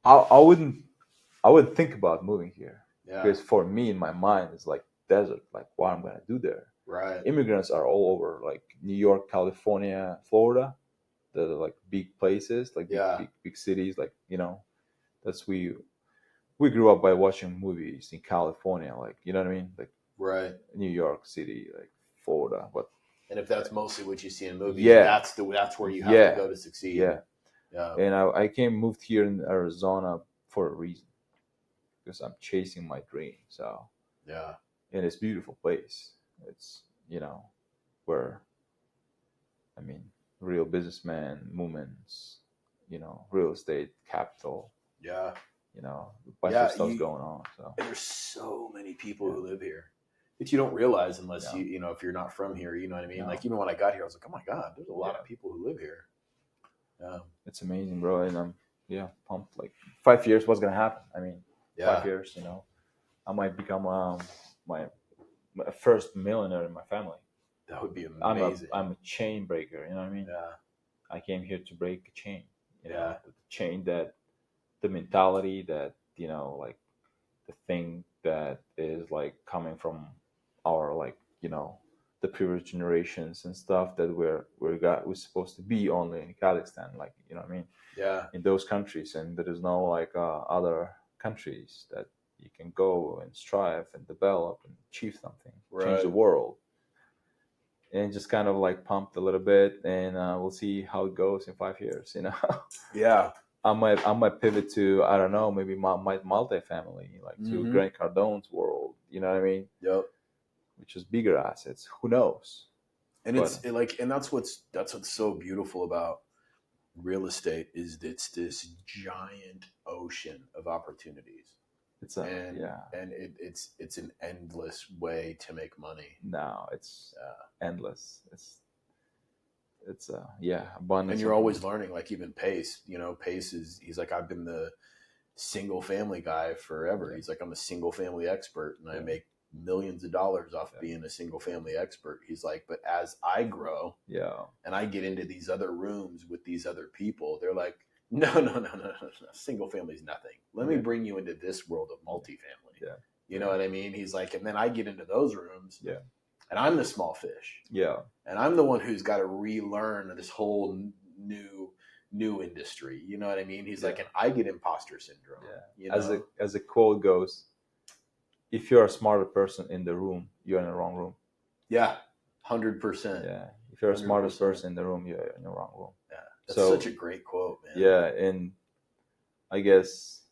Speaker 2: I wouldn't think about moving here
Speaker 1: Yeah.
Speaker 2: because for me in my mind it's like desert. Like what I'm gonna do there.
Speaker 1: Right.
Speaker 2: Immigrants are all over, like New York, California, Florida. The like big places, like
Speaker 1: Yeah.
Speaker 2: big cities. Like you know, that's we grew up by watching movies in California. Like you know what I mean, like
Speaker 1: Right.
Speaker 2: New York City, like Florida. But
Speaker 1: And if that's mostly what you see in movies,
Speaker 2: Yeah.
Speaker 1: that's where you have
Speaker 2: Yeah.
Speaker 1: to go to succeed.
Speaker 2: yeah,
Speaker 1: Yeah.
Speaker 2: and I moved here in Arizona for a reason because I'm chasing my dream. So
Speaker 1: Yeah.
Speaker 2: and it's a beautiful place. It's you know where I mean real businessmen, movements, you know, real estate capital,
Speaker 1: Yeah.
Speaker 2: you know, a bunch
Speaker 1: Yeah,
Speaker 2: of stuff's going on. So
Speaker 1: And there's so many people who live here that you don't realize unless
Speaker 2: Yeah.
Speaker 1: you know, if you're not from here, you know what I mean?
Speaker 2: Yeah.
Speaker 1: Like even when I got here, I was like, oh my God, there's a lot
Speaker 2: Yeah.
Speaker 1: of people who live here.
Speaker 2: it's amazing, bro, and I'm pumped. Like 5 years, what's gonna happen? I mean,
Speaker 1: Yeah.
Speaker 2: 5 years, you know, I might become my first millionaire in my family.
Speaker 1: That would be amazing.
Speaker 2: I'm a chain breaker. You know what I mean?
Speaker 1: Yeah.
Speaker 2: I came here to break a chain. You know,
Speaker 1: Yeah.
Speaker 2: the chain that the mentality that you know, like the thing that is like coming from our like you know the previous generations and stuff that we're supposed to be only in Kazakhstan, like you know what I mean,
Speaker 1: Yeah.
Speaker 2: in those countries, and there is no like other countries that you can go and strive and develop and achieve something, change the
Speaker 1: Right.
Speaker 2: world, and just kind of like pumped a little bit, and we'll see how it goes in 5 years. You know,
Speaker 1: Yeah.
Speaker 2: I might pivot to I don't know, maybe my multifamily, like to
Speaker 1: Mhm.
Speaker 2: Grant Cardone's world. You know what I mean?
Speaker 1: Yep.
Speaker 2: Which is bigger assets. Who knows?
Speaker 1: And
Speaker 2: But-
Speaker 1: and that's what's so beautiful about real estate is that it's this giant ocean of opportunities.
Speaker 2: It's a
Speaker 1: And
Speaker 2: yeah.
Speaker 1: and it's an endless way to make money.
Speaker 2: No, it's endless. It's abundance.
Speaker 1: And you're always learning, like even Pace, you know, he's like, I've been the single family guy forever.
Speaker 2: Yeah.
Speaker 1: He's like, I'm a single family expert and I
Speaker 2: Yeah.
Speaker 1: make millions of dollars off being a single family expert. He's like, but as I grow and I get into these other rooms with these other people, they're like, no. Single family is nothing. Let me bring you into this world of multifamily.
Speaker 2: Yeah.
Speaker 1: You know what I mean? He's like, and then I get into those rooms.
Speaker 2: Yeah.
Speaker 1: And I'm the small fish.
Speaker 2: Yeah.
Speaker 1: And I'm the one who's got to relearn this whole new industry. You know what I mean? He's like, and I get imposter syndrome.
Speaker 2: Yeah.
Speaker 1: You know?
Speaker 2: As a quote goes, if you're a smarter person in the room, you're in the wrong room.
Speaker 1: Yeah. 100%.
Speaker 2: Yeah. If you're a
Speaker 1: 100%.
Speaker 2: smartest person in the room, you're in the wrong room.
Speaker 1: Yeah. That's such a great quote, man.
Speaker 2: Yeah, and I guess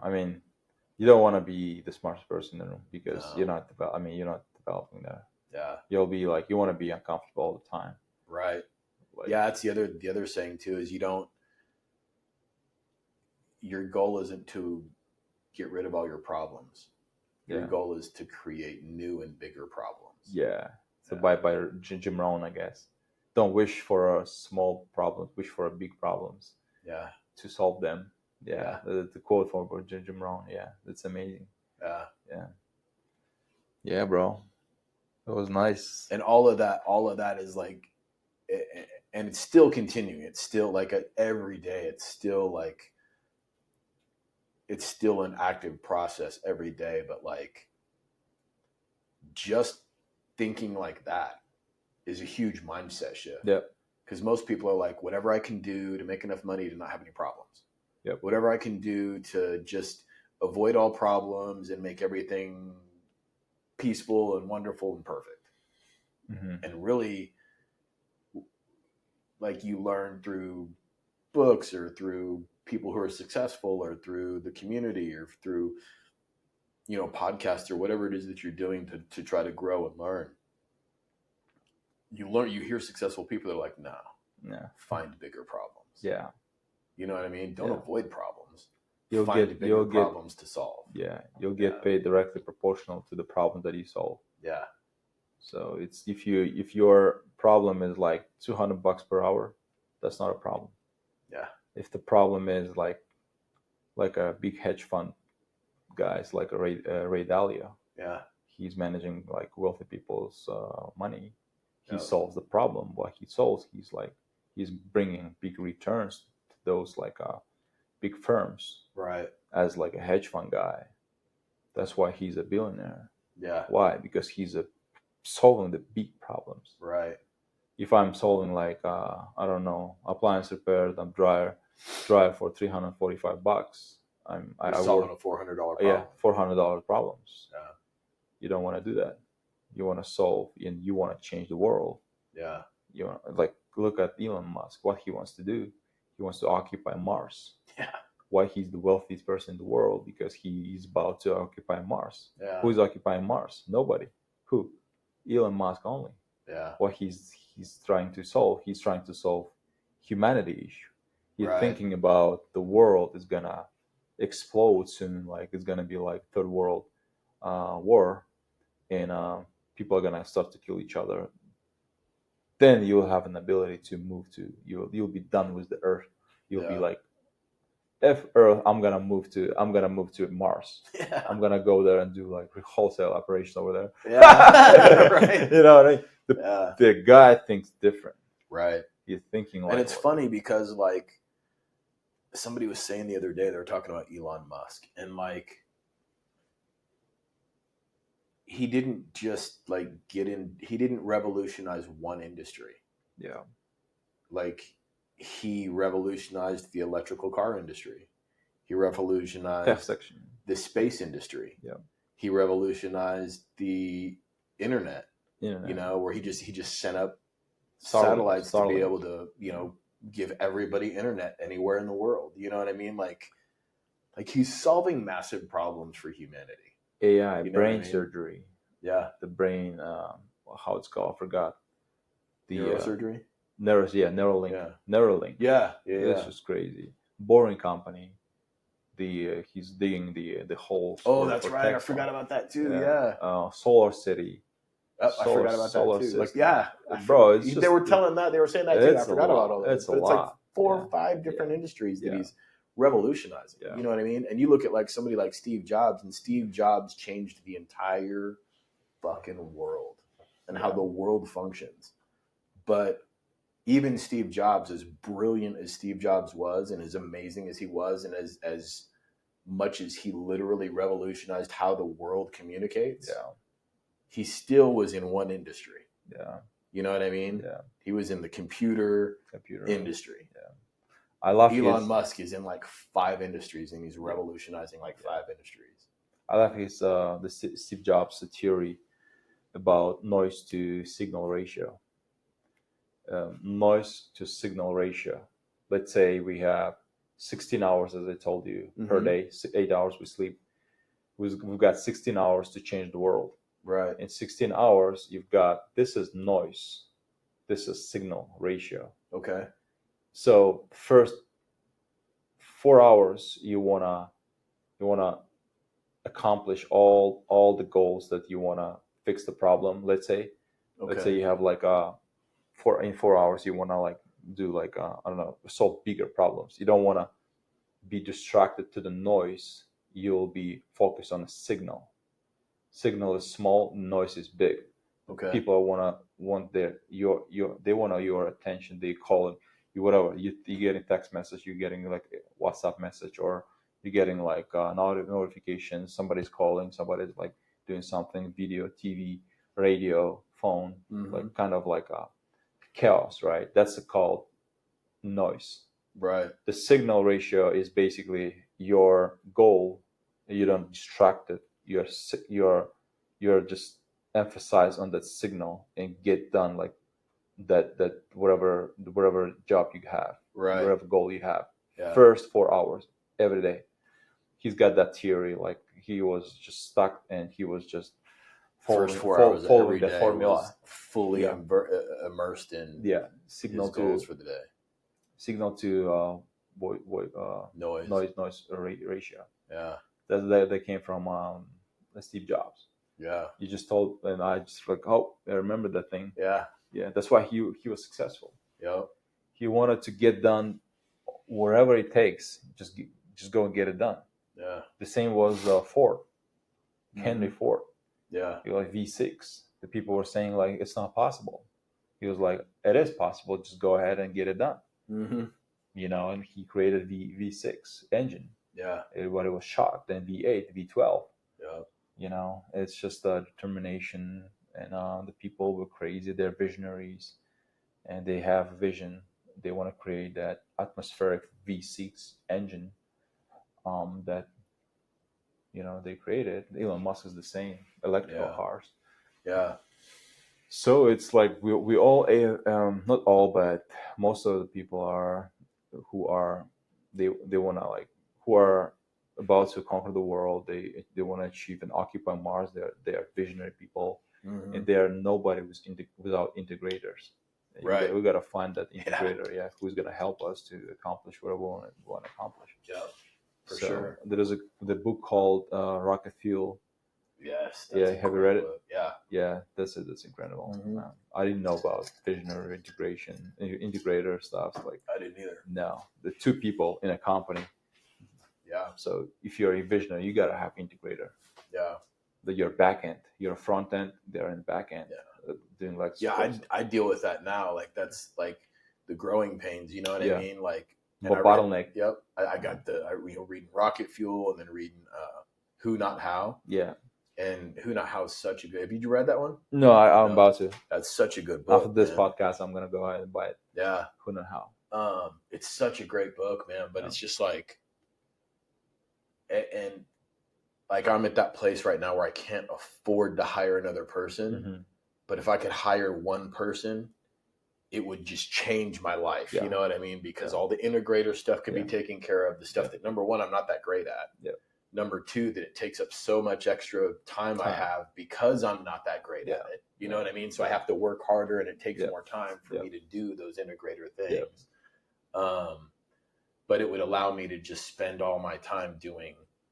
Speaker 2: I mean, you don't want to be the smartest person in the room because you're not developing there.
Speaker 1: Yeah.
Speaker 2: You'll be like, you want to be uncomfortable all the time.
Speaker 1: Right.
Speaker 2: Like,
Speaker 1: Yeah, that's the other saying too, is your goal isn't to get rid of all your problems. Your goal is to create new and bigger problems.
Speaker 2: Yeah. So by Jim Rohn, I guess. don't wish for a small problem, wish for a big problems
Speaker 1: Yeah.
Speaker 2: to solve them.
Speaker 1: Yeah.
Speaker 2: The quote from Jim Rohn. Yeah, that's amazing.
Speaker 1: Yeah.
Speaker 2: Yeah, bro, it was nice.
Speaker 1: And all of that is like, and it's still continuing. It's still like every day. It's still like, it's still an active process every day. But like, just thinking like that is a huge mindset shift.
Speaker 2: Yep.
Speaker 1: Because most people are like, whatever I can do to make enough money to not have any problems.
Speaker 2: Yep.
Speaker 1: Whatever I can do to just avoid all problems and make everything peaceful and wonderful and perfect.
Speaker 2: Mm-hmm.
Speaker 1: And really, like, you learn through books or through people who are successful or through the community or through, you know, podcasts or whatever it is that you're doing to try to grow and learn. You hear successful people that are like, no, find bigger problems.
Speaker 2: Yeah.
Speaker 1: You know what I mean? Don't avoid problems.
Speaker 2: You'll
Speaker 1: find bigger problems to solve.
Speaker 2: Yeah. You'll get paid directly proportional to the problem that you solve.
Speaker 1: Yeah.
Speaker 2: So it's if your problem is like $200 per hour, that's not a problem.
Speaker 1: Yeah.
Speaker 2: If the problem is like a big hedge fund guys like Ray Dalio, he's managing like wealthy people's money. He solves the problem. What he solves, he's bringing big returns to those like big firms,
Speaker 1: right?
Speaker 2: As like a hedge fund guy. That's why he's a billionaire.
Speaker 1: Yeah.
Speaker 2: Why? Because he's solving the big problems.
Speaker 1: Right.
Speaker 2: If I'm solving like I don't know, appliance repair, I'm dryer for $345. I
Speaker 1: solving a $400 problem.
Speaker 2: Yeah, $400 problems.
Speaker 1: Yeah.
Speaker 2: You don't want to do that. You want to solve and you want to change the world.
Speaker 1: Yeah.
Speaker 2: You know, like look at Elon Musk. What he wants to do, he wants to occupy Mars.
Speaker 1: Yeah.
Speaker 2: Why he's the wealthiest person in the world? Because he is about to occupy Mars.
Speaker 1: Yeah.
Speaker 2: Who is occupying Mars? Nobody. Who? Elon Musk only.
Speaker 1: Yeah.
Speaker 2: What he's trying to solve? He's trying to solve humanity issue. He's thinking about the world is gonna explode soon. Like it's gonna be like third world war, and people are gonna start to kill each other. Then you'll have an ability to move to you'll be done with the Earth. You'll be like, F Earth, I'm gonna move to Mars.
Speaker 1: Yeah.
Speaker 2: I'm gonna go there and do like wholesale operations over there.
Speaker 1: Yeah. Right.
Speaker 2: You know what I mean? The guy thinks different.
Speaker 1: Right.
Speaker 2: He's thinking like,
Speaker 1: and it's funny because like somebody was saying the other day, they were talking about Elon Musk, and like he didn't just like he didn't revolutionize one industry.
Speaker 2: Yeah.
Speaker 1: Like he revolutionized the electrical car industry. He revolutionized the space industry.
Speaker 2: Yeah.
Speaker 1: He revolutionized the internet. You know, where he just sent up satellites to be able to, you know, give everybody internet anywhere in the world. You know what I mean? Like he's solving massive problems for humanity.
Speaker 2: AI, brain surgery.
Speaker 1: Yeah.
Speaker 2: The brain, how it's called, I forgot. The
Speaker 1: neurosurgery?
Speaker 2: Neuralink.
Speaker 1: Yeah.
Speaker 2: Neuralink.
Speaker 1: Yeah.
Speaker 2: This is crazy. Boring Company. He's digging the holes.
Speaker 1: Oh, that's right. I forgot about that too. Yeah.
Speaker 2: Solar City.
Speaker 1: I forgot about that too.
Speaker 2: System.
Speaker 1: Like,
Speaker 2: bro,
Speaker 1: they were telling that. They were saying that too. I forgot about all that.
Speaker 2: It's
Speaker 1: like 4 or 5 different industries that he's revolutionizing.
Speaker 2: Yeah.
Speaker 1: You know what I mean? And you look at like somebody like Steve Jobs, and Steve Jobs changed the entire fucking world and how the world functions. But even Steve Jobs, as brilliant as Steve Jobs was, and as amazing as he was, and as much as he literally revolutionized how the world communicates, he still was in one industry.
Speaker 2: Yeah.
Speaker 1: You know what I mean?
Speaker 2: Yeah.
Speaker 1: He was in the computer industry.
Speaker 2: Yeah. I love
Speaker 1: Elon Musk is in like 5 industries, and he's revolutionizing like 5 industries.
Speaker 2: I love his the Steve Jobs theory about noise to signal ratio. Noise to signal ratio. Let's say we have 16 hours, as I told you, per day. 8 hours we sleep. We've got 16 hours to change the world.
Speaker 1: Right.
Speaker 2: In 16 hours, you've got, this is noise. This is signal ratio.
Speaker 1: Okay.
Speaker 2: So first 4 hours, you wanna accomplish all the goals that you wanna fix the problem. Let's say you have like in 4 hours you want to like do like I don't know, solve bigger problems. You don't want to be distracted to the noise. You'll be focused on a signal. Signal is small, noise is big.
Speaker 1: Okay.
Speaker 2: People want they want your attention. They call you whatever. You getting text message, you're getting like a WhatsApp message, or you're getting like notification. Somebody's calling, somebody's like doing something, video, TV, radio, phone, like kind of like a chaos, right? That's called noise.
Speaker 1: Right.
Speaker 2: The signal ratio is basically your goal. You don't distract it. You're just emphasize on that signal and get done like that whatever job you have,
Speaker 1: Right.
Speaker 2: whatever goal you have.
Speaker 1: Yeah.
Speaker 2: First 4 hours every day. He's got that theory. Like he was just stuck and he was just
Speaker 1: First 4 hours
Speaker 2: following
Speaker 1: every
Speaker 2: the
Speaker 1: day
Speaker 2: formula.
Speaker 1: was fully immersed in
Speaker 2: signal
Speaker 1: his goals for the day.
Speaker 2: Signal to noise ratio.
Speaker 1: Yeah.
Speaker 2: That came from Steve Jobs.
Speaker 1: Yeah.
Speaker 2: You just told, and I just like, oh, I remember that thing.
Speaker 1: Yeah.
Speaker 2: Yeah. That's why he was successful.
Speaker 1: Yep.
Speaker 2: He wanted to get done wherever it takes. Just go and get it done.
Speaker 1: Yeah.
Speaker 2: The same was Ford, Henry Ford.
Speaker 1: Yeah.
Speaker 2: He was like V6. The people were saying like it's not possible. He was like, it is possible. Just go ahead and get it done. You know, and he created V6 engine.
Speaker 1: Yeah.
Speaker 2: Everybody was shocked. Then V8, V12.
Speaker 1: Yeah.
Speaker 2: You know, it's just determination, and the people were crazy. They're visionaries, and they have vision. They want to create that atmospheric V6 engine that, you know, they created. Elon Musk is the same. Electrical cars.
Speaker 1: Yeah.
Speaker 2: So it's like we all, not all, but most of the people who are about to conquer the world. They want to achieve and occupy Mars. They are visionary people, and they are nobody without integrators.
Speaker 1: Right.
Speaker 2: We got to find that integrator, who's going to help us to accomplish whatever we want to accomplish.
Speaker 1: Yeah, for sure.
Speaker 2: There is the book called Rocket Fuel.
Speaker 1: Yes.
Speaker 2: Have you read it?
Speaker 1: Book. Yeah.
Speaker 2: Yeah, that's incredible. I didn't know about visionary integration, integrator stuff. Like
Speaker 1: I didn't either.
Speaker 2: No, the two people in a company.
Speaker 1: Yeah.
Speaker 2: So if you're a visionary, you gotta have integrator.
Speaker 1: Yeah.
Speaker 2: But your back end, your front end, they're in the back end.
Speaker 1: Yeah.
Speaker 2: Doing like
Speaker 1: I deal with that now. Like that's like the growing pains. You know what I mean? Like
Speaker 2: bottleneck.
Speaker 1: Yep. I got reading Rocket Fuel and then reading Who Not How.
Speaker 2: Yeah.
Speaker 1: And Who Not How is such a good. Have you read that one?
Speaker 2: No, I'm about to.
Speaker 1: That's such a good book.
Speaker 2: After this podcast, I'm gonna go ahead and buy it.
Speaker 1: Yeah.
Speaker 2: Who Not How.
Speaker 1: It's such a great book, man. But it's just like, and like I'm at that place right now where I can't afford to hire another person. But if I could hire one person, it would just change my life. You know what I mean? Because all the integrator stuff could be taken care of. The stuff that, number one, I'm not that great at.
Speaker 2: Yeah.
Speaker 1: Number two, that it takes up so much extra time I have because I'm not that great at it. You know what I mean? So I have to work harder, and it takes more time for me to do those integrator things. But it would allow me to just spend all my time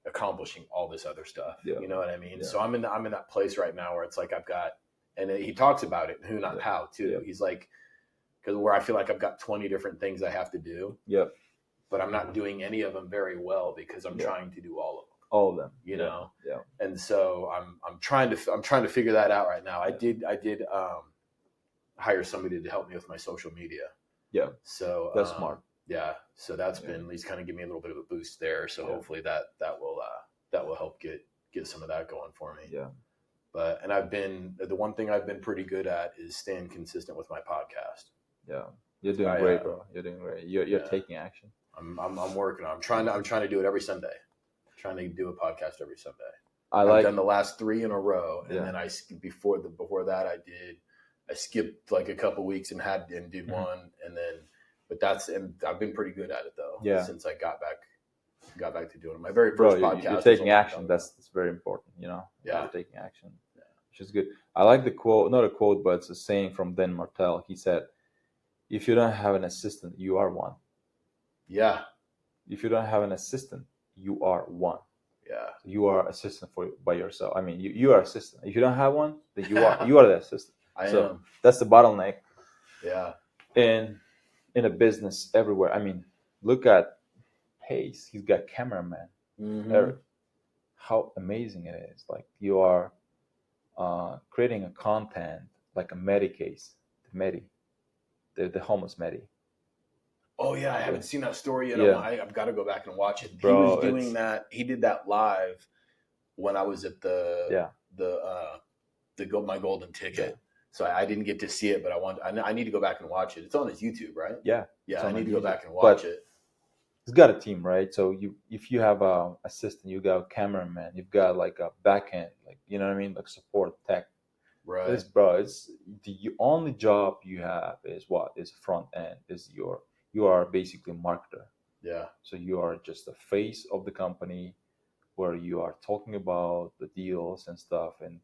Speaker 1: accomplishing all this other stuff. You know what I mean? So I'm in that place right now where it's like I've got, and he talks about it, Who Not How too. He's like, because where I feel like I've got 20 different things I have to do. Yep. But I'm not doing any of them very well because I'm trying to do all of them.
Speaker 2: All of them.
Speaker 1: You know? Yeah. And so I'm trying to figure that out right now. I did hire somebody to help me with my social media. Yeah. So
Speaker 2: that's smart.
Speaker 1: Yeah. So that's been at least kind of give me a little bit of a boost there. So hopefully that will help get some of that going for me. Yeah. But the one thing I've been pretty good at is staying consistent with my podcast.
Speaker 2: Yeah. You're doing great, bro. You're doing great. You're taking action.
Speaker 1: I'm working on. I'm trying to do it every Sunday. I'm trying to do a podcast every Sunday. I've done the last 3 in a row, and then before that I skipped like a couple weeks and did one, and then I've been pretty good at it though. Yeah. Since I got back to doing it. My very first podcast.
Speaker 2: You're taking action. That's very important. You know.
Speaker 1: Yeah.
Speaker 2: You're taking action. Yeah. Which is good. I like the quote, not a quote, but it's a saying from Dan Martell. He said, "If you don't have an assistant, you are one." Yeah. If you don't have an assistant, you are one. Yeah. You are assistant by yourself. I mean, you are assistant. If you don't have one, then you are the assistant. I am. That's the bottleneck.
Speaker 1: Yeah.
Speaker 2: And in a business everywhere. I mean, look at Pace. He's got cameraman.
Speaker 1: Mm-hmm.
Speaker 2: How amazing it is! Like you are creating a content like a Medi case, the Medi, the homeless Medi.
Speaker 1: Oh yeah, I
Speaker 2: Yeah,
Speaker 1: haven't seen that story yet.
Speaker 2: yeah,
Speaker 1: I've got to go back and watch it. He was
Speaker 2: bro.
Speaker 1: doing
Speaker 2: It's
Speaker 1: that. He did that live when I was at
Speaker 2: yeah,
Speaker 1: the my golden
Speaker 2: yeah,
Speaker 1: ticket. So I didn't get to see it, but I need to go back and watch it. It's on his YouTube, right?
Speaker 2: yeah. It's
Speaker 1: Yeah, I
Speaker 2: on
Speaker 1: need to go
Speaker 2: YouTube,
Speaker 1: back and watch
Speaker 2: but
Speaker 1: it.
Speaker 2: he's got a team, right? So you, if you have a assistant, you got a cameraman, you've got like a back end, like you know what I mean, like support tech.
Speaker 1: Right.
Speaker 2: It's bro, it's the only job you have is what is front end. Is you are basically a marketer.
Speaker 1: Yeah.
Speaker 2: So you are just the face of the company where you are talking about the deals and stuff, and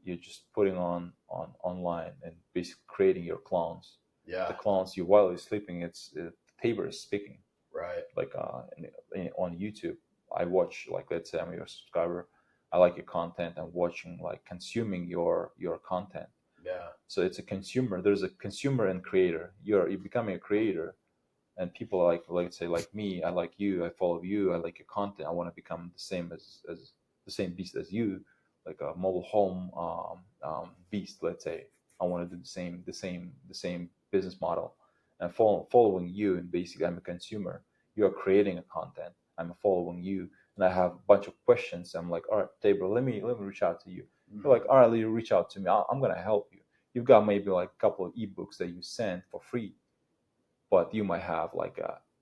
Speaker 2: you're just putting on online and basically creating your clowns. The
Speaker 1: Yeah.
Speaker 2: clowns you while you're sleeping, the Tabor is speaking
Speaker 1: Right.
Speaker 2: like on YouTube. I watch, like, let's say I'm your subscriber. I like your content. I'm watching, like, consuming your content.
Speaker 1: Yeah.
Speaker 2: So it's a consumer. There's a consumer and creator. You're becoming a creator, and people like say like me. I like you. I follow you. I like your content. I want to become the same as the same beast as you, like a mobile home beast. Let's say I want to do the same business model, and following you. And basically, I'm a consumer. You are creating a content. I'm following you, and I have a bunch of questions. I'm like, all right, Tabor, let me reach out to you. You're like,
Speaker 1: Mm-hmm.
Speaker 2: all right, you reach out to me. I'm gonna help you. You've got maybe like a couple of ebooks that you send for free, but you might have like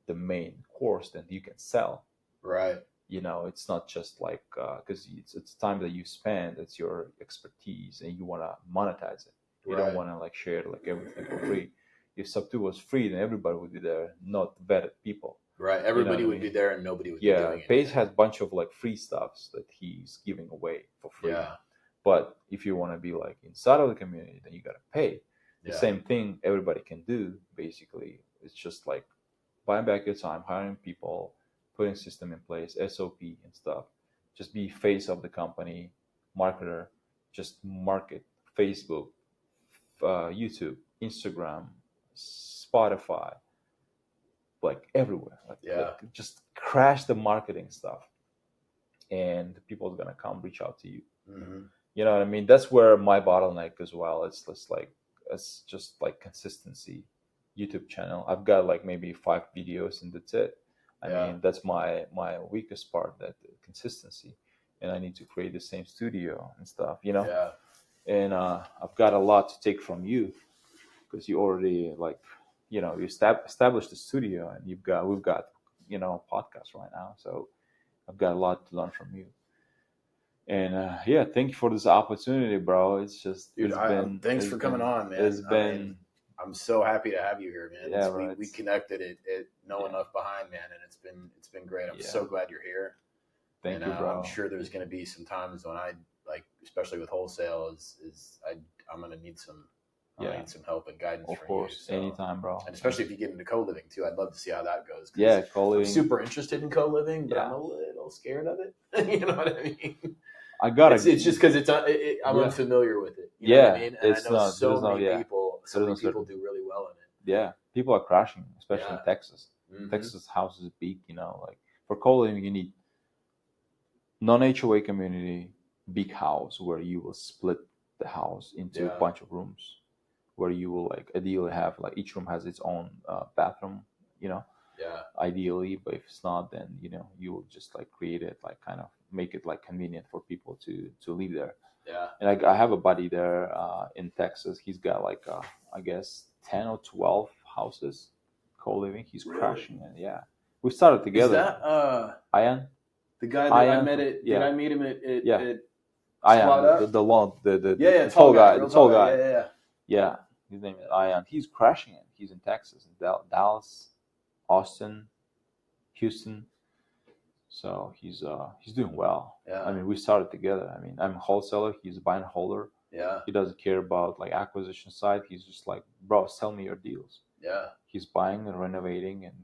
Speaker 2: the main course that you can sell.
Speaker 1: Right.
Speaker 2: It's not just like because it's time that you spend, it's your expertise, and you want to monetize it. You don't
Speaker 1: Right.
Speaker 2: want to like share like everything for free. If Sub2 was free, then everybody would be there, not vetted people.
Speaker 1: Right.
Speaker 2: You know what
Speaker 1: Everybody
Speaker 2: I
Speaker 1: would be
Speaker 2: mean?
Speaker 1: there and nobody would be
Speaker 2: Yeah,
Speaker 1: doing
Speaker 2: Paige has
Speaker 1: anything.
Speaker 2: a bunch of like free stuffs that he's giving away for free.
Speaker 1: Yeah.
Speaker 2: But if you want to be like inside of the community, then you gotta pay. The
Speaker 1: Yeah.
Speaker 2: same thing everybody can do. Basically, it's just like buying back your time, hiring people, putting system in place, SOP and stuff. Just be face of the company, marketer. Just market Facebook, YouTube, Instagram, Spotify, like everywhere. Like
Speaker 1: Yeah.
Speaker 2: just crash the marketing stuff, and people are gonna come reach out to you.
Speaker 1: Mm-hmm.
Speaker 2: You know what I mean? That's where my bottleneck as well. It's just like consistency. YouTube channel. I've got like maybe 5 videos and that's it. I
Speaker 1: Yeah.
Speaker 2: mean, that's my weakest part, that consistency. And I need to create the same studio and stuff.
Speaker 1: Yeah.
Speaker 2: And I've got a lot to take from you, because you already like, you established the studio, and we've got a podcast right now. So I've got a lot to learn from you. And yeah, thank you for this opportunity, bro. It's just
Speaker 1: Dude, thanks
Speaker 2: it's
Speaker 1: for coming
Speaker 2: been
Speaker 1: on,
Speaker 2: it's
Speaker 1: man. I mean,
Speaker 2: been
Speaker 1: I'm so happy to have you here, man.
Speaker 2: yeah, bro.
Speaker 1: We
Speaker 2: It's
Speaker 1: connected at No
Speaker 2: yeah,
Speaker 1: Enough Behind, man, and it's been great. I'm
Speaker 2: yeah.
Speaker 1: so glad you're here, and
Speaker 2: Thank you,
Speaker 1: I'm
Speaker 2: bro.
Speaker 1: sure there's going to be some times when I like, especially with wholesale, I'm going to need some
Speaker 2: Yeah,
Speaker 1: help and guidance
Speaker 2: of
Speaker 1: from you.
Speaker 2: course,
Speaker 1: So,
Speaker 2: anytime, bro.
Speaker 1: and especially if you get into co-living too, I'd love to see how that goes
Speaker 2: Yeah,
Speaker 1: because I'm
Speaker 2: calling.
Speaker 1: super interested in co-living, but I'm
Speaker 2: Yeah,
Speaker 1: a little scared of it. You know what I mean?
Speaker 2: I gotta.
Speaker 1: It's just because I'm
Speaker 2: Yeah,
Speaker 1: unfamiliar with it. You know what I
Speaker 2: yeah.
Speaker 1: mean? And I
Speaker 2: It's
Speaker 1: know
Speaker 2: not. There's no. Yeah,
Speaker 1: so
Speaker 2: there's no
Speaker 1: many people
Speaker 2: certain.
Speaker 1: do really well in
Speaker 2: Yeah, people are crashing,
Speaker 1: it.
Speaker 2: especially
Speaker 1: Yeah.
Speaker 2: in Texas.
Speaker 1: Mm-hmm.
Speaker 2: Texas houses are big. Like for calling, you need non-HOA community, big house where you will split the house into a
Speaker 1: Yeah.
Speaker 2: bunch of rooms, where you will like ideally have like each room has its own bathroom,
Speaker 1: Yeah.
Speaker 2: ideally. But if it's not, then you will just like create it, like kind of make it like convenient for people to live there.
Speaker 1: Yeah.
Speaker 2: And I have a buddy there in Texas. He's got like I guess 10 or 12 houses co-living. He's
Speaker 1: Really?
Speaker 2: crushing it. Yeah, we started
Speaker 1: Is
Speaker 2: together.
Speaker 1: that
Speaker 2: Ian,
Speaker 1: the guy that I
Speaker 2: Ian,
Speaker 1: met at?
Speaker 2: yeah,
Speaker 1: Did I meet him at
Speaker 2: yeah.
Speaker 1: at
Speaker 2: Ian,
Speaker 1: Spot Up?
Speaker 2: the long, the
Speaker 1: Yeah.
Speaker 2: tall guy,
Speaker 1: Real
Speaker 2: the tall
Speaker 1: tall guy.
Speaker 2: guy.
Speaker 1: Yeah. Yeah.
Speaker 2: Yeah, his name is Ian. He's crushing it. He's in Texas, in Dallas, Austin, Houston. So he's doing well.
Speaker 1: Yeah.
Speaker 2: I mean, we started together. I mean, I'm a wholesaler. He's a buy and holder.
Speaker 1: Yeah.
Speaker 2: He doesn't care about like acquisition side. He's just like, bro, sell me your deals.
Speaker 1: Yeah.
Speaker 2: He's buying and renovating, and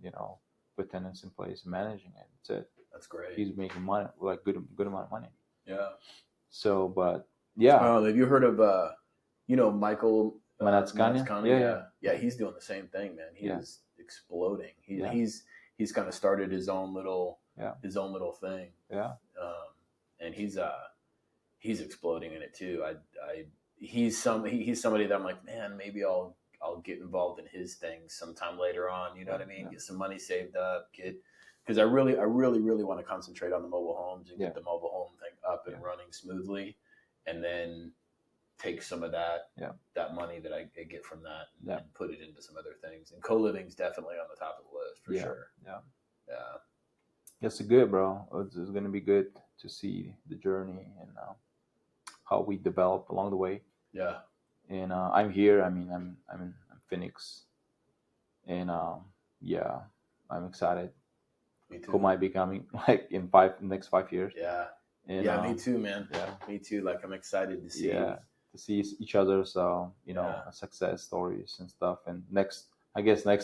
Speaker 2: put tenants in place, and managing it. That's it.
Speaker 1: That's great.
Speaker 2: He's making money, like good amount of money.
Speaker 1: Yeah.
Speaker 2: So, but yeah,
Speaker 1: Have you heard of Michael
Speaker 2: Manatskania?
Speaker 1: Yeah. He's doing the same thing, man. He is exploding. He's kind of started his own little thing.
Speaker 2: Yeah.
Speaker 1: And he's exploding in it too. He's somebody that I'm like, man, maybe I'll get involved in his things sometime later on. You know what I mean?
Speaker 2: Yeah.
Speaker 1: Get some money saved up, because I really want to concentrate on the mobile homes and get the mobile home thing up and running smoothly, and then take some of that money that I get from that and put it into some other things. And co-living is definitely on the top of the list for sure. Yeah.
Speaker 2: It's good, bro. It's going to be good to see the journey and how we develop along the way.
Speaker 1: Yeah.
Speaker 2: And I'm here. I mean, I'm in Phoenix, and I'm excited.
Speaker 1: Me too.
Speaker 2: Who might be coming like in next 5 years?
Speaker 1: Yeah.
Speaker 2: And,
Speaker 1: me too, man. Yeah, me too. Like, I'm excited to see.
Speaker 2: Yeah, to see each other's success stories and stuff. And next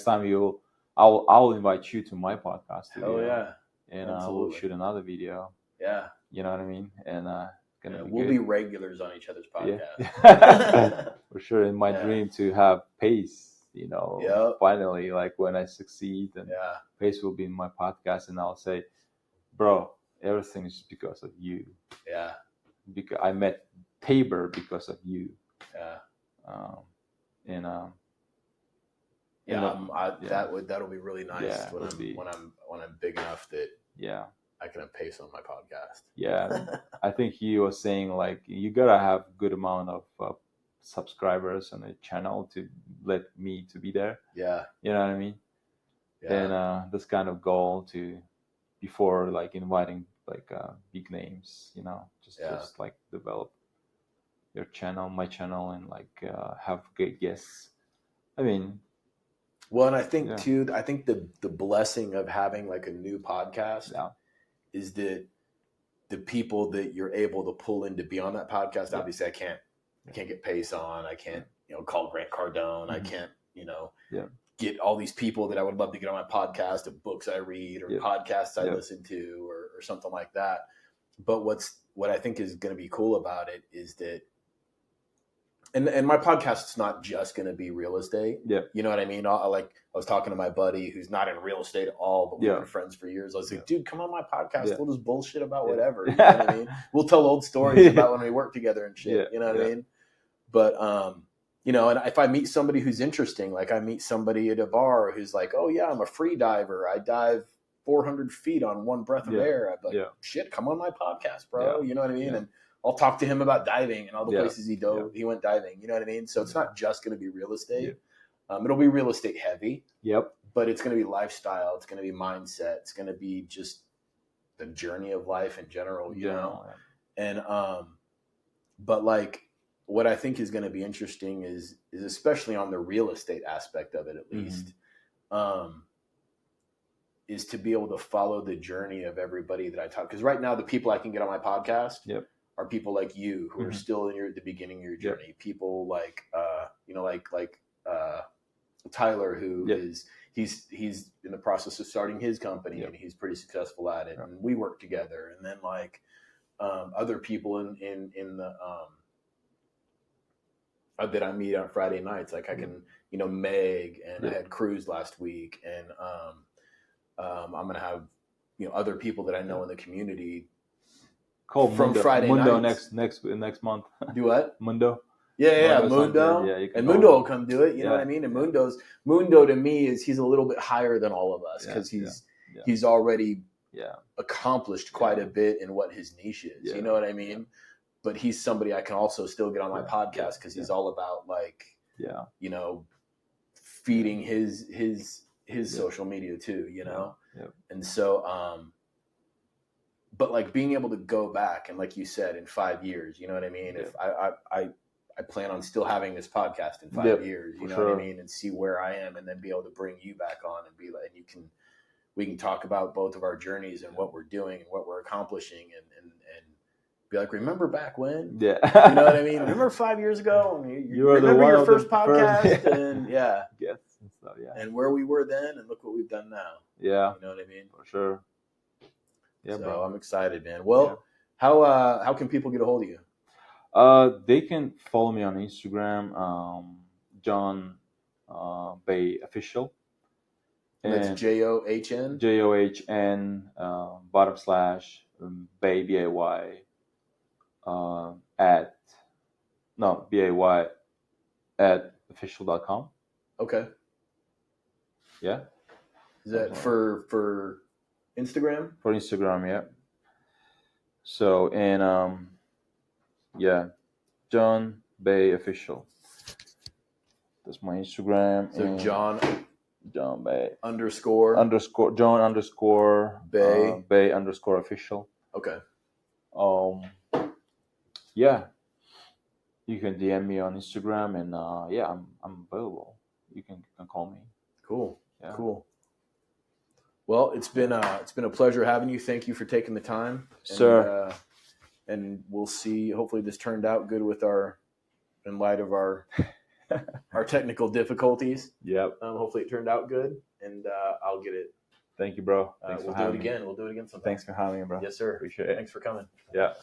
Speaker 2: time I'll invite you to my podcast.
Speaker 1: Oh yeah.
Speaker 2: And we'll shoot another video.
Speaker 1: Yeah.
Speaker 2: You know what I mean? And
Speaker 1: we'll be regulars on each other's podcast.
Speaker 2: Yeah. For sure. In my dream to have Pace, finally, like when I succeed, and Pace will be in my podcast, and I'll say, bro, everything is because of you.
Speaker 1: Yeah.
Speaker 2: Because I met Tabor because of you.
Speaker 1: Yeah. That'll be really nice when I'm big enough that I can have Pace on my podcast.
Speaker 2: Yeah. I think he was saying like you gotta have good amount of subscribers on the channel to let me to be there.
Speaker 1: Yeah.
Speaker 2: You know what I mean? Yeah. And this kind of goal to before like inviting like big names, just like develop your channel, my channel, and like have good guests. I mean,
Speaker 1: well, and I think too, the blessing of having like a new podcast is that the people that you're able to pull in to be on that podcast, obviously I can't get Pace on, I can't, call Grant Cardone, I can't, get all these people that I would love to get on my podcast of books I read or podcasts I listen to or something like that. But what I think is going to be cool about it is that, and my podcast's not just going to be real estate.
Speaker 2: Yeah.
Speaker 1: You know what I mean? I was talking to my buddy who's not in real estate at all, but we've been friends for years. I was like, dude, come on my podcast. We'll just bullshit about whatever. You know what I mean? We'll tell old stories about when we worked together and shit. You know what I mean? But, and if I meet somebody who's interesting, like I meet somebody at a bar who's like, oh yeah, I'm a free diver. I dive 400 feet on one breath of air. I'm like, shit, come on my podcast, bro. You know what I mean? And I'll talk to him about diving and all the places he went diving. You know what I mean? So it's not just going to be real estate. It'll be real estate heavy.
Speaker 2: Yep.
Speaker 1: But it's going to be lifestyle. It's going to be mindset. It's going to be just the journey of life in general, you know? And, but like, what I think is going to be interesting is especially on the real estate aspect of it, at least, is to be able to follow the journey of everybody that I talk. Because right now, the people I can get on my podcast are people like you who are still at the beginning of your journey. People like, Tyler, who is he's in the process of starting his company and he's pretty successful at it, and we work together. And then like other people in the that I meet on Friday nights, like I can, Meg, and I had Cruz last week, and I'm gonna have other people that I know in the community.
Speaker 2: Call
Speaker 1: from
Speaker 2: Mundo,
Speaker 1: Friday
Speaker 2: Mundo
Speaker 1: nights.
Speaker 2: next month.
Speaker 1: Do what?
Speaker 2: Mundo.
Speaker 1: Yeah, Mundo. And Mundo will come do it. You know what I mean? And Mundo to me he's a little bit higher than all of us because he's already accomplished quite a bit in what his niche is. You know what I mean? Yeah. But he's somebody I can also still get on my podcast because he's all about like, feeding his social media too, And so, but like being able to go back and like you said, in 5 years, you know what I mean? If I plan on still having this podcast in 5 years, you know what I mean? And see where I am and then be able to bring you back on and be like, and we can talk about both of our journeys and what we're doing and what we're accomplishing and be like, remember back when?
Speaker 2: Yeah.
Speaker 1: You know what I mean? Remember 5 years ago? You remember your first podcast? And
Speaker 2: yes, and stuff,
Speaker 1: and where we were then and look what we've done now.
Speaker 2: Yeah.
Speaker 1: You know what I mean?
Speaker 2: For sure. Yeah,
Speaker 1: so
Speaker 2: bro.
Speaker 1: I'm excited, man. Well, how can people get a hold of you?
Speaker 2: They can follow me on Instagram. John Bay Official.
Speaker 1: And that's JOHN?
Speaker 2: JOHN / Bay BAY at BAY at official.com.
Speaker 1: Okay.
Speaker 2: Yeah.
Speaker 1: Is that for Instagram?
Speaker 2: For Instagram, yeah. So, and yeah, John Bay Official. That's my Instagram.
Speaker 1: So
Speaker 2: and
Speaker 1: John
Speaker 2: Bay
Speaker 1: John
Speaker 2: Bay _official.
Speaker 1: Okay.
Speaker 2: Yeah, you can DM me on Instagram, and yeah, I'm available. You can call me.
Speaker 1: Cool.
Speaker 2: Yeah.
Speaker 1: Cool. Well, it's been a pleasure having you. Thank you for taking the time,
Speaker 2: sir.
Speaker 1: And we'll see. Hopefully, this turned out good in light of our technical difficulties.
Speaker 2: Yep.
Speaker 1: Hopefully, it turned out good, and I'll get it.
Speaker 2: Thank you, bro. Thanks for having me.
Speaker 1: We'll do it again sometime.
Speaker 2: Thanks for having me, bro.
Speaker 1: Yes, sir.
Speaker 2: Appreciate it.
Speaker 1: Thanks for coming.
Speaker 2: Yeah.